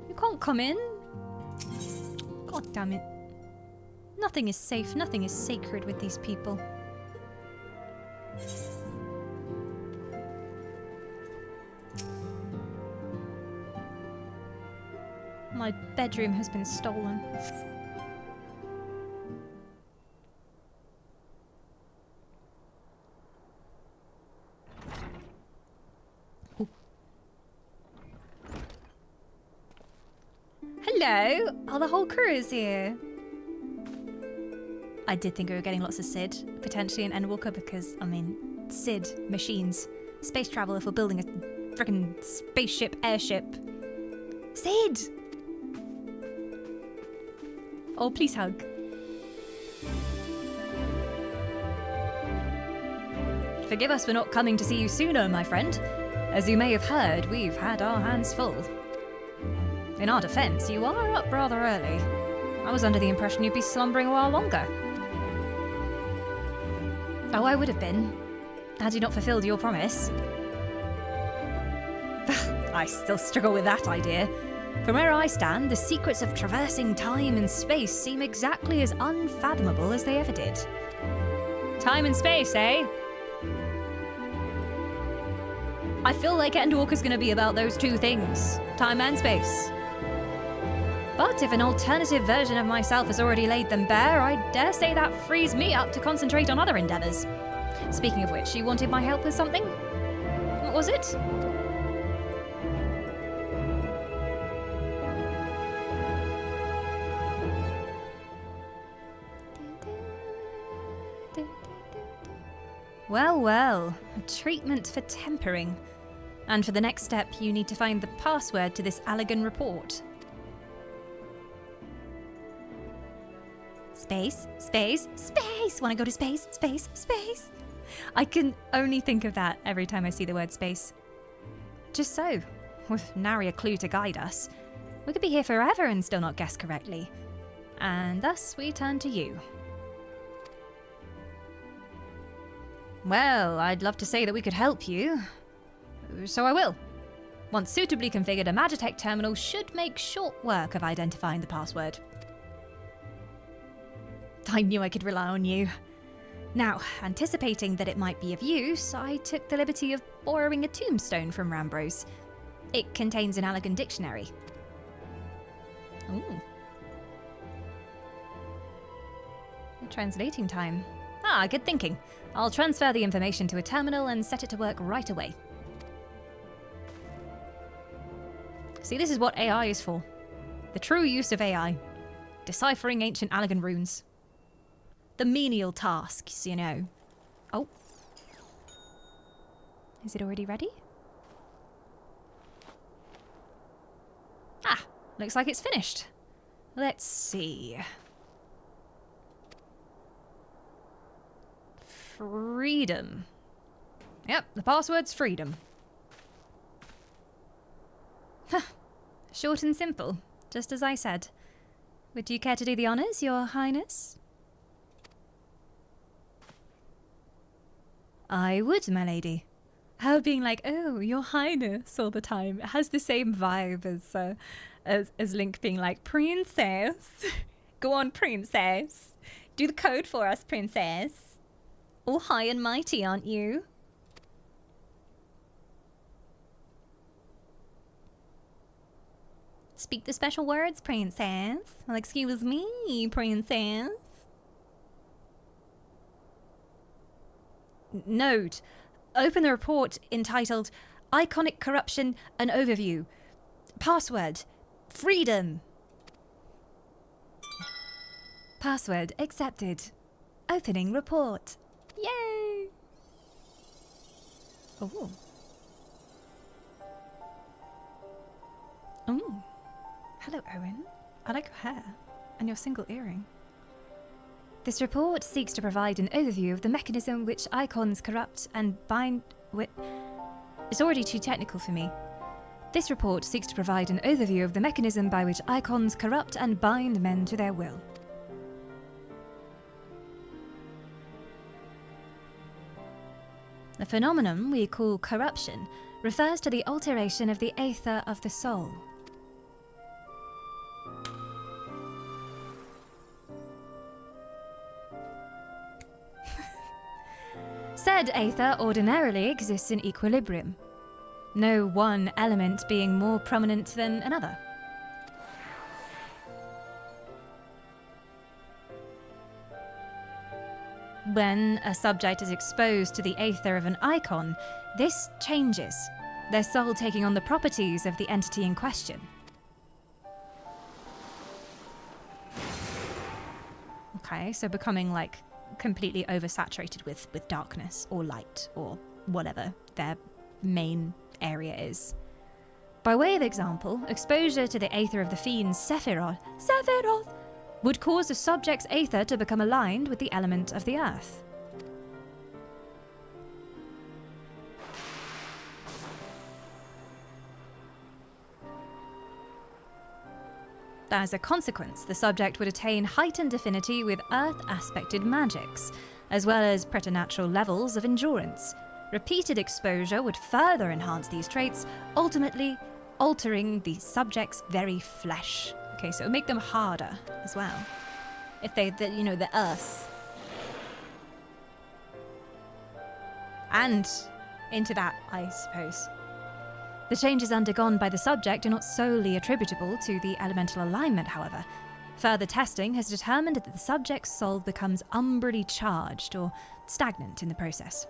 You can't come in. God damn it. Nothing is safe. Nothing is sacred with these people. My bedroom has been stolen. Ooh. Hello! Oh, the whole crew is here. I did think we were getting lots of Sid, potentially an Endwalker, because, I mean, Sid, machines, space travel if we're building a frickin' spaceship, airship. Sid! Oh, please hug. Forgive us for not coming to see you sooner, my friend. As you may have heard, we've had our hands full. In our defense, you are up rather early. I was under the impression you'd be slumbering a while longer. Oh, I would have been, had you not fulfilled your promise. I still struggle with that idea. From where I stand, the secrets of traversing time and space seem exactly as unfathomable as they ever did. Time and space, eh? I feel like Endwalker's gonna be about those two things, time and space. But if an alternative version of myself has already laid them bare, I dare say that frees me up to concentrate on other endeavours. Speaking of which, you wanted my help with something? What was it? Well, well, a treatment for tempering. And for the next step, you need to find the password to this Allegan report. Space, space, space! Wanna go to space, space, space? I can only think of that every time I see the word space. Just so, with nary a clue to guide us, we could be here forever and still not guess correctly. And thus we turn to you. Well, I'd love to say that we could help you, so I will. Once suitably configured, a Magitech terminal should make short work of identifying the password. I knew I could rely on you. Now, anticipating that it might be of use, I took the liberty of borrowing a tombstone from Rambros. It contains an Allegan dictionary. Ooh. The translating time. Ah, good thinking. I'll transfer the information to a terminal and set it to work right away. See, this is what AI is for. The true use of AI. Deciphering ancient Allegan runes. The menial tasks, you know. Oh. Is it already ready? Ah, looks like it's finished. Let's see. Freedom. Yep, the password's freedom. Short and simple, just as I said. Would you care to do the honours, Your Highness? I would, my lady. How being like, oh, Your Highness all the time. It has the same vibe as Link being like, Princess. Go on, Princess. Do the code for us, Princess. All high and mighty, aren't you? Speak the special words, Princess. Well, excuse me, Princess. Note. Open the report entitled Iconic Corruption, an Overview. Password. Freedom. Password accepted. Opening report. Yay! Oh. Oh. Hello, Owen. I like your hair. And your single earring. This report seeks to provide an overview of the mechanism which icons corrupt and bind with... It's already too technical for me. This report seeks to provide an overview of the mechanism by which icons corrupt and bind men to their will. The phenomenon we call corruption refers to the alteration of the aether of the soul. Said aether ordinarily exists in equilibrium, no one element being more prominent than another. When a subject is exposed to the aether of an icon, this changes, their soul taking on the properties of the entity in question. Okay, so becoming like completely oversaturated with darkness or light or whatever their main area is. By way of example, exposure to the aether of the fiend Sephiroth would cause the subject's aether to become aligned with the element of the earth. As a consequence, the subject would attain heightened affinity with earth-aspected magics, as well as preternatural levels of endurance. Repeated exposure would further enhance these traits, ultimately altering the subject's very flesh. Okay, so it would make them harder as well. If the earth. And into that, I suppose. The changes undergone by the subject are not solely attributable to the elemental alignment, however. Further testing has determined that the subject's soul becomes umbrally charged or stagnant in the process.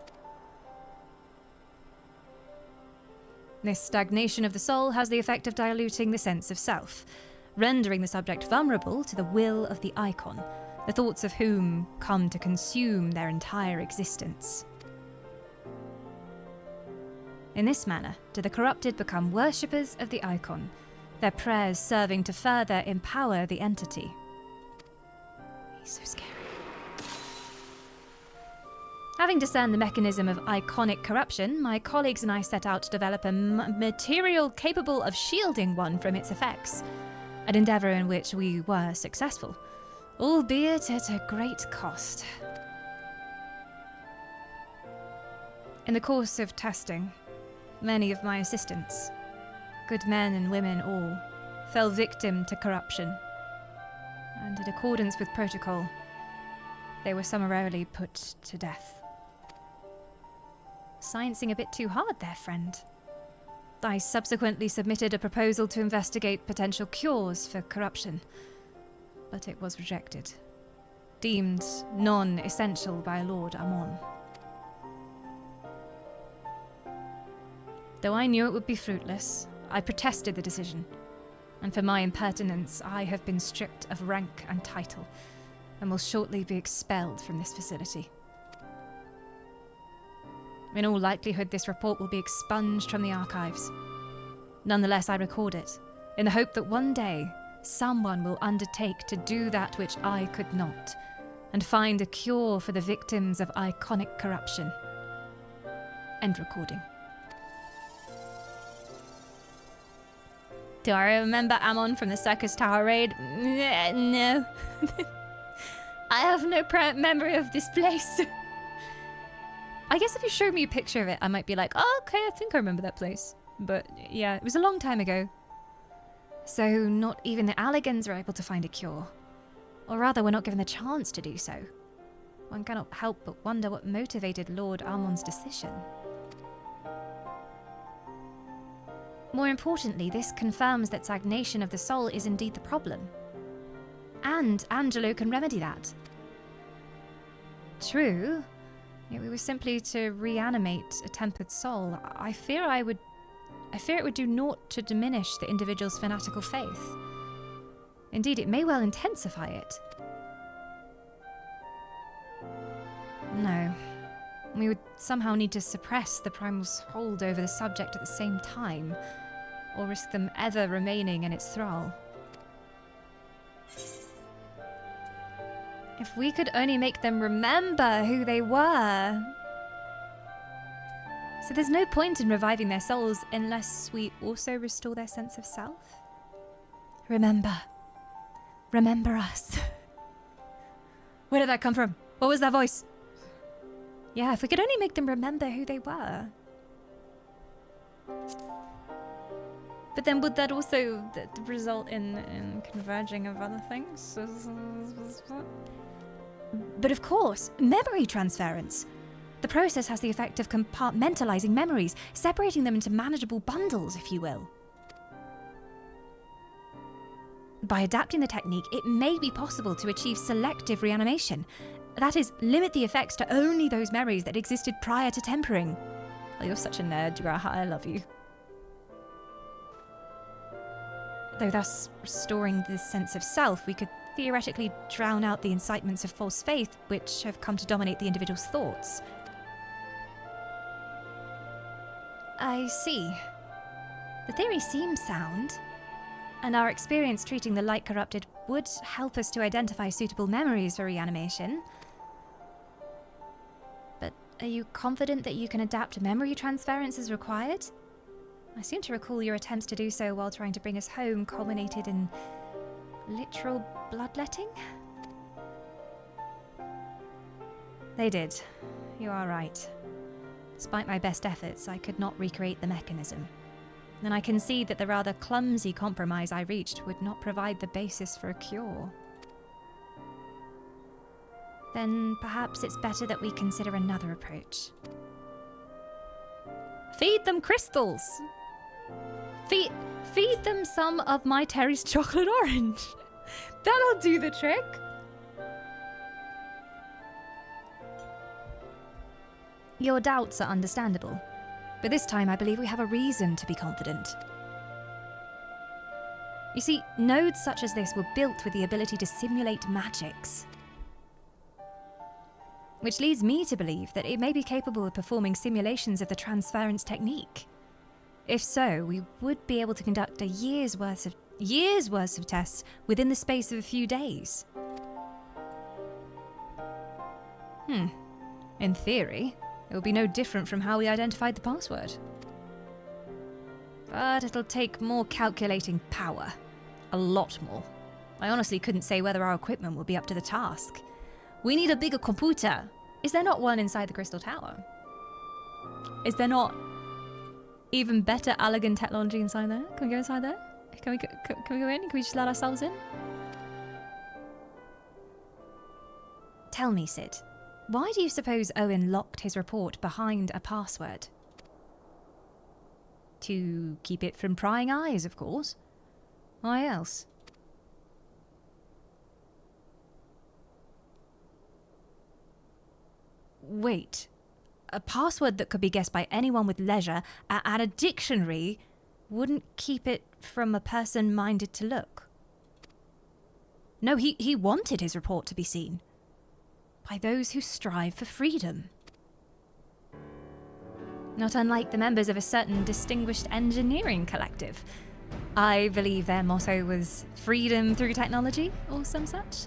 This stagnation of the soul has the effect of diluting the sense of self, rendering the subject vulnerable to the will of the icon, the thoughts of whom come to consume their entire existence. In this manner, do the corrupted become worshippers of the icon, their prayers serving to further empower the entity. He's so scary. Having discerned the mechanism of iconic corruption, my colleagues and I set out to develop a material capable of shielding one from its effects, an endeavour in which we were successful, albeit at a great cost. In the course of testing, many of my assistants, good men and women all, fell victim to corruption, and in accordance with protocol, they were summarily put to death. Sciencing a bit too hard there, friend. I subsequently submitted a proposal to investigate potential cures for corruption, but it was rejected, deemed non-essential by Lord Amon. Though I knew it would be fruitless, I protested the decision, and for my impertinence, I have been stripped of rank and title, and will shortly be expelled from this facility. In all likelihood, this report will be expunged from the archives. Nonetheless, I record it, in the hope that one day, someone will undertake to do that which I could not, and find a cure for the victims of iconic corruption. End recording. Do I remember Amon from the Circus Tower raid? No. I have no memory of this place. I guess if you showed me a picture of it, I might be like, oh, okay, I think I remember that place. But yeah, it was a long time ago. So not even the Alligans are able to find a cure. Or rather, we're not given the chance to do so. One cannot help but wonder what motivated Lord Amon's decision. More importantly, this confirms that stagnation of the soul is indeed the problem. And Angelo can remedy that. True, yet we were simply to reanimate a tempered soul. I fear it would do naught to diminish the individual's fanatical faith. Indeed, it may well intensify it. No. We would somehow need to suppress the primal's hold over the subject at the same time, or risk them ever remaining in its thrall. If we could only make them remember who they were. So there's no point in reviving their souls unless we also restore their sense of self? Remember. Remember us. Where did that come from? What was that voice? Yeah, if we could only make them remember who they were. But then would that also result in converging of other things? But of course, memory transference. The process has the effect of compartmentalizing memories, separating them into manageable bundles, if you will. By adapting the technique, it may be possible to achieve selective reanimation. That is, limit the effects to only those memories that existed prior to tempering. Oh, you're such a nerd, Graha, I love you. Though thus restoring this sense of self, we could theoretically drown out the incitements of false faith which have come to dominate the individual's thoughts. I see. The theory seems sound, and our experience treating the light corrupted would help us to identify suitable memories for reanimation. But are you confident that you can adapt memory transference as required? I seem to recall your attempts to do so while trying to bring us home culminated in literal bloodletting? They did. You are right. Despite my best efforts, I could not recreate the mechanism. And I concede that the rather clumsy compromise I reached would not provide the basis for a cure. Then perhaps it's better that we consider another approach. Feed them crystals! Feed them some of my Terry's chocolate orange! That'll do the trick! Your doubts are understandable, but this time I believe we have a reason to be confident. You see, nodes such as this were built with the ability to simulate magics. Which leads me to believe that it may be capable of performing simulations of the transference technique. If so, we would be able to conduct a year's worth of tests within the space of a few days. In theory, it will be no different from how we identified the password. But it'll take more calculating power. A lot more. I honestly couldn't say whether our equipment will be up to the task. We need a bigger computer. Is there not one inside the Crystal Tower? Is there not even better elegant technology inside there? Can we go inside there? Can we go in? Can we just let ourselves in? Tell me, Sid. Why do you suppose Owen locked his report behind a password? To keep it from prying eyes, of course. Why else? Wait. A password that could be guessed by anyone with leisure and a dictionary wouldn't keep it from a person minded to look. No, he wanted his report to be seen. By those who strive for freedom. Not unlike the members of a certain distinguished engineering collective. I believe their motto was freedom through technology, or some such.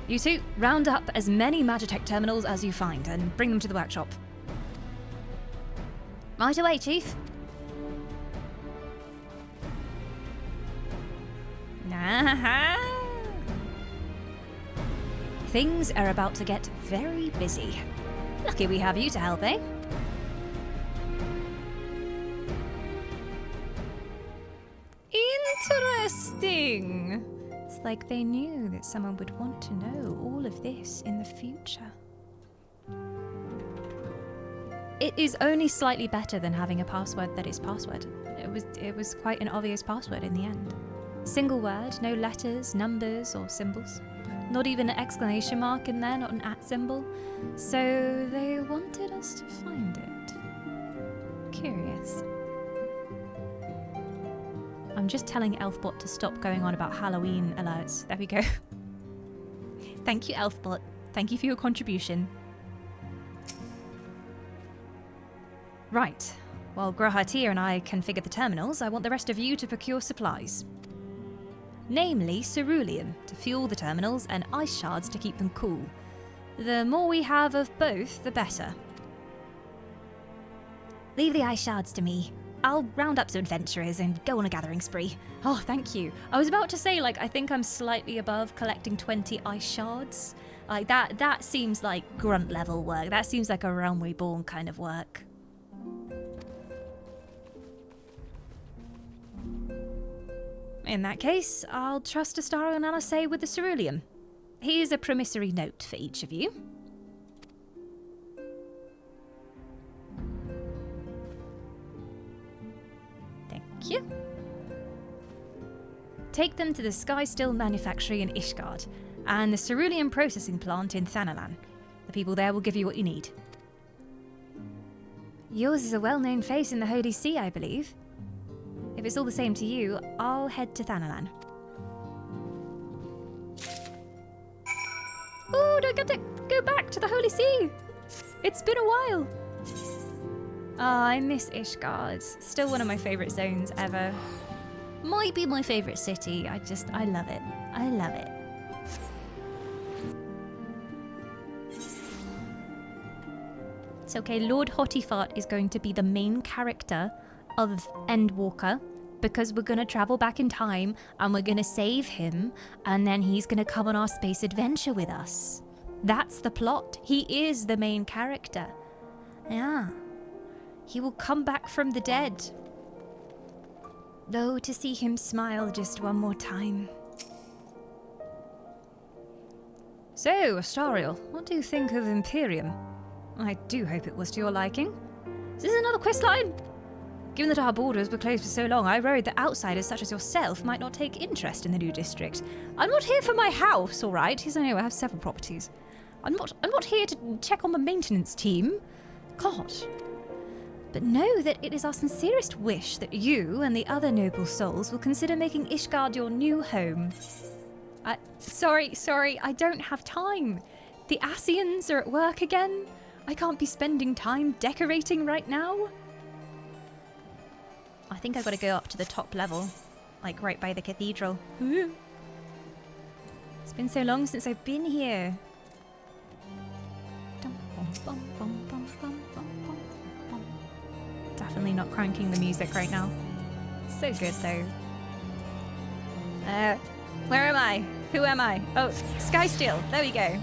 You two, round up as many Magitech terminals as you find and bring them to the workshop. Right away, Chief. Things are about to get very busy. Lucky we have you to help, eh? Interesting. It's like they knew that someone would want to know all of this in the future. It is only slightly better than having a password that is password. It was quite an obvious password in the end. Single word, no letters, numbers, or symbols. Not even an exclamation mark in there, not an @ symbol. So they wanted us to find it. Curious. I'm just telling Elfbot to stop going on about Halloween alerts. There we go. Thank you, Elfbot. Thank you for your contribution. Right. While Grahatir and I configure the terminals, I want the rest of you to procure supplies. namely cerulean to fuel the terminals and ice shards to keep them cool. The more we have of both, the better. Leave the ice shards to me. I'll round up some adventurers and go on a gathering spree. Oh, thank you. I was about to say, like, I think I'm slightly above collecting 20 ice shards. Like, that seems like grunt level work. That seems like a Realm Reborn kind of work. In that case, I'll trust Astaro and Alasay with the cerulean. Here's a promissory note for each of you. Thank you. Take them to the Sky Still manufactory in Ishgard, and the cerulean processing plant in Thanalan. The people there will give you what you need. Yours is a well-known face in the Holy See, I believe. If it's all the same to you, I'll head to Thanalan. Oh, don't get to go back to the Holy See! It's been a while! Ah, I miss Ishgard. Still one of my favourite zones ever. Might be my favourite city. I love it. I love it. It's okay, Lord Hottifart is going to be the main character of Endwalker, because we're going to travel back in time and we're going to save him, and then he's going to come on our space adventure with us. That's the plot. He is the main character. Yeah. He will come back from the dead. Though to see him smile just one more time. So, Astariel, what do you think of Imperium? I do hope it was to your liking. Is this another quest line? Given that our borders were closed for so long, I worried that outsiders such as yourself might not take interest in the new district. I'm not here for my house, all right? Yes, I know, I have several properties. I'm not here to check on the maintenance team. God. But know that it is our sincerest wish that you and the other noble souls will consider making Ishgard your new home. Sorry, I don't have time. The Asians are at work again. I can't be spending time decorating right now. I think I've got to go up to the top level, like right by the cathedral. Ooh. It's been so long since I've been here. Definitely not cranking the music right now. It's so good though. Where am I? Who am I? Oh, Sky Steel. There we go.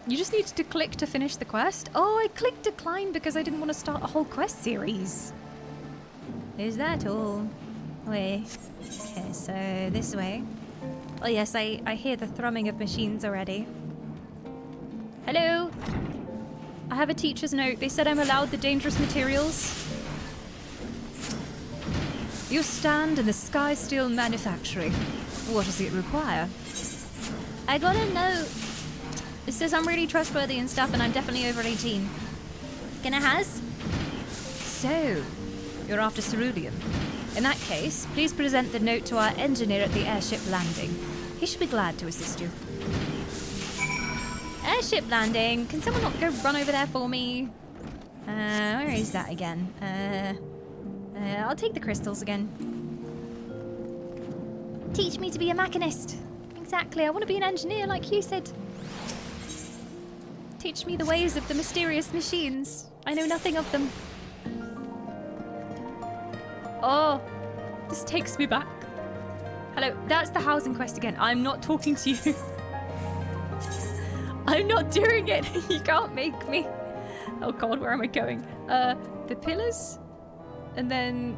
You just needed to click to finish the quest? Oh, I clicked decline because I didn't want to start a whole quest series. Is that all? Wait. Okay, so this way. Oh yes, I hear the thrumming of machines already. Hello? I have a teacher's note. They said I'm allowed the dangerous materials. You stand in the Sky Steel manufactory. What does it require? I got a note. It says I'm really trustworthy and stuff, and I'm definitely over 18. Gonna has? So, you're after cerulean. In that case, please present the note to our engineer at the airship landing. He should be glad to assist you. Airship landing. Can someone not go run over there for me? Where is that again? I'll take the crystals again. Teach me to be a machinist. Exactly, I want to be an engineer like you said. Teach me the ways of the mysterious machines. I know nothing of them. Oh, this takes me back. Hello, that's the housing quest again. I'm not talking to you. I'm not doing it. You can't make me. Oh God, where am I going? The pillars? And then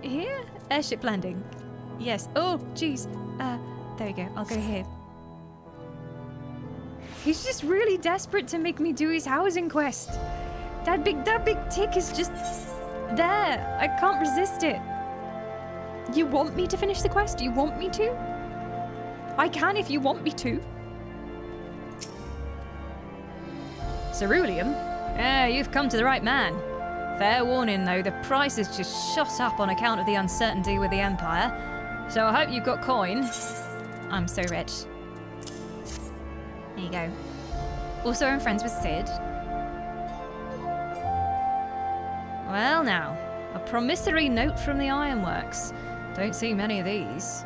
here? Airship landing. Yes. Oh, jeez. There we go. I'll go here. He's just really desperate to make me do his housing quest. That big tick is just there. I can't resist it. You want me to finish the quest? You want me to? I can if you want me to. Cerulean? Yeah, you've come to the right man. Fair warning though, the price has just shot up on account of the uncertainty with the Empire. So I hope you've got coin. I'm so rich. There you go. Also, I'm friends with Sid. Well now, a promissory note from the Ironworks. Don't see many of these.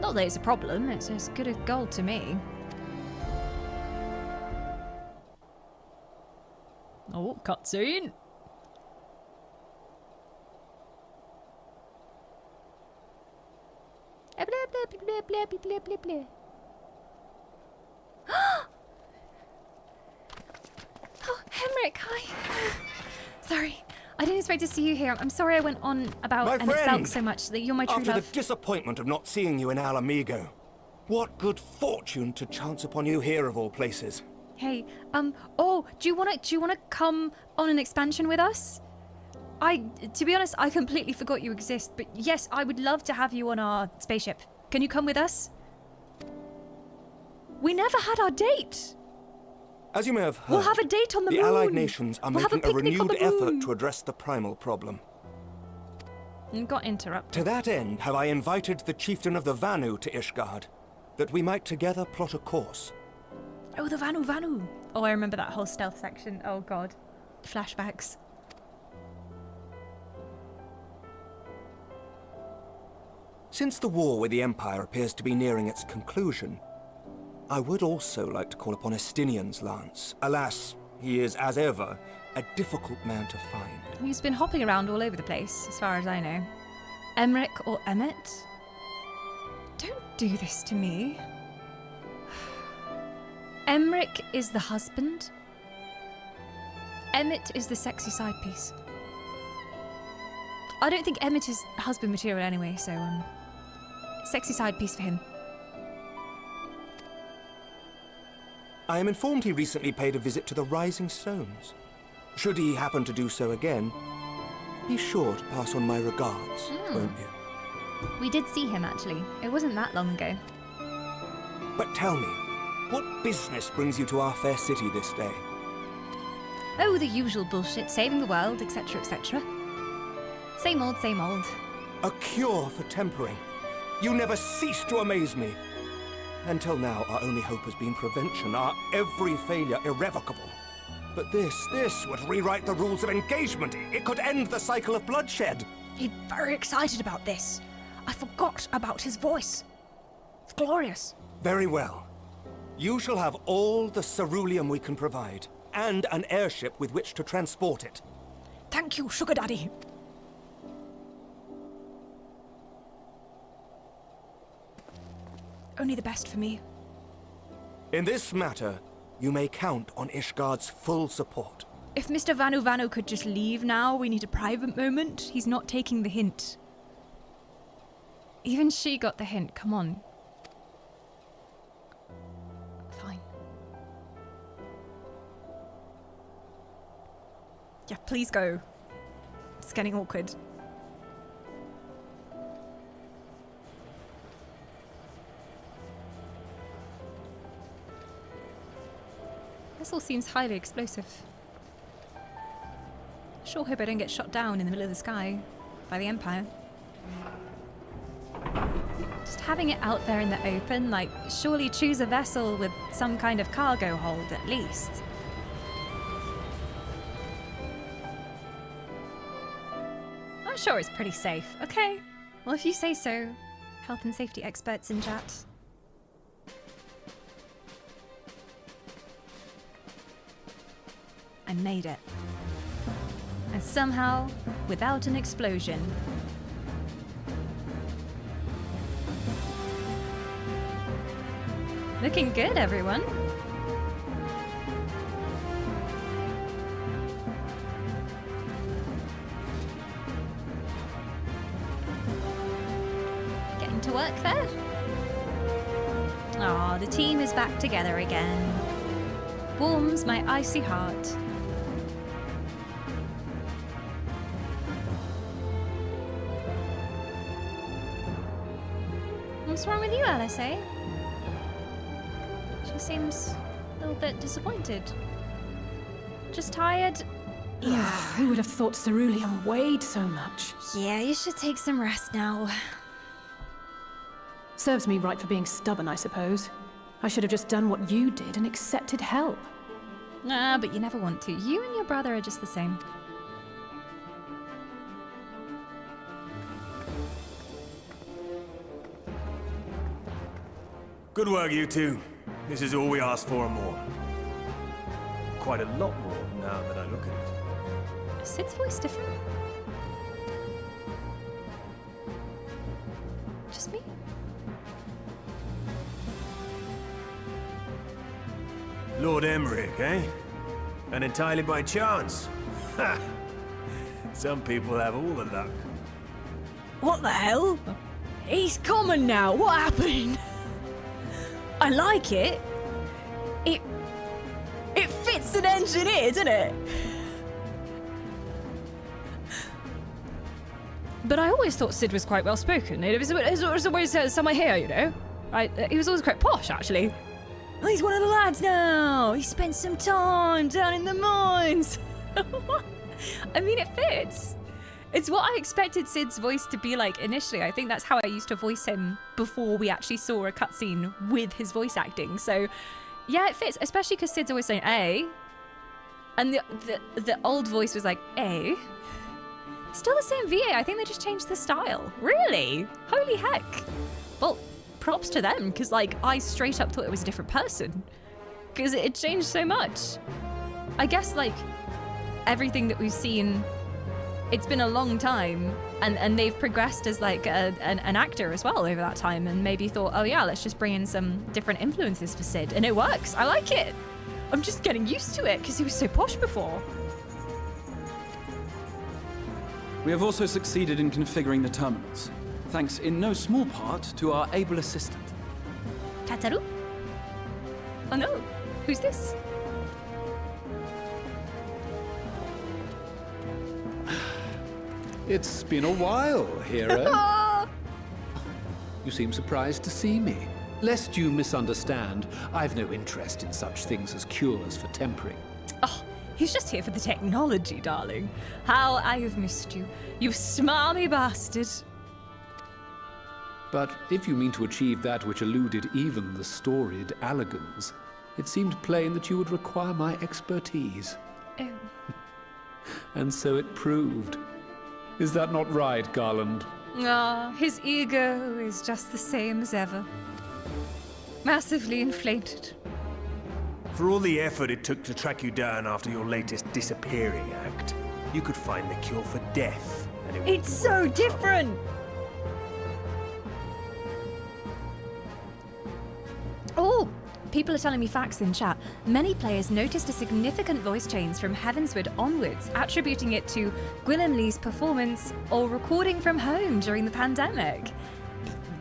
Not that it's a problem, it's as good as gold to me. Oh, cutscene. Blah, blah, blah, blah, blah, blah, blah, blah. Oh, Henrik, hi. Sorry, I didn't expect to see you here. I'm sorry I went on about and felt so much that you're my true After love. the disappointment of not seeing you in Al Amigo, what good fortune to chance upon you here of all places. Hey, oh, do you wanna come on an expansion with us? To be honest, I completely forgot you exist, but yes, I would love to have you on our spaceship. Can you come with us? We never had our date. As you may have heard, We'll have a date on the moon. The Allied nations are We'll have a making a picnic on renewed the moon. effort to address the primal problem. And got interrupted. To that end, have I invited the chieftain of the Vanu to Ishgard, that we might together plot a course. Oh, the Vanu. Oh, I remember that whole stealth section. Oh god. Flashbacks. Since the war with the Empire appears to be nearing its conclusion, I would also like to call upon Estinian's lance. Alas, he is, as ever, a difficult man to find. He's been hopping around all over the place, as far as I know. Emmerich or Emmett? Don't do this to me. Emmerich is the husband. Emmett is the sexy side piece. I don't think Emmett is husband material anyway, so, sexy side piece for him. I am informed he recently paid a visit to the Rising Stones. Should he happen to do so again, be sure to pass on my regards, won't you? We did see him, actually. It wasn't that long ago. But tell me, what business brings you to our fair city this day? Oh, the usual bullshit, saving the world, etc., etc. Same old, same old. A cure for tempering. You never cease to amaze me. Until now, our only hope has been prevention, our every failure irrevocable. But this would rewrite the rules of engagement. It could end the cycle of bloodshed. He's very excited about this. I forgot about his voice. It's glorious. Very well. You shall have all the ceruleum we can provide, and an airship with which to transport it. Thank you, Sugar Daddy. Only the best for me. In this matter, you may count on Ishgard's full support. If Mr. Vanu could just leave now, we need a private moment. He's not taking the hint. Even she got the hint, come on. Fine. Yeah, please go. It's getting awkward. This all seems highly explosive. Sure hope I don't get shot down in the middle of the sky by the Empire. Just having it out there in the open, like, surely choose a vessel with some kind of cargo hold at least. I'm sure it's pretty safe. Okay, well if you say so, health and safety experts in chat. I made it. And somehow, without an explosion. Looking good, everyone. Getting to work there? Aw, the team is back together again. Warms my icy heart. What's wrong with you, LSA? She seems a little bit disappointed. Just tired? Yeah, who would have thought ceruleum weighed so much? Yeah, you should take some rest now. Serves me right for being stubborn, I suppose. I should have just done what you did and accepted help. Nah, but you never want to. You and your brother are just the same. Good work, you two. This is all we asked for and more. Quite a lot more now that I look at it. Is Sid's voice different? Just me? Lord Emmerich, eh? And entirely by chance. Ha! Some people have all the luck. What the hell? He's common now. What happened? I like it. It fits an engineer, doesn't it? But I always thought Sid was quite well spoken. It was always somewhere here, you know. He was always quite posh, actually. He's one of the lads now. He spent some time down in the mines. I mean, it fits. It's what I expected Sid's voice to be like initially. I think that's how I used to voice him before we actually saw a cutscene with his voice acting. So, yeah, it fits, especially because Sid's always saying A. And the old voice was like, A. Still the same VA. I think they just changed the style. Really? Holy heck. Well, props to them, because, like, I straight up thought it was a different person. Because it changed so much. I guess, like, everything that we've seen, it's been a long time, and they've progressed as like an actor as well over that time, and maybe thought, oh yeah, let's just bring in some different influences for Sid, and it works. I like it. I'm just getting used to it because he was so posh before. We have also succeeded in configuring the terminals, thanks in no small part to our able assistant. Tataru? Oh no, who's this? It's been a while, hero. You seem surprised to see me. Lest you misunderstand, I've no interest in such things as cures for tempering. Oh, he's just here for the technology, darling. How I have missed you. You smarmy bastard. But if you mean to achieve that which eluded even the storied Allagans, it seemed plain that you would require my expertise. Oh. And so it proved. Is that not right, Garland? Ah, his ego is just the same as ever. Massively inflated. For all the effort it took to track you down after your latest disappearing act, you could find the cure for death. And It's so different! Oh, people are telling me facts in chat. Many players noticed a significant voice change from Heavensward onwards, attributing it to Gwilym Lee's performance or recording from home during the pandemic.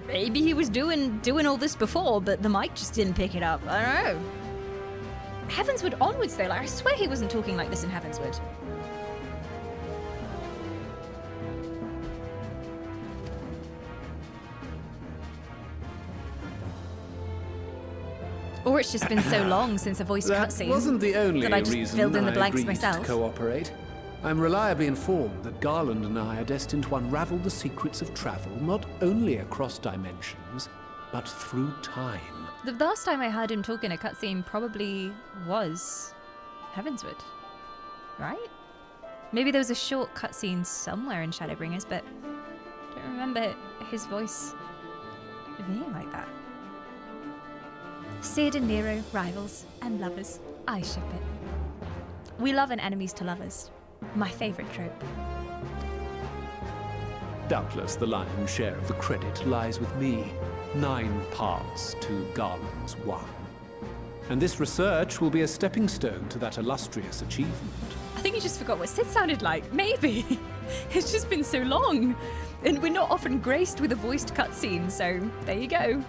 Maybe he was doing all this before, but the mic just didn't pick it up. I don't know. Heavensward onwards, though. Like, I swear he wasn't talking like this in Heavensward. Or it's just been so long since a voice cutscene. That wasn't the only that I just reason filled in the I blanks agreed myself. to cooperate. I'm reliably informed that Garland and I are destined to unravel the secrets of travel not only across dimensions, but through time. The last time I heard him talk in a cutscene probably was Heavensward, right? Maybe there was a short cutscene somewhere in Shadowbringers, but I don't remember his voice being like that. Sid and Nero, rivals and lovers. I ship it. We love an enemies to lovers. My favourite trope. Doubtless the lion's share of the credit lies with me. 9 parts to Garland's 1. And this research will be a stepping stone to that illustrious achievement. I think you just forgot what Sid sounded like. Maybe. It's just been so long. And we're not often graced with a voiced cutscene, so there you go.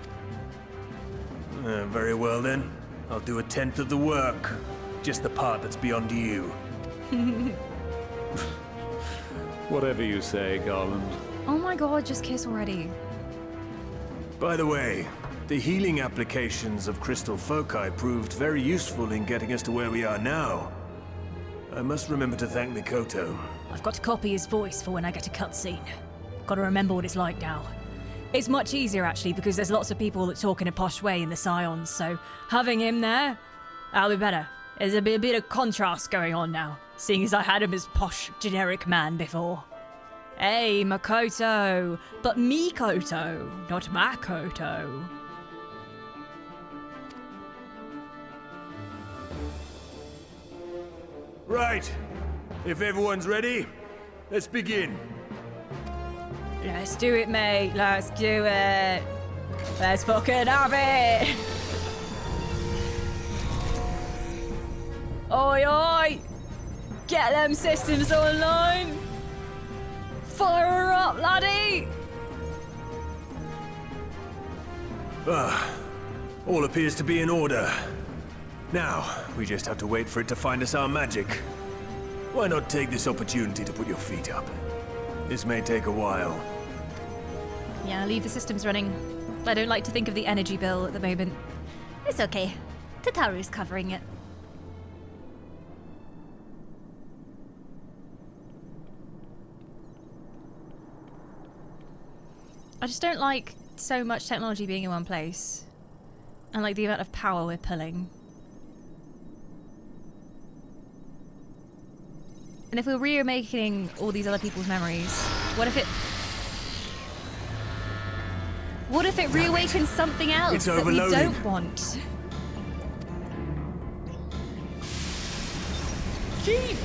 Very well then. I'll do 1/10 of the work. Just the part that's beyond you. Whatever you say, Garland. Oh my god, just kiss already. By the way, the healing applications of crystal foci proved very useful in getting us to where we are now. I must remember to thank Mikoto. I've got to copy his voice for when I get a cutscene. Got to remember what it's like now. It's much easier, actually, because there's lots of people that talk in a posh way in the Scions, so having him there, that'll be better. There's a bit of contrast going on now, seeing as I had him as posh, generic man before. Hey, Makoto, but Mikoto, not Makoto. Right. If everyone's ready, let's begin. Let's do it, mate. Let's do it. Let's fucking have it. Oi, oi. Get them systems online. Fire her up, laddie. All appears to be in order. Now, we just have to wait for it to find us our magic. Why not take this opportunity to put your feet up? This may take a while. Yeah, leave the systems running. I don't like to think of the energy bill at the moment. It's okay. Tataru's covering it. I just don't like so much technology being in one place. And like the amount of power we're pulling. And if we're remaking all these other people's memories, what if it reawakens something else that we don't want? Chief!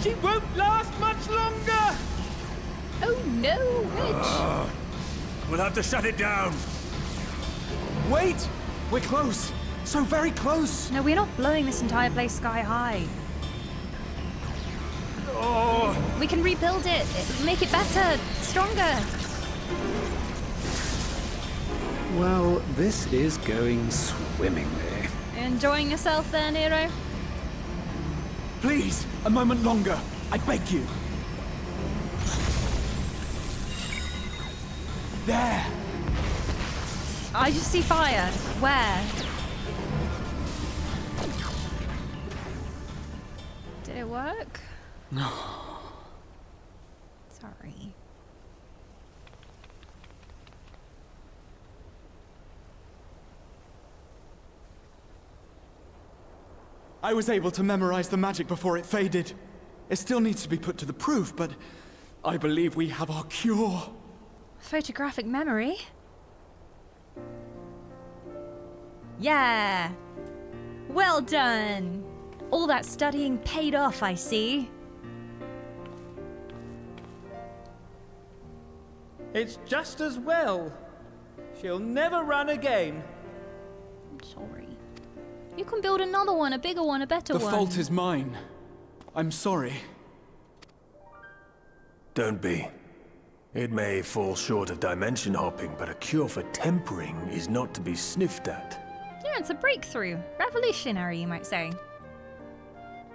She won't last much longer! Oh no, Rich! We'll have to shut it down. Wait! We're close! So very close! No, we're not blowing this entire place sky high. Oh. We can rebuild it, make it better, stronger. Well, this is going swimmingly. Enjoying yourself there, Nero? Please, a moment longer. I beg you. There! I just see fire. Where? Did it work? No. Sorry. I was able to memorize the magic before it faded. It still needs to be put to the proof, but I believe we have our cure. Photographic memory? Yeah! Well done! All that studying paid off, I see. It's just as well. She'll never run again. I'm sorry. You can build another one, a bigger one, a better one. The fault is mine. I'm sorry. Don't be. It may fall short of dimension hopping, but a cure for tempering is not to be sniffed at. Yeah, it's a breakthrough. Revolutionary, you might say.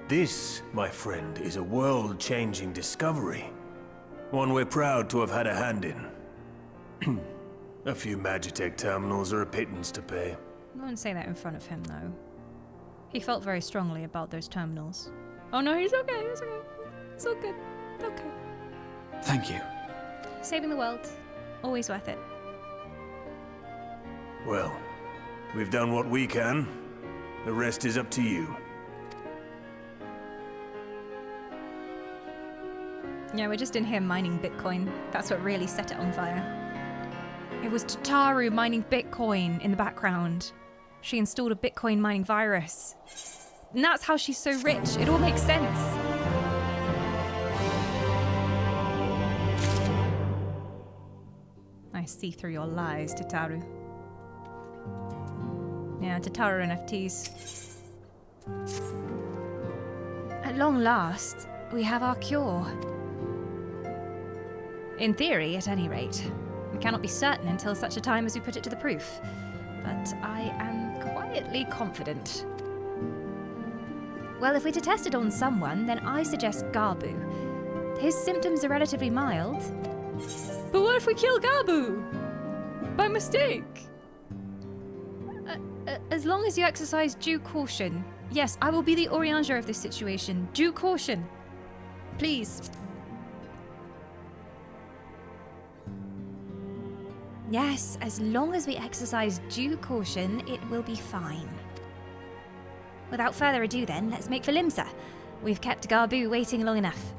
This, my friend, is a world-changing discovery. One we're proud to have had a hand in. A few Magitech terminals are a pittance to pay. I wouldn't say that in front of him, though. He felt very strongly about those terminals. Oh no, he's okay, he's okay. It's all good. Okay. Thank you. Saving the world. Always worth it. Well, we've done what we can. The rest is up to you. Yeah, we're just in here mining Bitcoin. That's what really set it on fire. It was Tataru mining Bitcoin in the background. She installed a Bitcoin mining virus. And that's how she's so rich. It all makes sense. I see through your lies, Tataru. Yeah, Tataru NFTs. At long last, we have our cure. In theory, at any rate. We cannot be certain until such a time as we put it to the proof. But I am quietly confident. Well, if we're to test it on someone, then I suggest Garbu. His symptoms are relatively mild. But what if we kill Garbu? By mistake? As long as you exercise due caution. Yes, I will be the Orianger of this situation. Due caution. Please. Yes, as long as we exercise due caution, it will be fine. Without further ado then, let's make for Limsa. We've kept Garbu waiting long enough.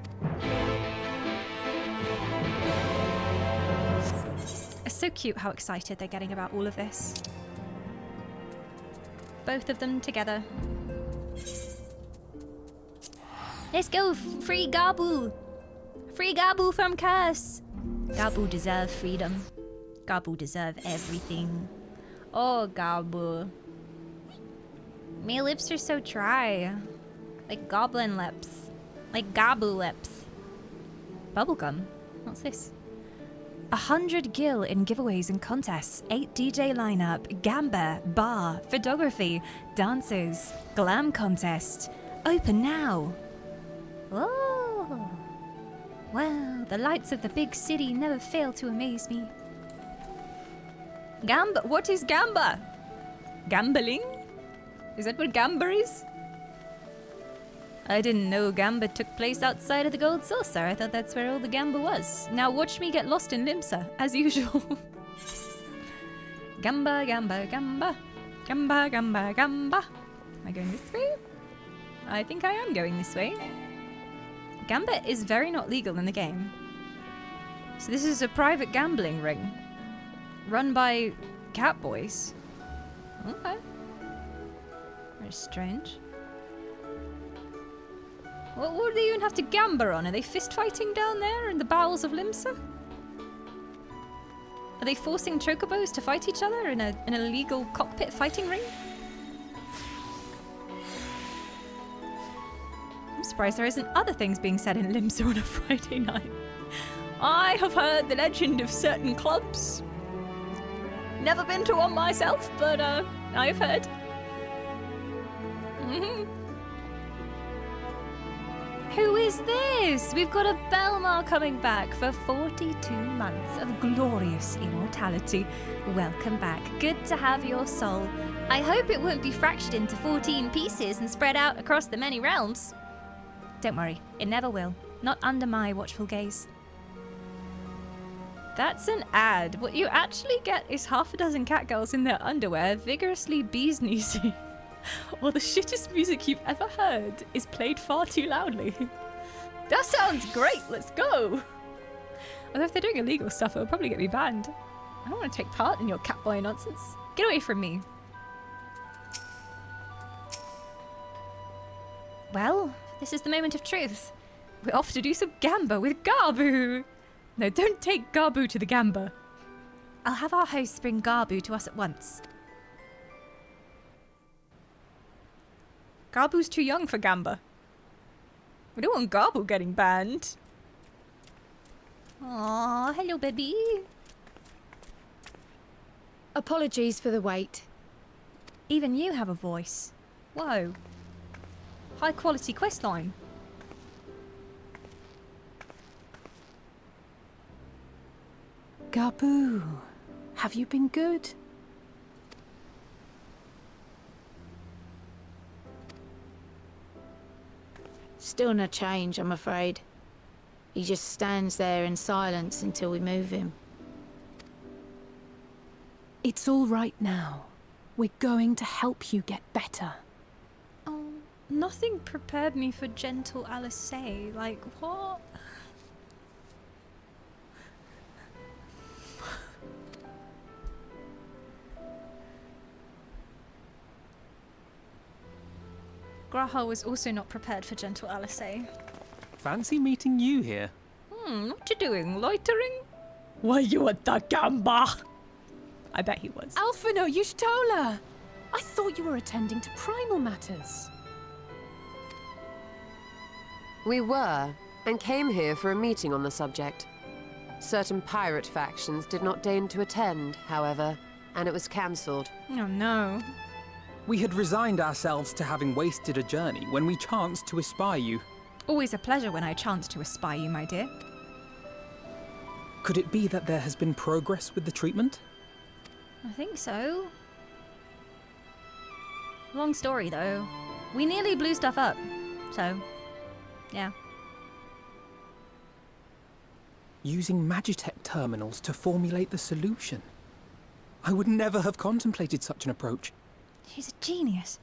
It's so cute how excited they're getting about all of this. Both of them together. Let's go, free Gabu! Free Gabu from curse! Gabu deserve freedom. Gabu deserve everything. Oh, Gabu. My lips are so dry. Like goblin lips. Like Gabu lips. Bubblegum? What's this? 100 gil in giveaways and contests, 8 DJ lineup, gamba, bar, photography, dances, glam contest. Open now. Whoa. Well, the lights of the big city never fail to amaze me. Gamba? What is gamba? Gambling? Is that what gamba is? I didn't know gamba took place outside of the gold saucer. I thought that's where all the gamba was. Now watch me get lost in Limsa, as usual. Gamba, gamba, gamba. Gamba, gamba, gamba. Am I going this way? I think I am going this way. Gamba is very not legal in the game. So this is a private gambling ring. Run by cat boys. Okay. Very strange. What would they even have to gamba on? Are they fist fighting down there in the bowels of Limsa? Are they forcing chocobos to fight each other in an illegal cockpit fighting ring? I'm surprised there isn't other things being said in Limsa on a Friday night. I have heard the legend of certain clubs. Never been to one myself, but I've heard. Who is this? We've got a Belmar coming back for 42 months of glorious immortality. Welcome back. Good to have your soul. I hope it won't be fractured into 14 pieces and spread out across the many realms. Don't worry, it never will. Not under my watchful gaze. That's an ad. What you actually get is half a dozen catgirls in their underwear vigorously bees kneesing. Or the shittest music you've ever heard is played far too loudly. That sounds great, let's go! Although if they're doing illegal stuff, it'll probably get me banned. I don't want to take part in your catboy nonsense. Get away from me. Well, this is the moment of truth. We're off to do some gamba with Garbu! No, don't take Garbu to the gamba. I'll have our hosts bring Garbu to us at once. Garbu's too young for gamba. We don't want Garbu getting banned. Aw, hello, baby. Apologies for the wait. Even you have a voice. Whoa. High quality questline. Garbu, have you been good? Still no change, I'm afraid. He just stands there in silence until we move him. It's all right now. We're going to help you get better. Oh, nothing prepared me for gentle Alice. Like, what? Graha was also not prepared for gentle Alice. Fancy meeting you here. What you doing? Loitering? Why you at the gamba? I bet he was. Alphino Yushtola! I thought you were attending to primal matters. We were, and came here for a meeting on the subject. Certain pirate factions did not deign to attend, however, and it was cancelled. Oh no. We had resigned ourselves to having wasted a journey when we chanced to espy you. Always a pleasure when I chance to espy you, my dear. Could it be that there has been progress with the treatment? I think so. Long story, though. We nearly blew stuff up. So, yeah. Using Magitech terminals to formulate the solution. I would never have contemplated such an approach. She's a genius.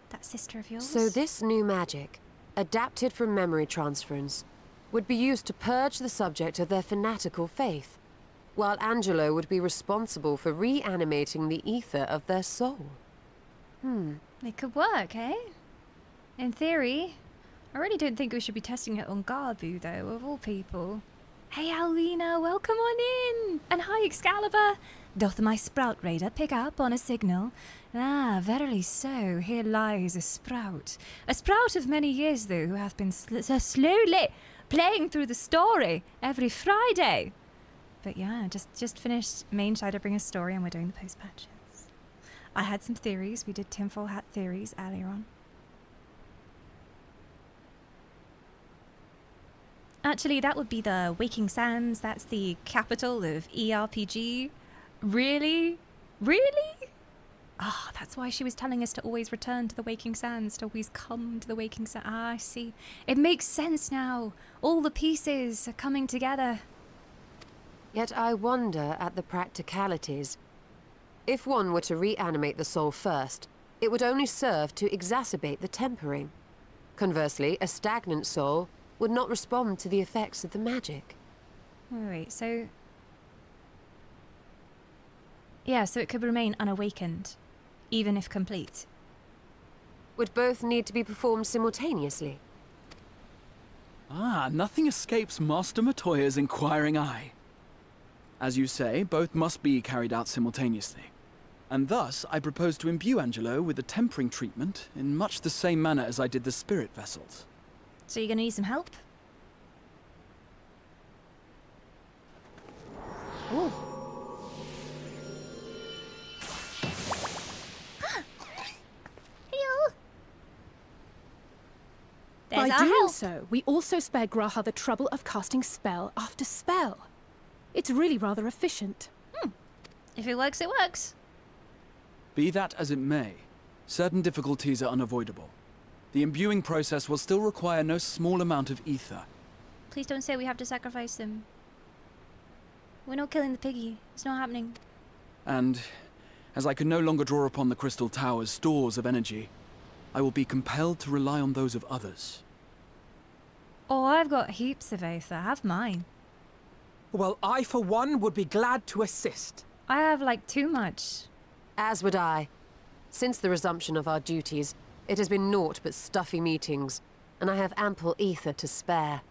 That sister of yours? So this new magic, adapted from memory transference, would be used to purge the subject of their fanatical faith, while Angelo would be responsible for reanimating the ether of their soul. It could work, eh? In theory. I really don't think we should be testing it on Garbu, though, of all people. Hey, Alina, welcome on in! And hi, Excalibur! Doth my sprout raider pick up on a signal? Ah, verily so, here lies a sprout. A sprout of many years, though, who hath been slowly playing through the story every Friday. But yeah, just finished main Shadowbringers story and we're doing the post-patches. I had some theories. We did tinfoil hat theories earlier on. Actually, that would be the Waking Sands. That's the capital of ERPG. Really? Really? Ah, oh, that's why she was telling us to always return to the Waking Sands, to always come to the Waking Sands. Ah, I see. It makes sense now. All the pieces are coming together. Yet I wonder at the practicalities. If one were to reanimate the soul first, it would only serve to exacerbate the tempering. Conversely, a stagnant soul would not respond to the effects of the magic. Wait, so... Yeah, so it could remain unawakened, even if complete. Would both need to be performed simultaneously? Ah, nothing escapes Master Matoya's inquiring eye. As you say, both must be carried out simultaneously. And thus, I propose to imbue Angelo with the tempering treatment in much the same manner as I did the spirit vessels. So you're gonna need some help? Ooh. Hello. By There's our doing help. so, we also spare Graha the trouble of casting spell after spell. It's really rather efficient. If it works, it works. Be that as it may, certain difficulties are unavoidable. The imbuing process will still require no small amount of ether. Please don't say we have to sacrifice him. We're not killing the piggy. It's not happening. And, as I can no longer draw upon the Crystal Tower's stores of energy, I will be compelled to rely on those of others. Oh, I've got heaps of ether. Have mine. Well, I, for one, would be glad to assist. I have, like, too much. As would I. Since the resumption of our duties, it has been naught but stuffy meetings, and I have ample ether to spare.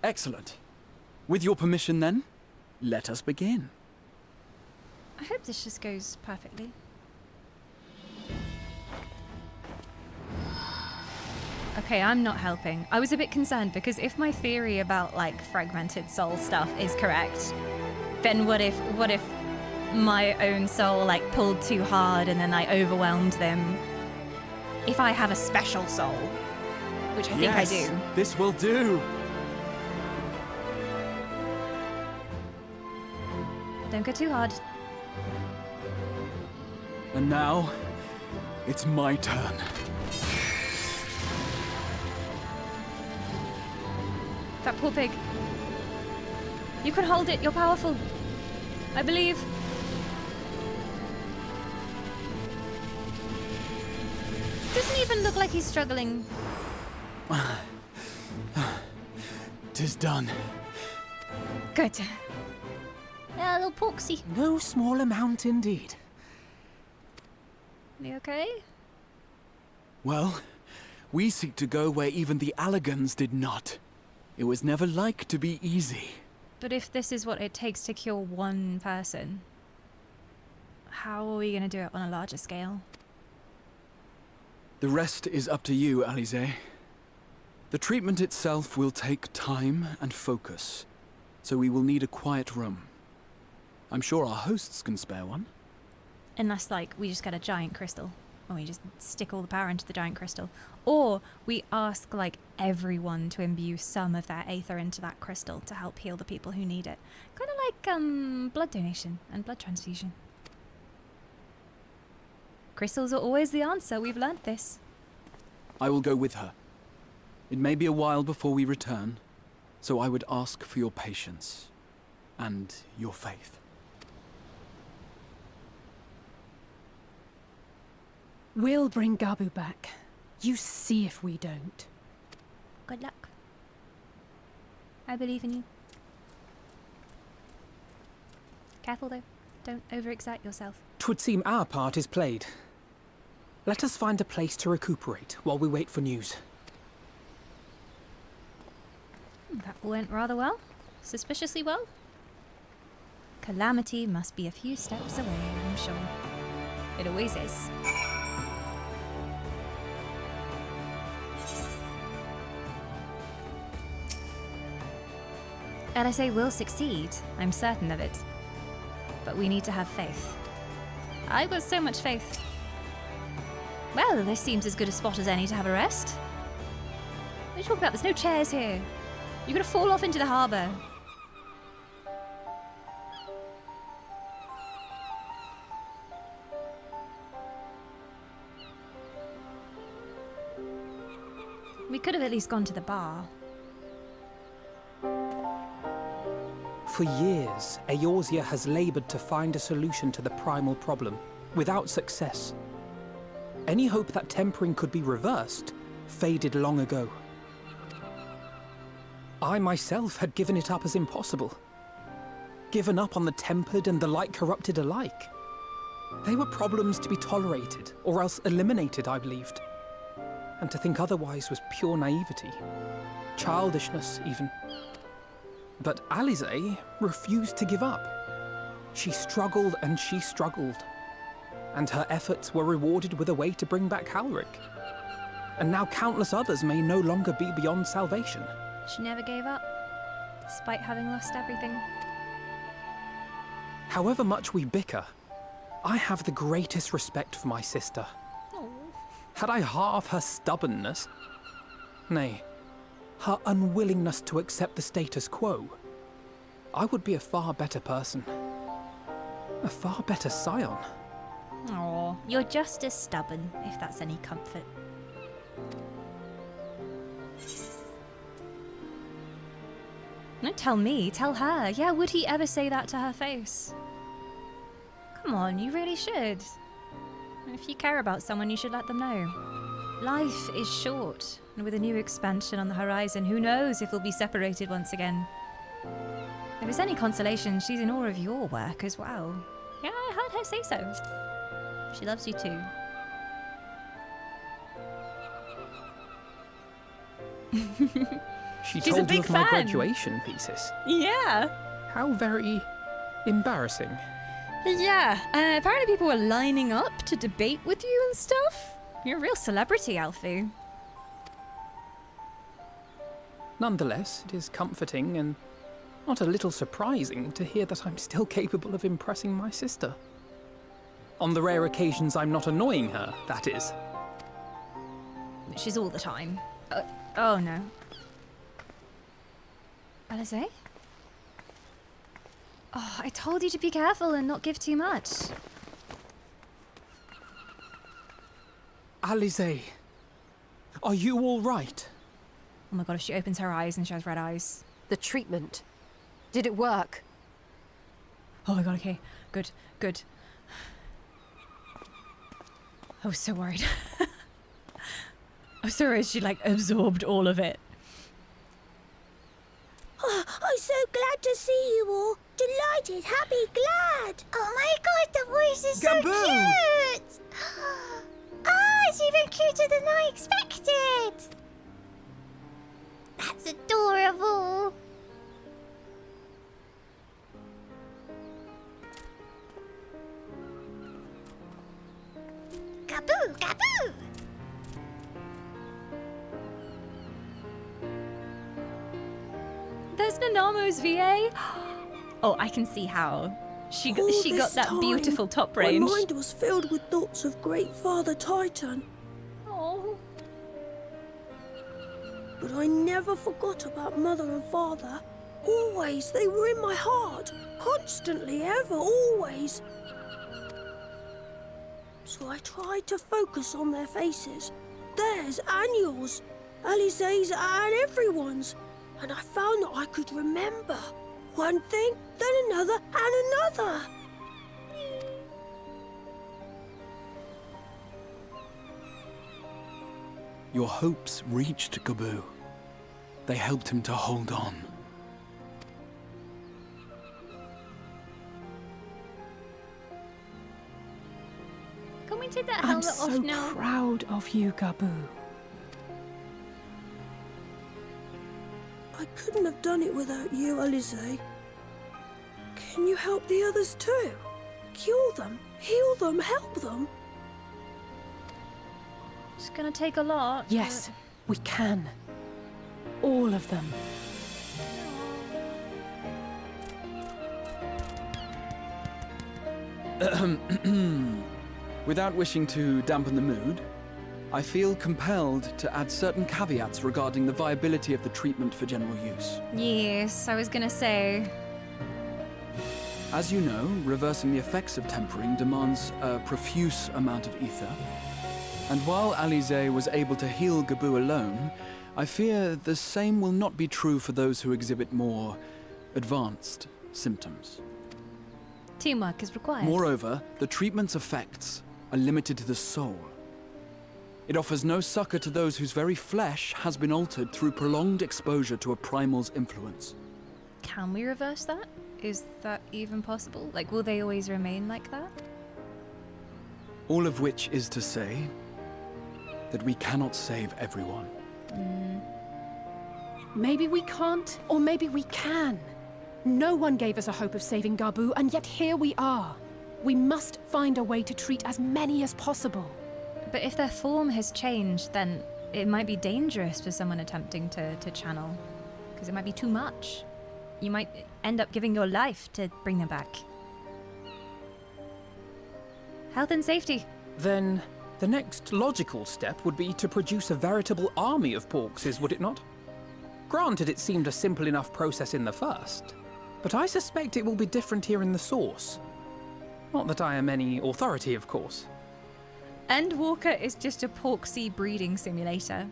Excellent. With your permission, then, let us begin. I hope this just goes perfectly. Okay, I'm not helping. I was a bit concerned because if my theory about, like, fragmented soul stuff is correct, then what if my own soul, like, pulled too hard and then I overwhelmed them? If I have a special soul, which I think I do. This will do. Don't go too hard. And now, it's my turn. That poor pig. You can hold it. You're powerful. I believe. Doesn't even look like he's struggling. 'Tis done. Good. Yeah, little Poxy. No small amount indeed. You okay? Well, we seek to go where even the Allagans did not. It was never like to be easy. But if this is what it takes to cure one person, how are we going to do it on a larger scale? The rest is up to you, Alize. The treatment itself will take time and focus, so we will need a quiet room. I'm sure our hosts can spare one. Unless, like, we just get a giant crystal. Or we just stick all the power into the giant crystal. Or we ask, like, everyone to imbue some of their aether into that crystal to help heal the people who need it. Kind of like, blood donation and blood transfusion. Crystals are always the answer. We've learnt this. I will go with her. It may be a while before we return, so I would ask for your patience and your faith. We'll bring Gabu back. You see if we don't. Good luck. I believe in you. Careful though. Don't overexert yourself. 'Twould seem our part is played. Let us find a place to recuperate while we wait for news. That went rather well. Suspiciously well. Calamity must be a few steps away, I'm sure. It always is. LSA will succeed, I'm certain of it. But we need to have faith. I've got so much faith. Well, this seems as good a spot as any to have a rest. What are you talking about? There's no chairs here. You're gonna fall off into the harbour. We could have at least gone to the bar. For years, Eorzea has laboured to find a solution to the primal problem, without success. Any hope that tempering could be reversed faded long ago. I myself had given it up as impossible. Given up on the tempered and the light-corrupted alike. They were problems to be tolerated, or else eliminated, I believed. And to think otherwise was pure naivety. Childishness, even. But Alisaie refused to give up. She struggled and she struggled. And her efforts were rewarded with a way to bring back Halric. And now countless others may no longer be beyond salvation. She never gave up, despite having lost everything. However much we bicker, I have the greatest respect for my sister. Had I half her stubbornness, nay, her unwillingness to accept the status quo, I would be a far better person. A far better scion. Aw, you're just as stubborn, if that's any comfort. Don't tell me, tell her. Yeah, would he ever say that to her face? Come on, you really should. If you care about someone, you should let them know. Life is short, and with a new expansion on the horizon, who knows if we'll be separated once again. If it's any consolation, she's in awe of your work as well. Yeah, I heard her say so. She loves you too. She She's told a big you of my fan. graduation thesis. Yeah. How very embarrassing. Yeah, apparently people were lining up to debate with you and stuff. You're a real celebrity, Alfie. Nonetheless, it is comforting and not a little surprising to hear that I'm still capable of impressing my sister. On the rare occasions I'm not annoying her, that is. She's all the time. Oh no. Alisaie? Oh, I told you to be careful and not give too much. Alisaie, are you all right? Oh my god, if she opens her eyes and she has red eyes. The treatment. Did it work? Oh my god, okay. Good, good. I was so worried. I was so worried she like absorbed all of it. Oh, I'm so glad to see you all. Delighted, happy, glad. Oh my god, the voice is so cute. Ah, it's even cuter than I expected. That's adorable. Gaboo, gaboo. There's Nanamo's VA. Oh, I can see how. She got that beautiful top range. My mind was filled with thoughts of Great Father Titan. Oh. But I never forgot about Mother and Father. Always, they were in my heart. Constantly, ever, always. So I tried to focus on their faces. Theirs and yours. Alisaie's and everyone's. And I found that I could remember. One thing, then another, and another. Your hopes reached Gaboo. They helped him to hold on. Come Can we take that I'm helmet so off now? proud of you, Gabu. I couldn't have done it without you, Alize. Can you help the others too? Cure them, heal them, help them? It's gonna take a lot. Yes, we can. All of them. Without wishing to dampen the mood, I feel compelled to add certain caveats regarding the viability of the treatment for general use. Yes, I was gonna say. As you know, reversing the effects of tempering demands a profuse amount of ether. And while Alize was able to heal Gabu alone, I fear the same will not be true for those who exhibit more advanced symptoms. Teamwork is required. Moreover, the treatment's effects are limited to the soul. It offers no succor to those whose very flesh has been altered through prolonged exposure to a primal's influence. Can we reverse that? Is that even possible? Like, will they always remain like that? All of which is to say that we cannot save everyone. Maybe we can't, or maybe we can. No one gave us a hope of saving Gabu, and yet here we are. We must find a way to treat as many as possible. But if their form has changed, then it might be dangerous for someone attempting to channel. Because it might be too much. You might end up giving your life to bring them back. Health and safety. Then the next logical step would be to produce a veritable army of Porkses, would it not? Granted, it seemed a simple enough process in the first, but I suspect it will be different here in the source. Not that I am any authority, of course. Endwalker is just a Porksea breeding simulator.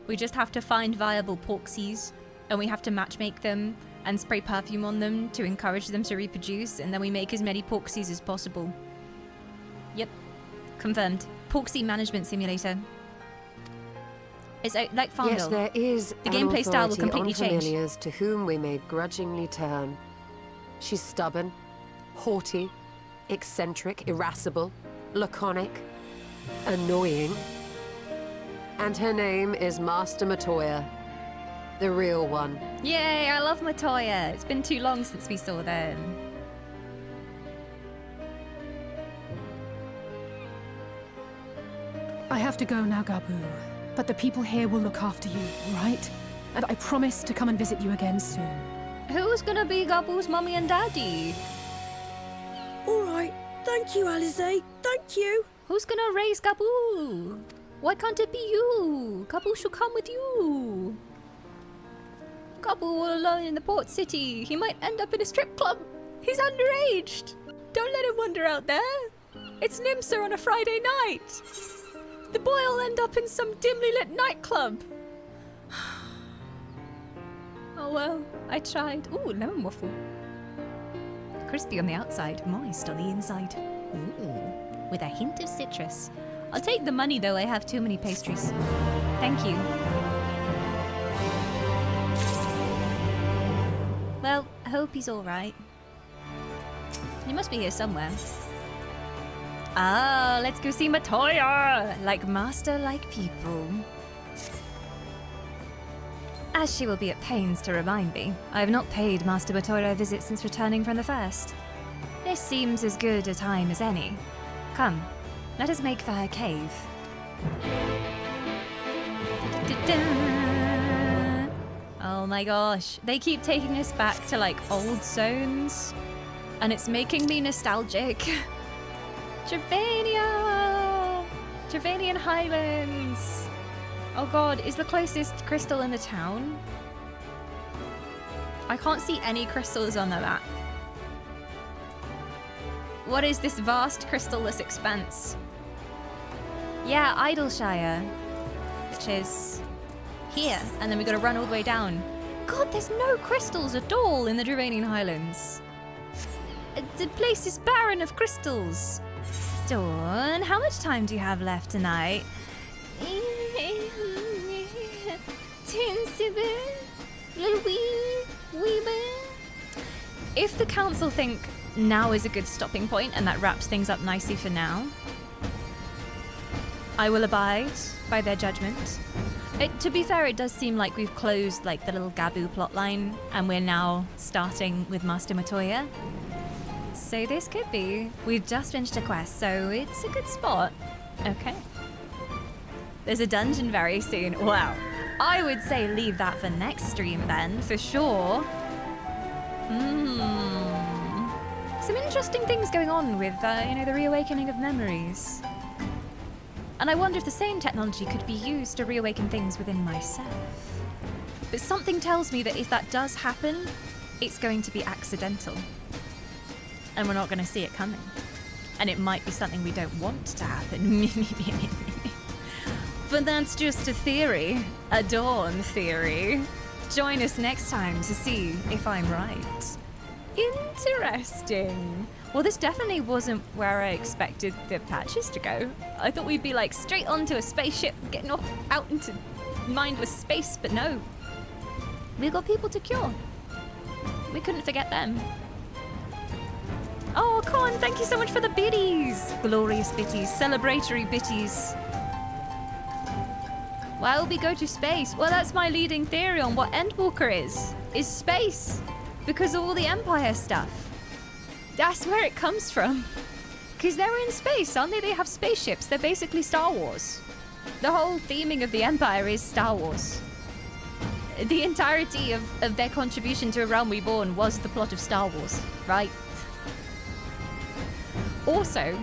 We just have to find viable Porksies, and we have to matchmake them and spray perfume on them to encourage them to reproduce, and then we make as many Porksies as possible. Yep, confirmed. Porksea management simulator. It's like Farmville. Yes, there is the gameplay style will completely change. Familiars to whom we may grudgingly turn. She's stubborn, haughty, eccentric, irascible, laconic, annoying. And her name is Master Matoya, the real one. Yay, I love Matoya. It's been too long since we saw them. I have to go now, Gabu. But the people here will look after you, right? And I promise to come and visit you again soon. Who's gonna be Gabu's mummy and daddy? All right. Thank you, Alize. Thank you. Who's gonna raise Gabu? Why can't it be you? Gabu should come with you. Gabu all alone in the port city. He might end up in a strip club. He's underaged. Don't let him wander out there. It's Nimsa on a Friday night. The boy will end up in some dimly lit nightclub. Oh well, I tried. Ooh, lemon waffle. Crispy on the outside, moist on the inside. Ooh, with a hint of citrus. I'll take the money though, I have too many pastries. Thank you. Well, I hope he's alright. He must be here somewhere. Ah, let's go see Matoya! Like master, like people. As she will be at pains to remind me, I have not paid Master Matoya a visit since returning from the first. This seems as good a time as any. Come, let us make for her cave. Oh my gosh, they keep taking us back to like old zones, and it's making me nostalgic. Gervania! Gervanian Highlands! Oh god, is the closest crystal in the town? I can't see any crystals on the map. What is this vast crystal-less expanse? Yeah, Idleshire. Which is here, and then we gotta run all the way down. God, there's no crystals at all in the Gervanian Highlands. The place is barren of crystals. Dawn, how much time do you have left tonight? If the council think now is a good stopping point and that wraps things up nicely for now, I will abide by their judgment. To be fair, it does seem like we've closed like the little Gabu plotline, and we're now starting with Master Matoya. So this could be. We've just finished a quest, so it's a good spot. Okay. There's a dungeon very soon. Wow. I would say leave that for next stream then, for sure. Some interesting things going on with, the reawakening of memories. And I wonder if the same technology could be used to reawaken things within myself. But something tells me that if that does happen, it's going to be accidental. And we're not going to see it coming. And it might be something we don't want to happen. But that's just a theory. A dawn theory. Join us next time to see if I'm right. Interesting. Well, this definitely wasn't where I expected the patches to go. I thought we'd be like straight onto a spaceship, getting off out into mindless space, but no. We've got people to cure. We couldn't forget them. Oh, Con, thank you so much for the biddies. Glorious biddies, celebratory biddies. Why will we go to space? Well, that's my leading theory on what Endwalker is space. Because of all the Empire stuff. That's where it comes from. Because they're in space, aren't they? They have spaceships. They're basically Star Wars. The whole theming of the Empire is Star Wars. The entirety of their contribution to A Realm Reborn was the plot of Star Wars, right? Also,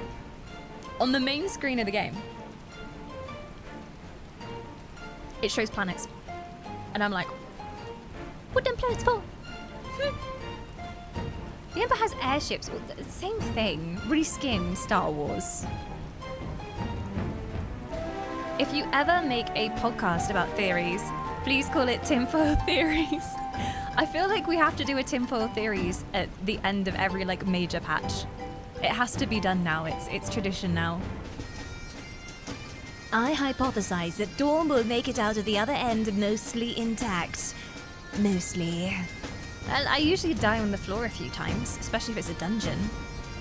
on the main screen of the game, it shows planets. And I'm like, what them planets for? The Empire has airships. Well, same thing. Reskin Star Wars. If you ever make a podcast about theories, please call it Tinfoil Theories. I feel like we have to do a Tinfoil Theories at the end of every major patch. It has to be done now. It's tradition now. I hypothesize that Dawn will make it out of the other end mostly intact. Mostly. Well, I usually die on the floor a few times, especially if it's a dungeon.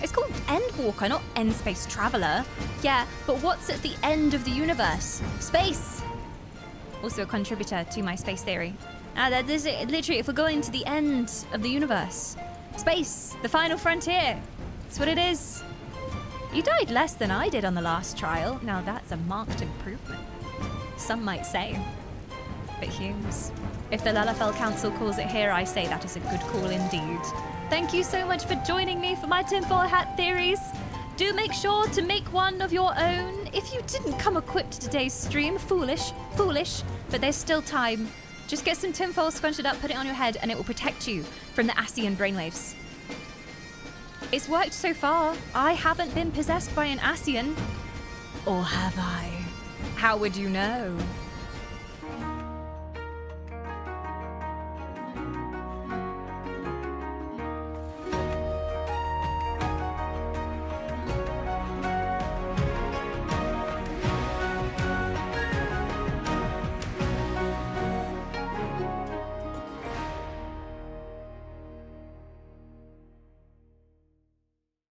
It's called Endwalker, not End Space Traveler. Yeah, but what's at the end of the universe? Space! Also a contributor to my space theory. That is it. Literally, if we're going to the end of the universe. Space, the final frontier. That's what it is. You died less than I did on the last trial. Now that's a marked improvement. Some might say. But Humes. If the Lalafell Council calls it here, I say that is a good call indeed. Thank you so much for joining me for my tinfoil hat theories. Do make sure to make one of your own. If you didn't come equipped to today's stream, foolish, but there's still time. Just get some tinfoil, scrunch it up, put it on your head, and it will protect you from the Ascian brainwaves. It's worked so far. I haven't been possessed by an Ascian. Or have I? How would you know?